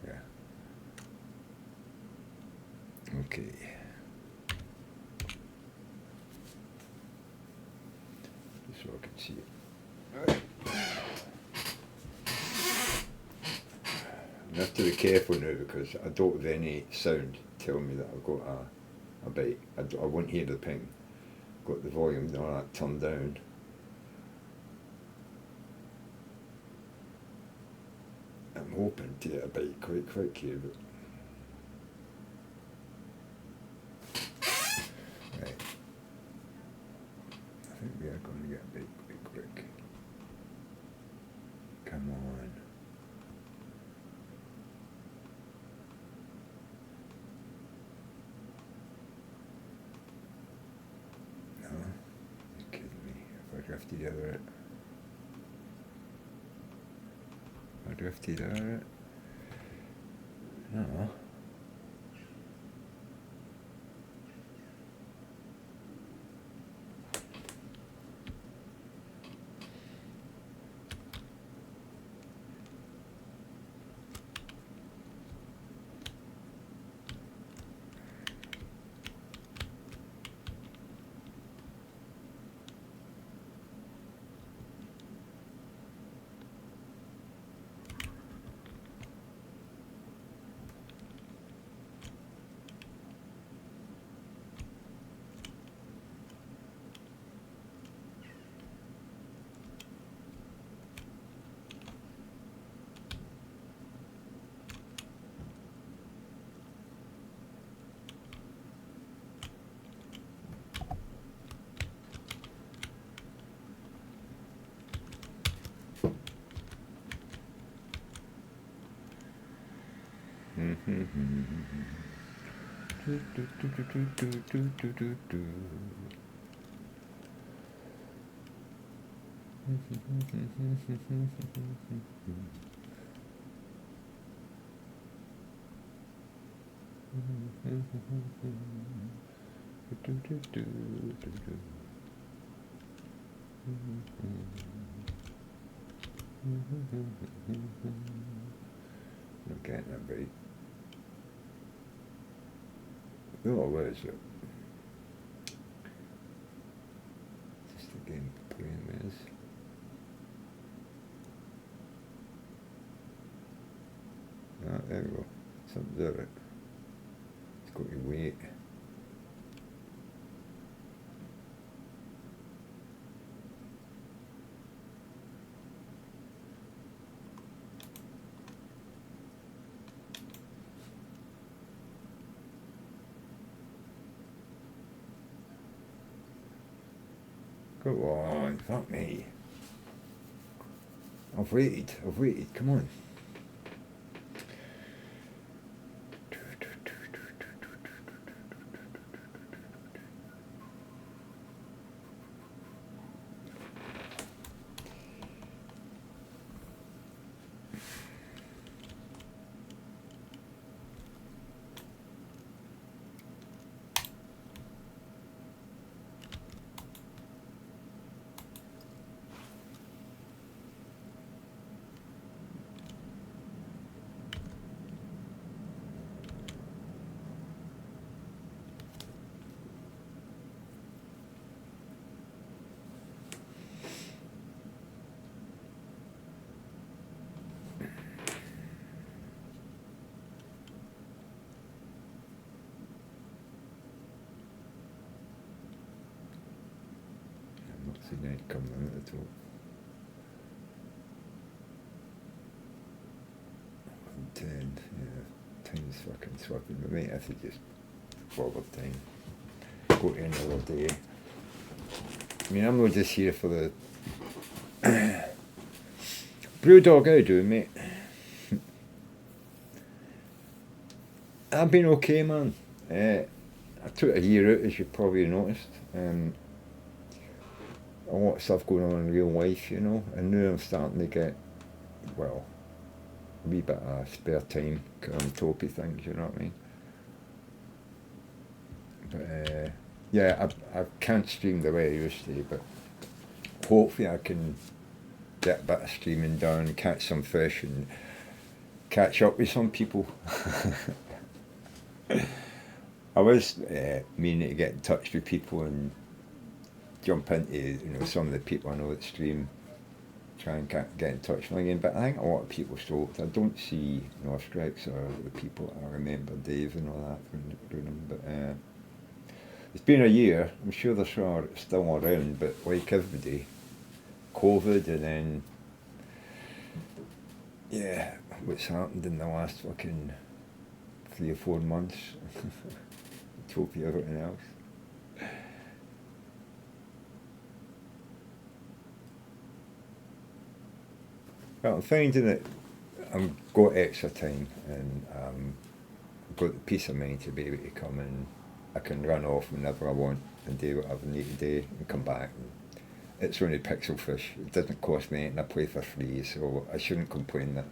Yeah. Okay. Just so I can see it. Right. I have to be careful now because I don't have any sound tell me that I've got a bite. I won't hear the ping. Got the volume all that turned down. I'm hoping to get a bite quite quick here, but right. I think we are going to get a bite quite quick. Come on. No, you're kidding me. If I drifted over it. I drifted over it. No. Not getting that bait. Oh, what is it? Just again playing with this. Oh, there we go. something there. It's got to wait. Go on, fuck me. I've waited, come on. I'm not seeing it coming out at all. 10, yeah, time's fucking swapping. We might have to just forward time. Go to another day. I mean, I'm not just here for the Brewdog. How you doing, mate? I've been okay, man. I took a year out, as you probably noticed. A lot of stuff going on in real life, you know, and now I'm starting to get, well, a wee bit of spare time, topey things, you know what I mean? But yeah, I can't stream the way I used to, but hopefully I can get a bit of streaming done, catch some fish, and catch up with some people. I was meaning to get in touch with people and jump into some of the people I know that stream, try and get in touch with them again. But I think a lot of people stopped. I don't see Norstrikes or the people I remember, Dave and all that from them. But it's been a year. I'm sure they're still around, but like everybody, COVID, and then yeah, what's happened in the last fucking 3 or 4 months. Topia, everything else. Well, I'm finding that I've got extra time, and I've got the peace of mind to be able to come in. I can run off whenever I want and do whatever I need to do and come back. And it's only pixel fish. It doesn't cost me anything. I play for free, so I shouldn't complain that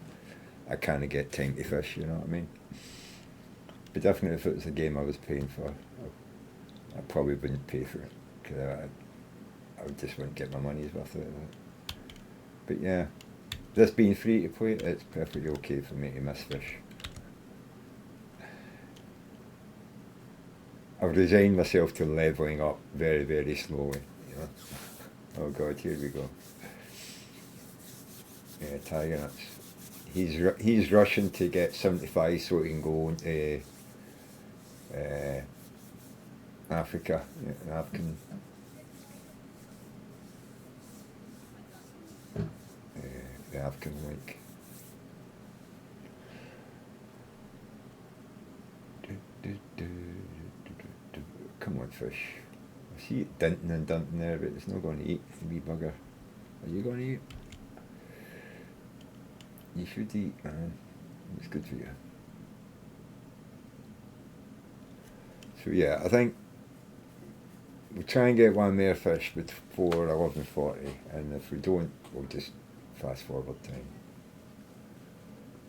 I can't get time to fish, you know what I mean? But definitely if it was a game I was paying for, I probably wouldn't pay for it, because I just wouldn't get my money's worth out of it. But yeah, this being free to play, it's perfectly okay for me to miss fish. I've resigned myself to levelling up very, very slowly, you know. Oh God, here we go. Yeah, Tiger Nuts. He's rushing to get 75 so he can go into Africa, African. The African lake. Come on, fish. I see it dinting and dunting there, but it's not going to eat, the wee bugger. Are you going to eat? You should eat, man. It's good for you. So yeah, I think we'll try and get one more fish before 11:40, and if we don't, we'll just fast forward time.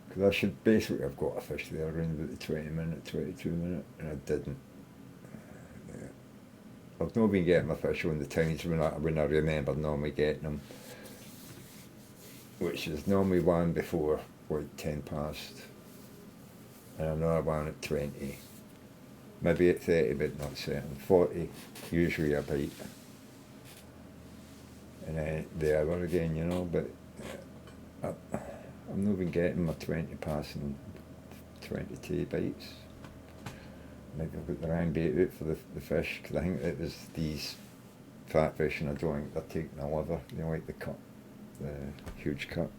Because I should basically have got a fish there around about the 20-minute, 22-minute, and I didn't. Yeah. I've not been getting my fish on the times when I remember normally getting them, which is normally one before like 10 past, and another one at 20, maybe at 30, but not certain. 40, usually a bite, and then the hour again, you know. But I've not been getting my 20 past and 22 bites. Maybe I've got the wrong bait out for the fish, because I think it was these fat fish and I don't think they're taking the liver, they like the cut, the huge cut.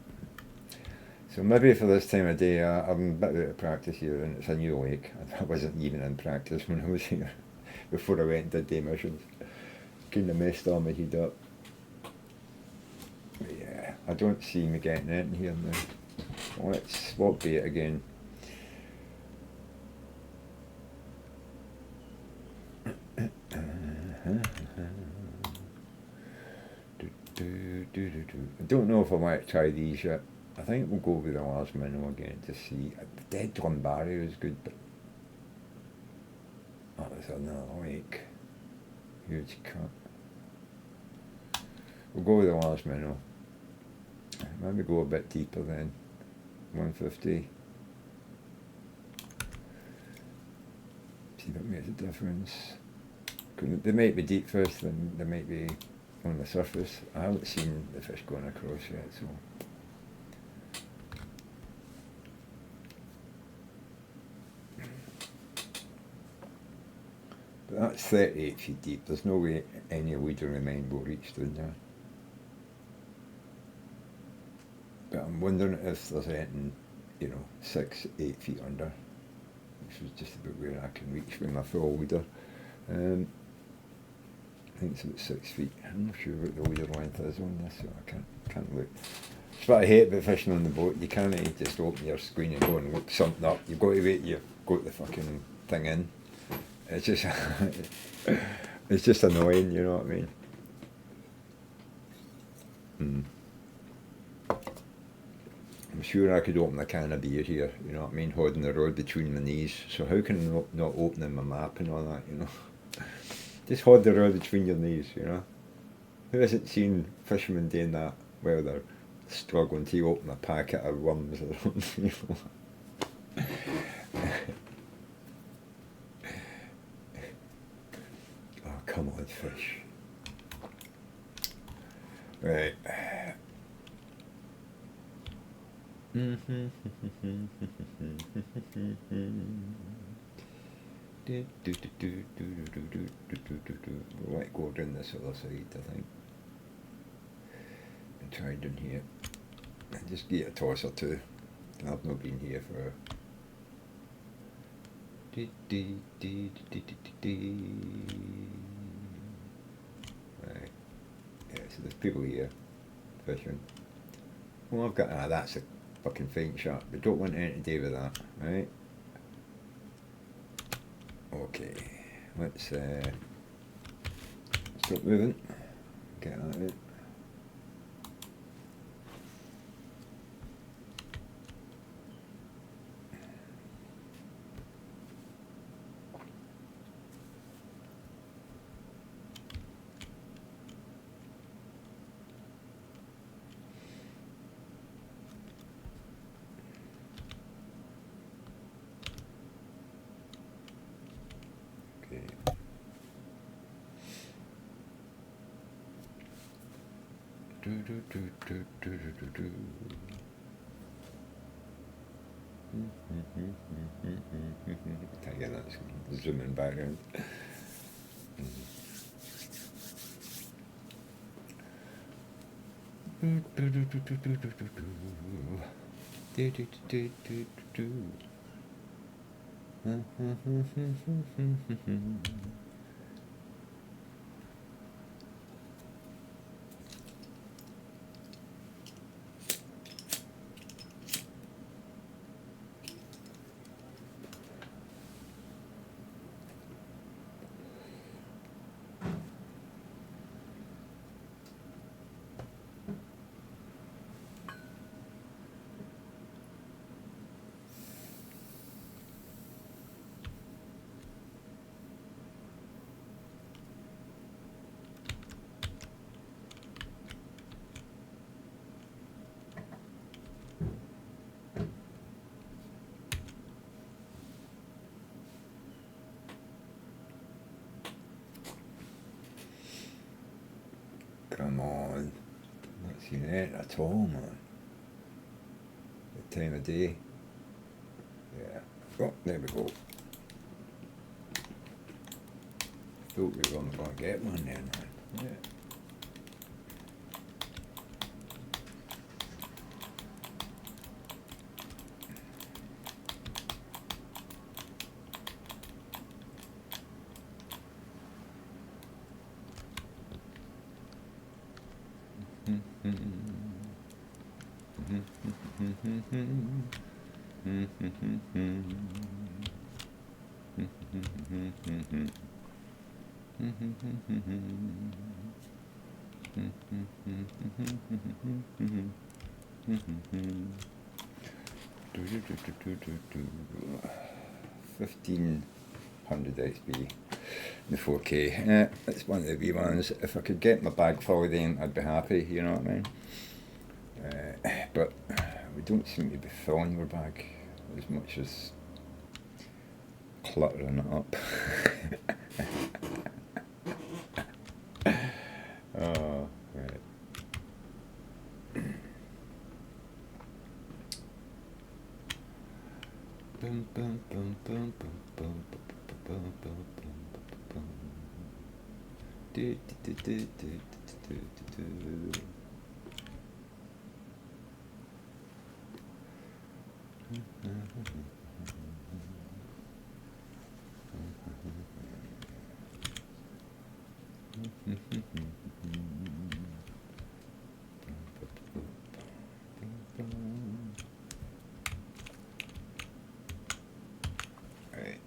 So maybe for this time of day, I'm a bit out of practice here, and it's a new lake. I wasn't even in practice when I was here before I went and did day missions. Kind of messed all my head up. But yeah, I don't see me getting it in here now. Well, let's swap bait again. I don't know if I might try these yet. I think we'll go with the last minnow again to see. The dead Dunbarry was good, but that was another lake. Huge cut. We'll go with the last minnow. Maybe go a bit deeper then. 150. See if it makes a difference. They might be deep fish, then they might be on the surface. I haven't seen the fish going across yet, so. But that's 38 feet deep. There's no way any leader in mine will reach down there. But I'm wondering if there's anything, 6, 8 feet under, which is just about where I can reach with my full leader. I think it's about 6 feet. I'm not sure what the leader length is on this, so I can't look. It's what I hate about fishing on the boat. You can't just open your screen and go and look something up. You've got to wait. You've got the fucking thing in. It's just, it's just annoying. You know what I mean? I'm sure I could open a can of beer here. You know what I mean? Holding the rod between my knees. So how can I not opening my map and all that? Just hold the rod between your knees, Who hasn't seen fishermen doing that while they're struggling to open a packet of worms or something, Oh, come on, fish. Right. We'll let go down this other side, I think. And try down here. And just get a toss or two. I've not been here for. Right. Yeah, so there's people here fishing. Well, I've got. That's a fucking faint shot. We don't want anything to do with that, right? Okay, let's stop moving, get that out. Again, that's zooming background. Come on, not seen it at all, man. The time of day. Yeah, Oh, there we go. Thought we were only going to get one then. Yeah. $1,500 XP. The 4K. It's one of the wee ones. If I could get my bag full of them, I'd be happy, you know what I mean? But we don't seem to be filling our bag as much as cluttering it up. Oh, right. Bum, bum, bum, bum, bum, bum, bum, bum, bum. Do, do, do, do, do, do, do. Right.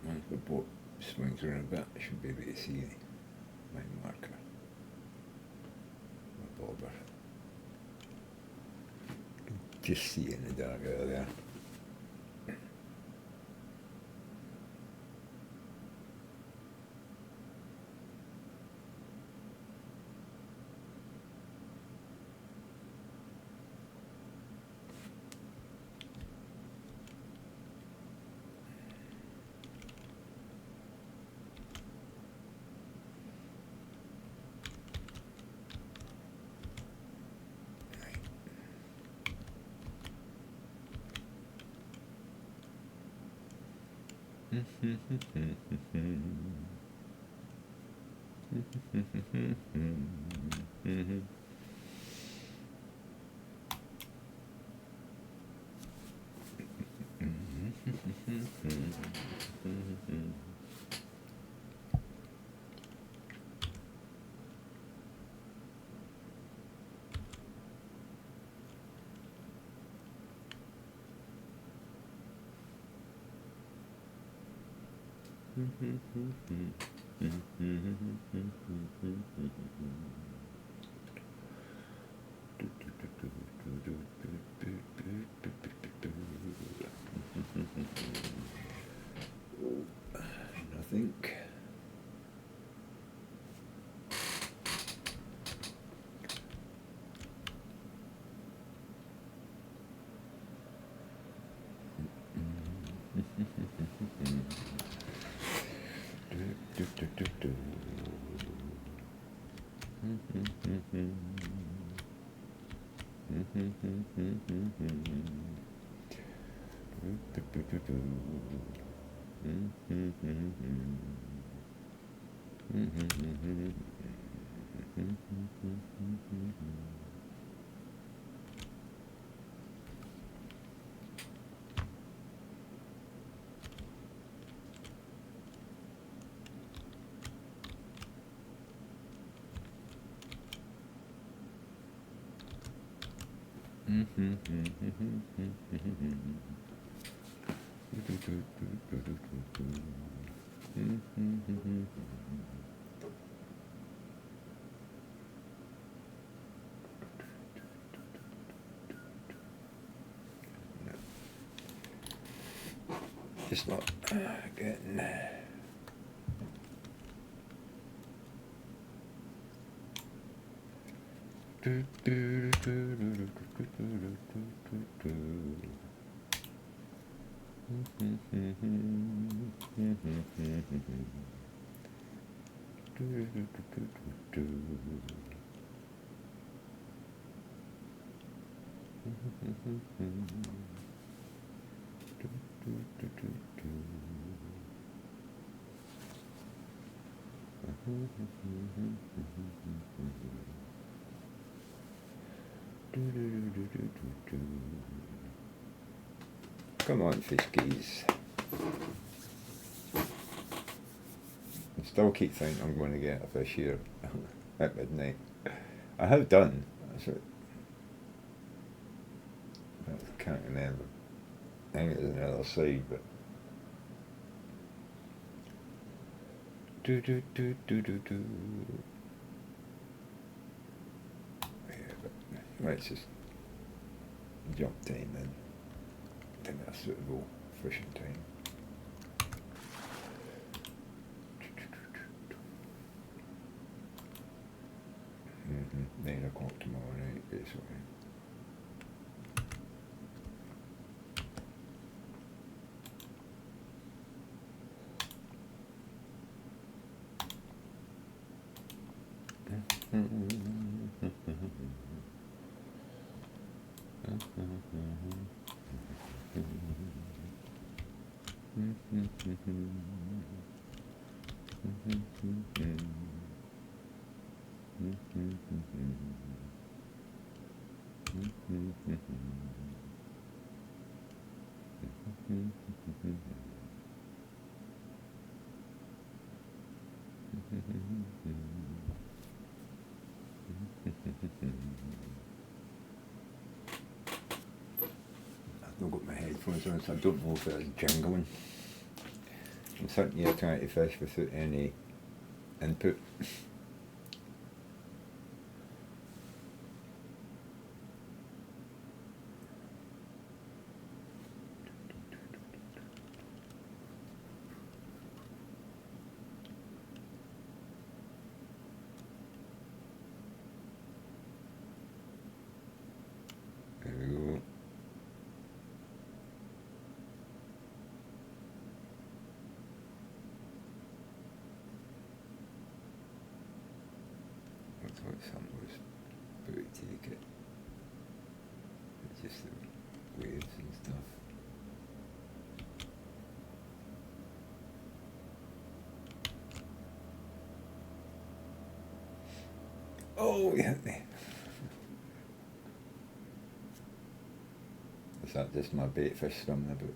Once the boat swings around a bit, I should be able to see my marker, my bobber. Just see it in the dark out there. Nothing. Just not getting. Come on, Fishkies. I still keep thinking I'm going to get a fish here at midnight. I have done. So I can't remember. I think it was on the other side, but. Yeah, but let's just jump time in. Then a suitable fishing time. Mm-hmm. 9 o'clock tomorrow night, basically. I've not got my headphones on, so I don't know if it's jingling. I'm sitting here trying to fish without any input. There we go. I thought something was about to take it. It's just the waves and stuff. Oh, he hit me. Is that just my bait fish swimming about?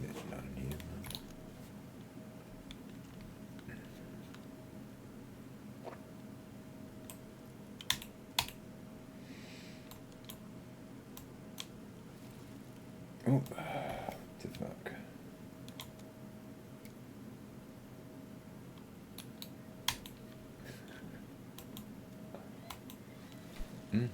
Getting down here, man. Oh, what the fuck? Knee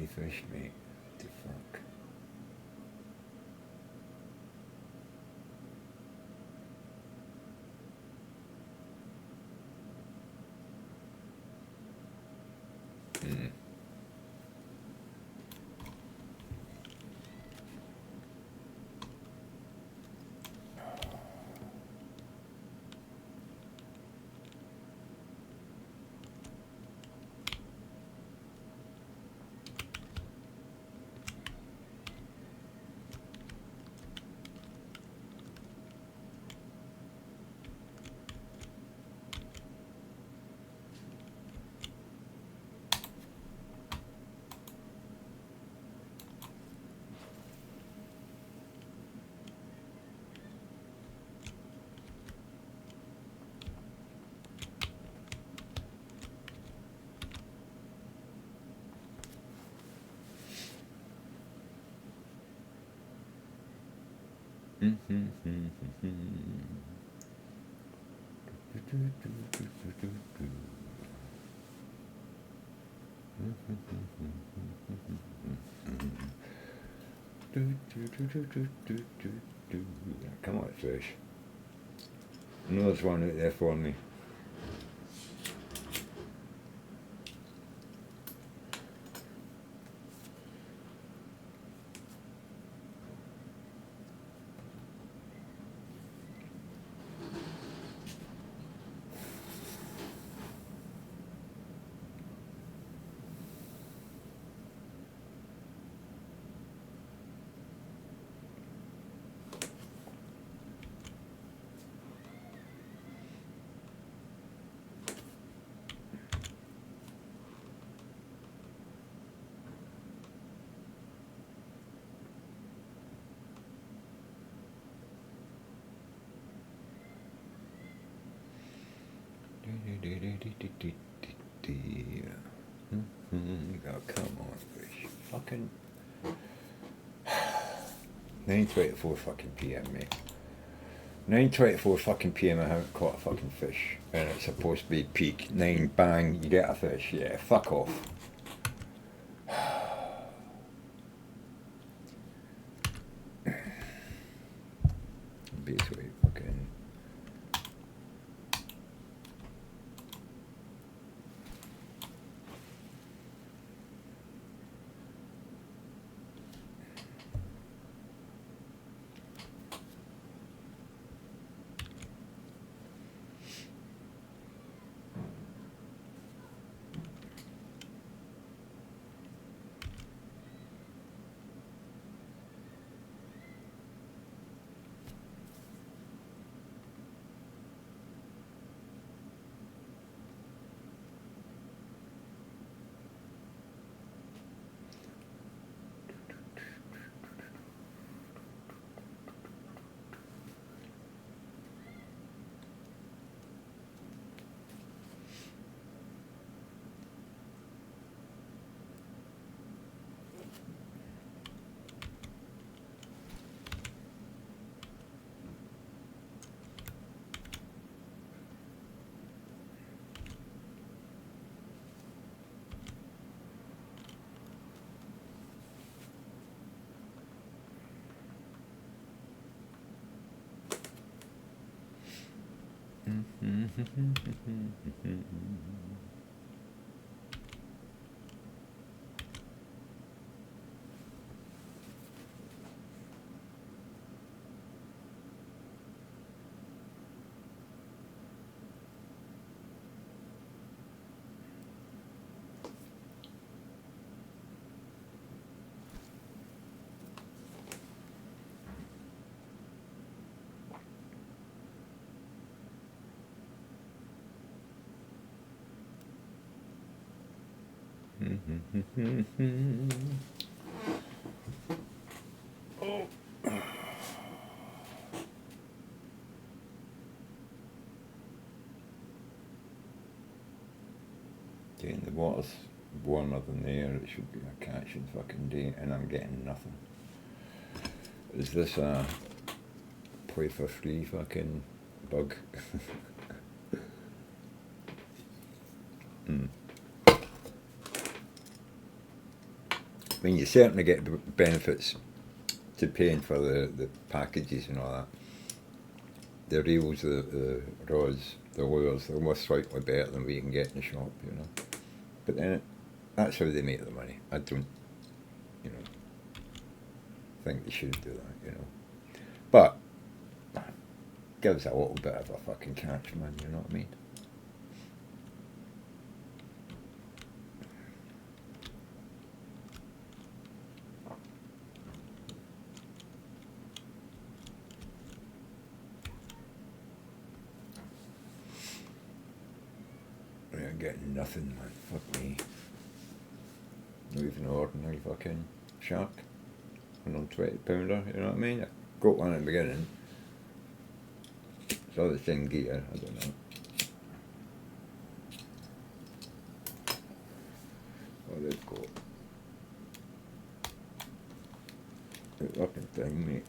fish, mate. The fuck. Come on, fish. I know there's one out there for me. Oh, come on, fish. Fucking 9:24 fucking PM, mate. 9:24 fucking PM. I haven't caught a fucking fish, and it's supposed to be peak 9. Bang, you get a fish. Yeah, fuck off. Basically, fucking. Getting the water's warmer than the air, it should be a catching fucking day, and I'm getting nothing. Is this a play for free fucking bug? I mean, you certainly get benefits to paying for the packages and all that. The reels, the rods, the lures, they're most slightly better than what you can get in the shop, you know. But then that's how they make the money. I don't, you know, think they should do that, you know. But gives a little bit of a fucking catch, man, you know what I mean? I'm getting nothing, man. Fuck me. Not even an ordinary fucking shark. £120, you know what I mean? I got one at the beginning. Saw the same gear, I don't know. Oh, they've got the fucking thing, mate.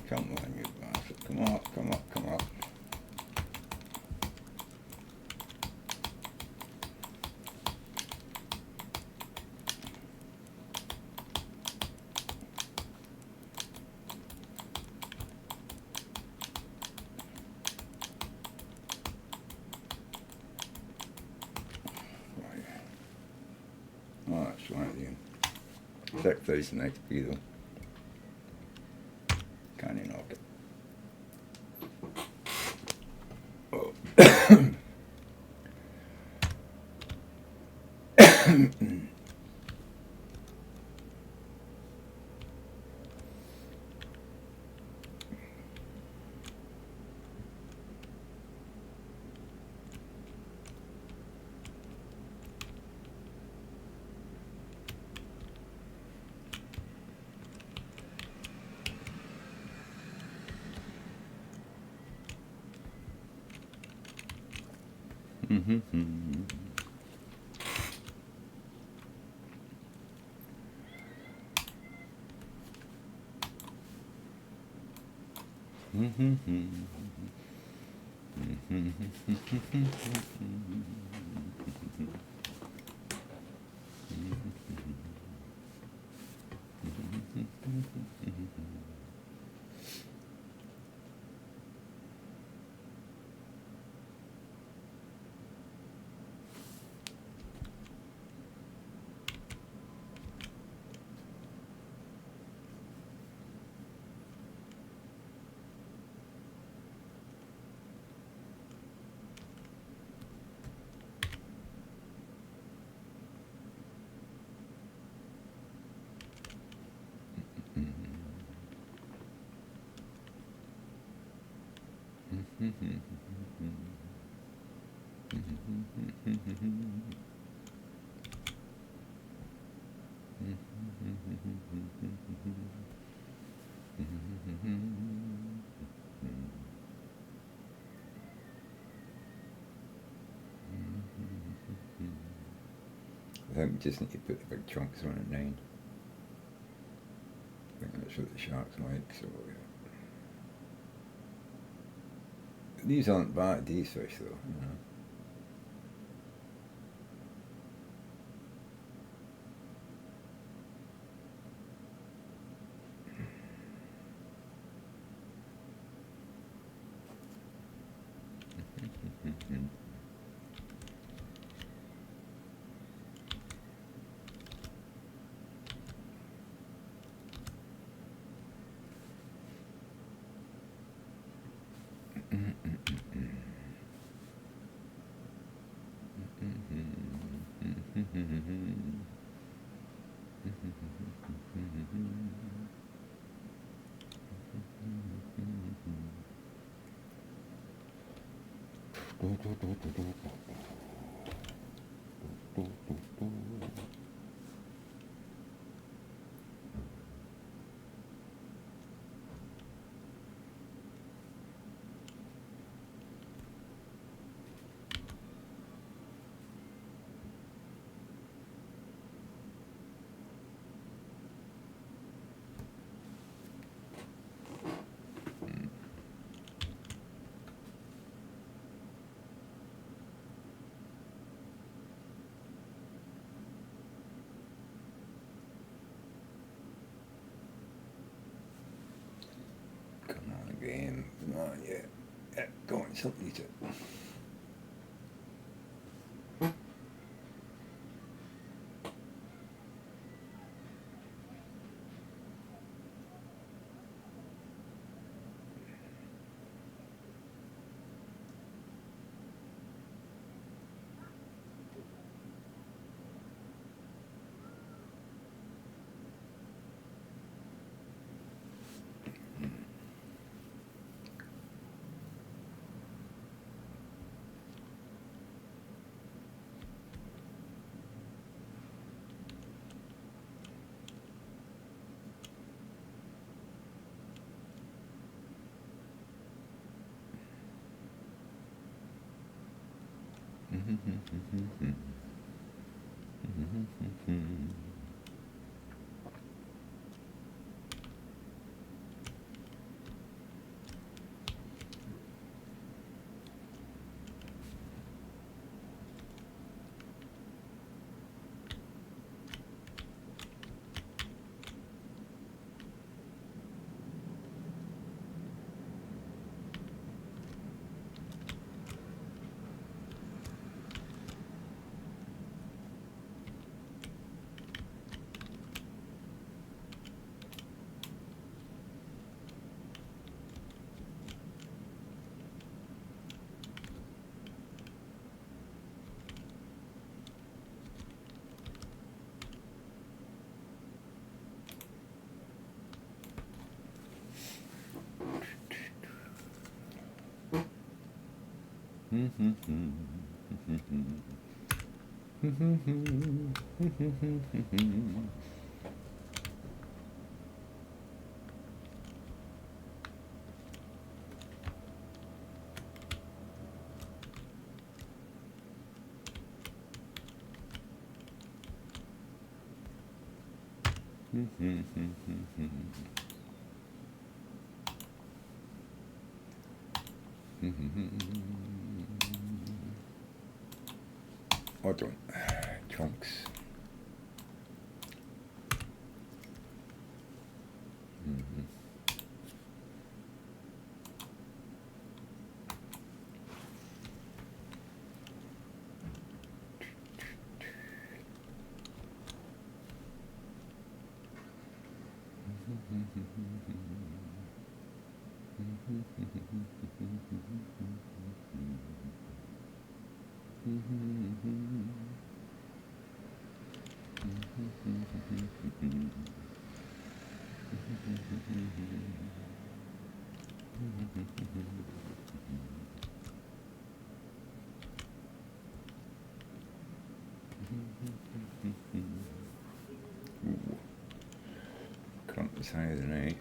Come on, you bastard. Come on, come on, come on. Oh, that's right, Ian. 6,000 XP though. Can you knock it? Oh. I think we just need to put the big chunks on at 9. I think that's what the sharks like, so yeah. These aren't bad, these fish though, you know. Come on, game. Come on, yeah. Yeah, go on, something's it. Hold on. Chunks. Christmas high of the night.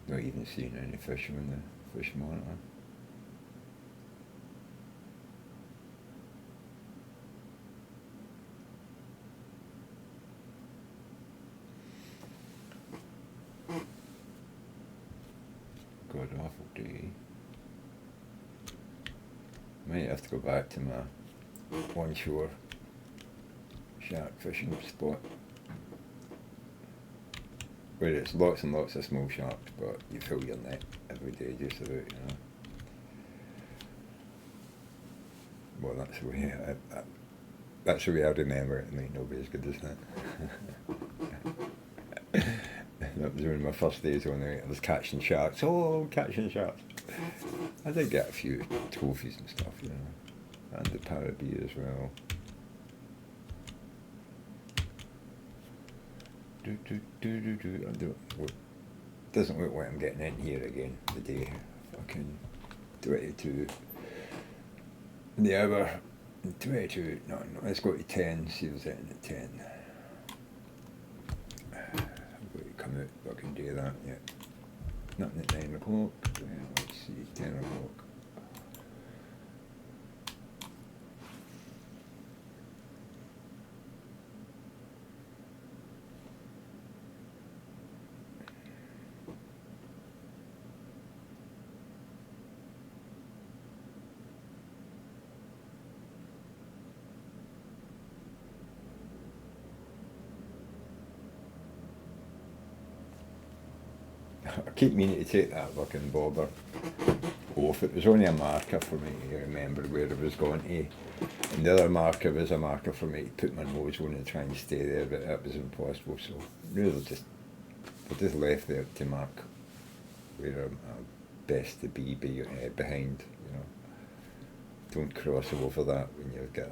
Not even seeing any fish on the fish monitor. God awful day. Might have to go back to my onshore shark fishing spot, where it's lots and lots of small sharks, but you fill your net every day just about, you know. Well, that's the way that's the way I remember it. It might not be as good as that. That was one of my first days on there. I was catching sharks. Oh, catching sharks. I did get a few trophies and stuff, you know, and the parrot as well. Doesn't look like I'm getting in here again today. Fucking 22 the hour. 22, no, let's go to 10, see what's in at 10. I'm going to come out, fucking do that yet. Nothing at 9 o'clock. Let's see, 10 o'clock. I keep meaning to take that fucking bobber off. It was only a marker for me to remember where I was going to. And the other marker was a marker for me to put my nose on and try and stay there, but that was impossible. So really I just left there to mark where I'm best to be behind, you know. Don't cross over that when you've got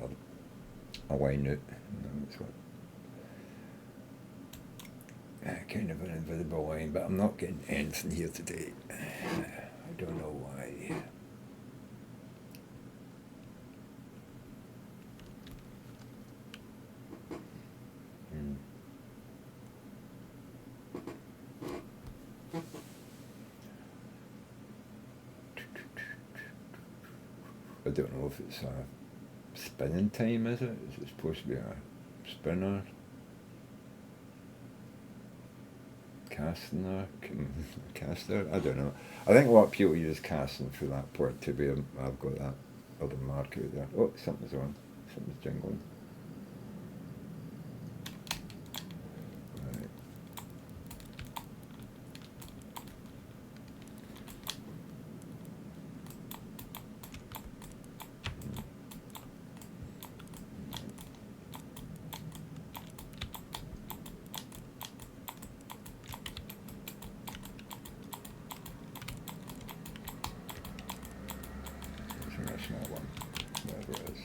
a line out. You know, it's what, kind of an invisible line, but I'm not getting anything here today. I don't know why. I don't know if it's a spinning time, is it? Is it supposed to be a spinner? Casting caster? I don't know. I think a lot of people use casting for that part to be. I've got that other marker there. Oh, something's on. Something's jingling. Right. That's not one. Whatever it is.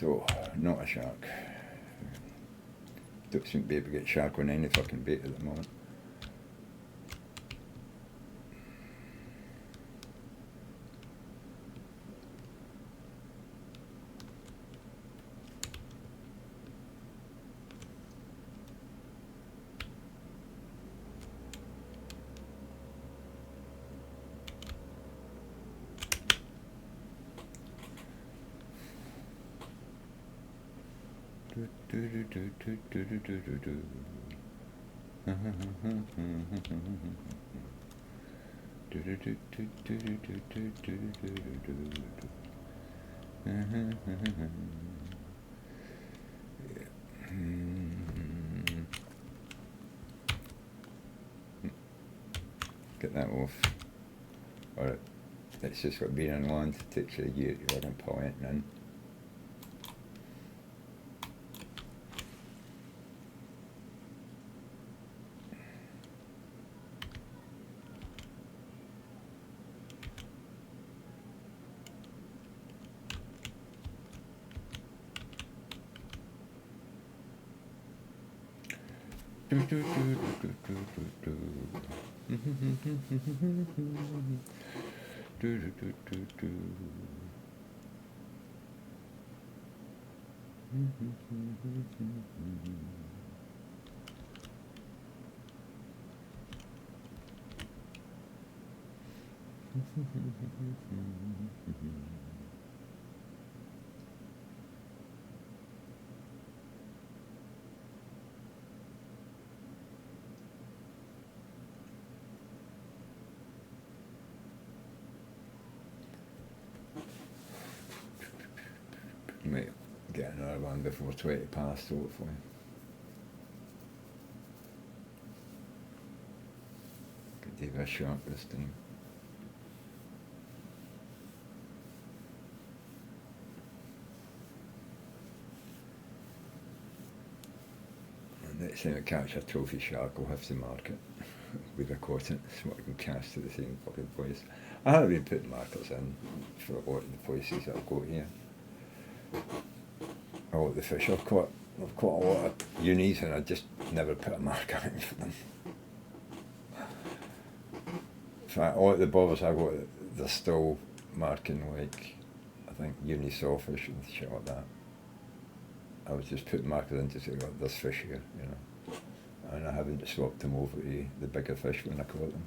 So, not a shark. Don't seem to be able to get shark on any fucking bait at the moment. Get that off. Alright, it's just got being in land. It takes a year to fucking pull it in. Might get another one before 20 past, hopefully. Could do this sharp this time. next time I catch a trophy shark, I'll have to mark it with a cotton so I can cast to the same fucking place. I have been putting markers in for a lot of the places that I've got here. A lot of the fish I've caught a lot of unis and I just never put a marker in for them. In fact, all of the bobbers I've got, they're still marking like, I think, uni sawfish and shit like that. I was just putting markers in to say, oh, there's fish here, you know. And I haven't swapped them over to the bigger fish when I caught them.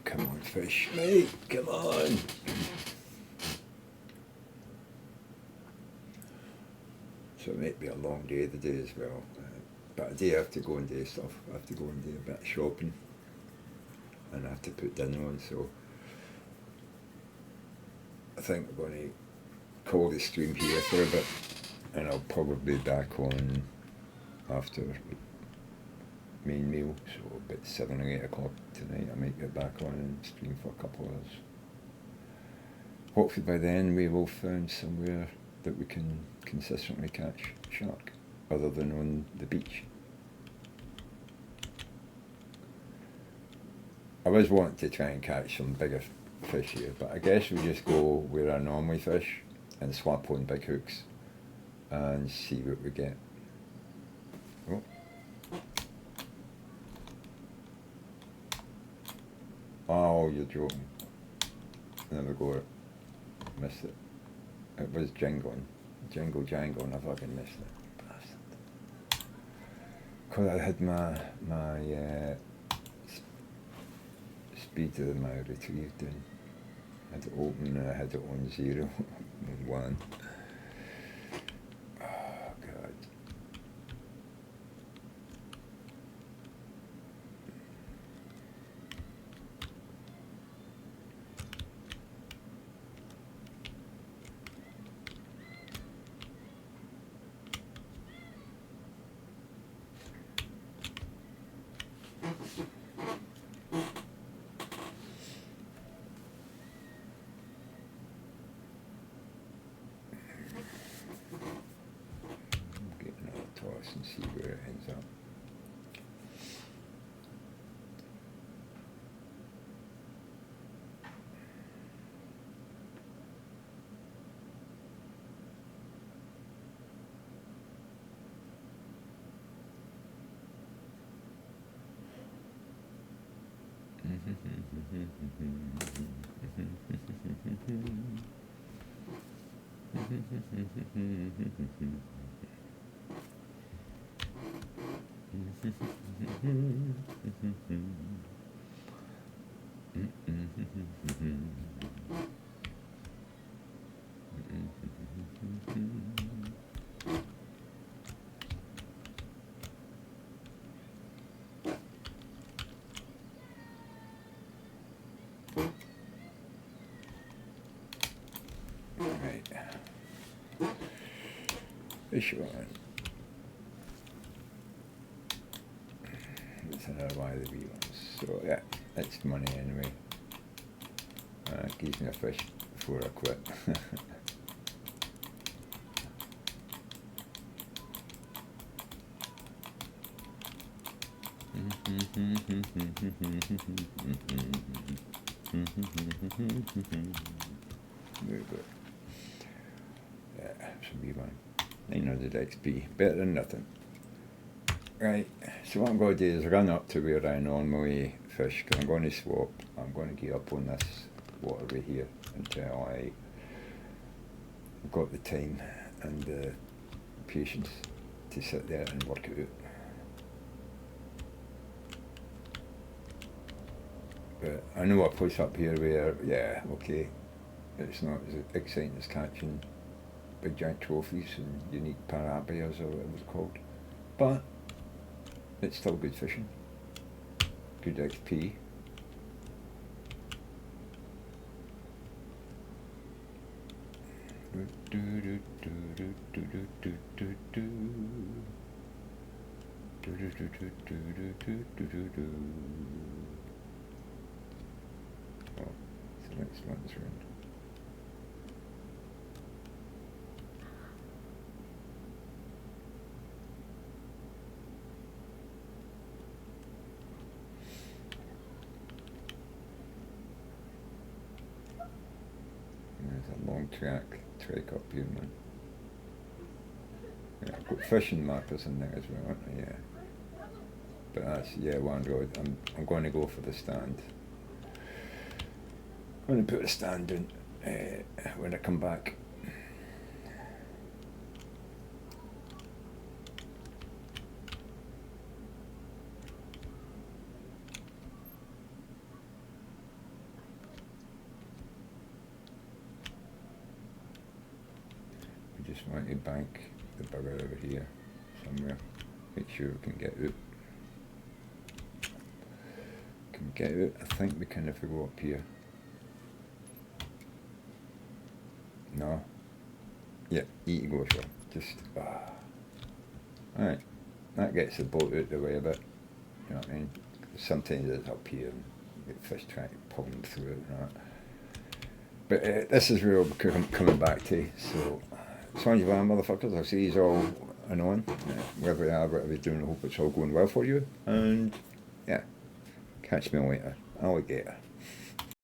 Come on, fish, mate, come on. So it might be a long day today as well. But a day I have to go and do stuff. I have to go and do a bit of shopping. And I have to put dinner on, so I think I'm going to call the stream here for a bit. And I'll probably be back on after main meal, so about 7 or 8 o'clock tonight I might get back on and stream for a couple of hours. Hopefully by then we will found somewhere that we can consistently catch shark, other than on the beach. I was wanting to try and catch some bigger fish here, but I guess we just go where I normally fish and swap on big hooks and see what we get. Oh. Oh, you're joking. There we go. Missed it. It was jingling. Jingle jangle and I fucking missed it. Bastard. Cause I had my speed of my retrieve down. I had it open and I had it on 0 and 1. Oh God. Get another toss and see where it ends up. Right. Fish on. That's another one of the wee ones. So yeah, that's money anyway. Gives me a fish before I quit. Very good. Yeah, should be fine. 900 XP, better than nothing. Right, so what I'm going to do is run up to where I normally fish, because I'm going to swap. I'm going to get up on this waterway here until I've got the time and the patience to sit there and work it out. But I know a place up here where, yeah, okay, it's not as exciting as catching big giant trophies and unique parabias or whatever it's called. But it's still good fishing. Good XP. Oh, it's the next one's round. There's a long trek up here, man. Yeah, I've got fishing markers in there as well, aren't I? Yeah. But that's, yeah, one road. I'm going to go for the stand. I'm going to put a stand in when I come back. We just want to bank the bugger over here somewhere. Make sure we can get out. Can we get out? I think we can if we go up here. No. Yeah, eat go ashore. Just Alright. That gets the boat out the way a bit. You know what I mean? Sometimes it's up here and you get fish trying to pull them through it and that. But this is where I'm coming back to. So Sanji Van motherfuckers, I see he's all annoying. Wherever you are, whatever you're doing, I hope it's all going well for you. And yeah, catch me later. Alligator.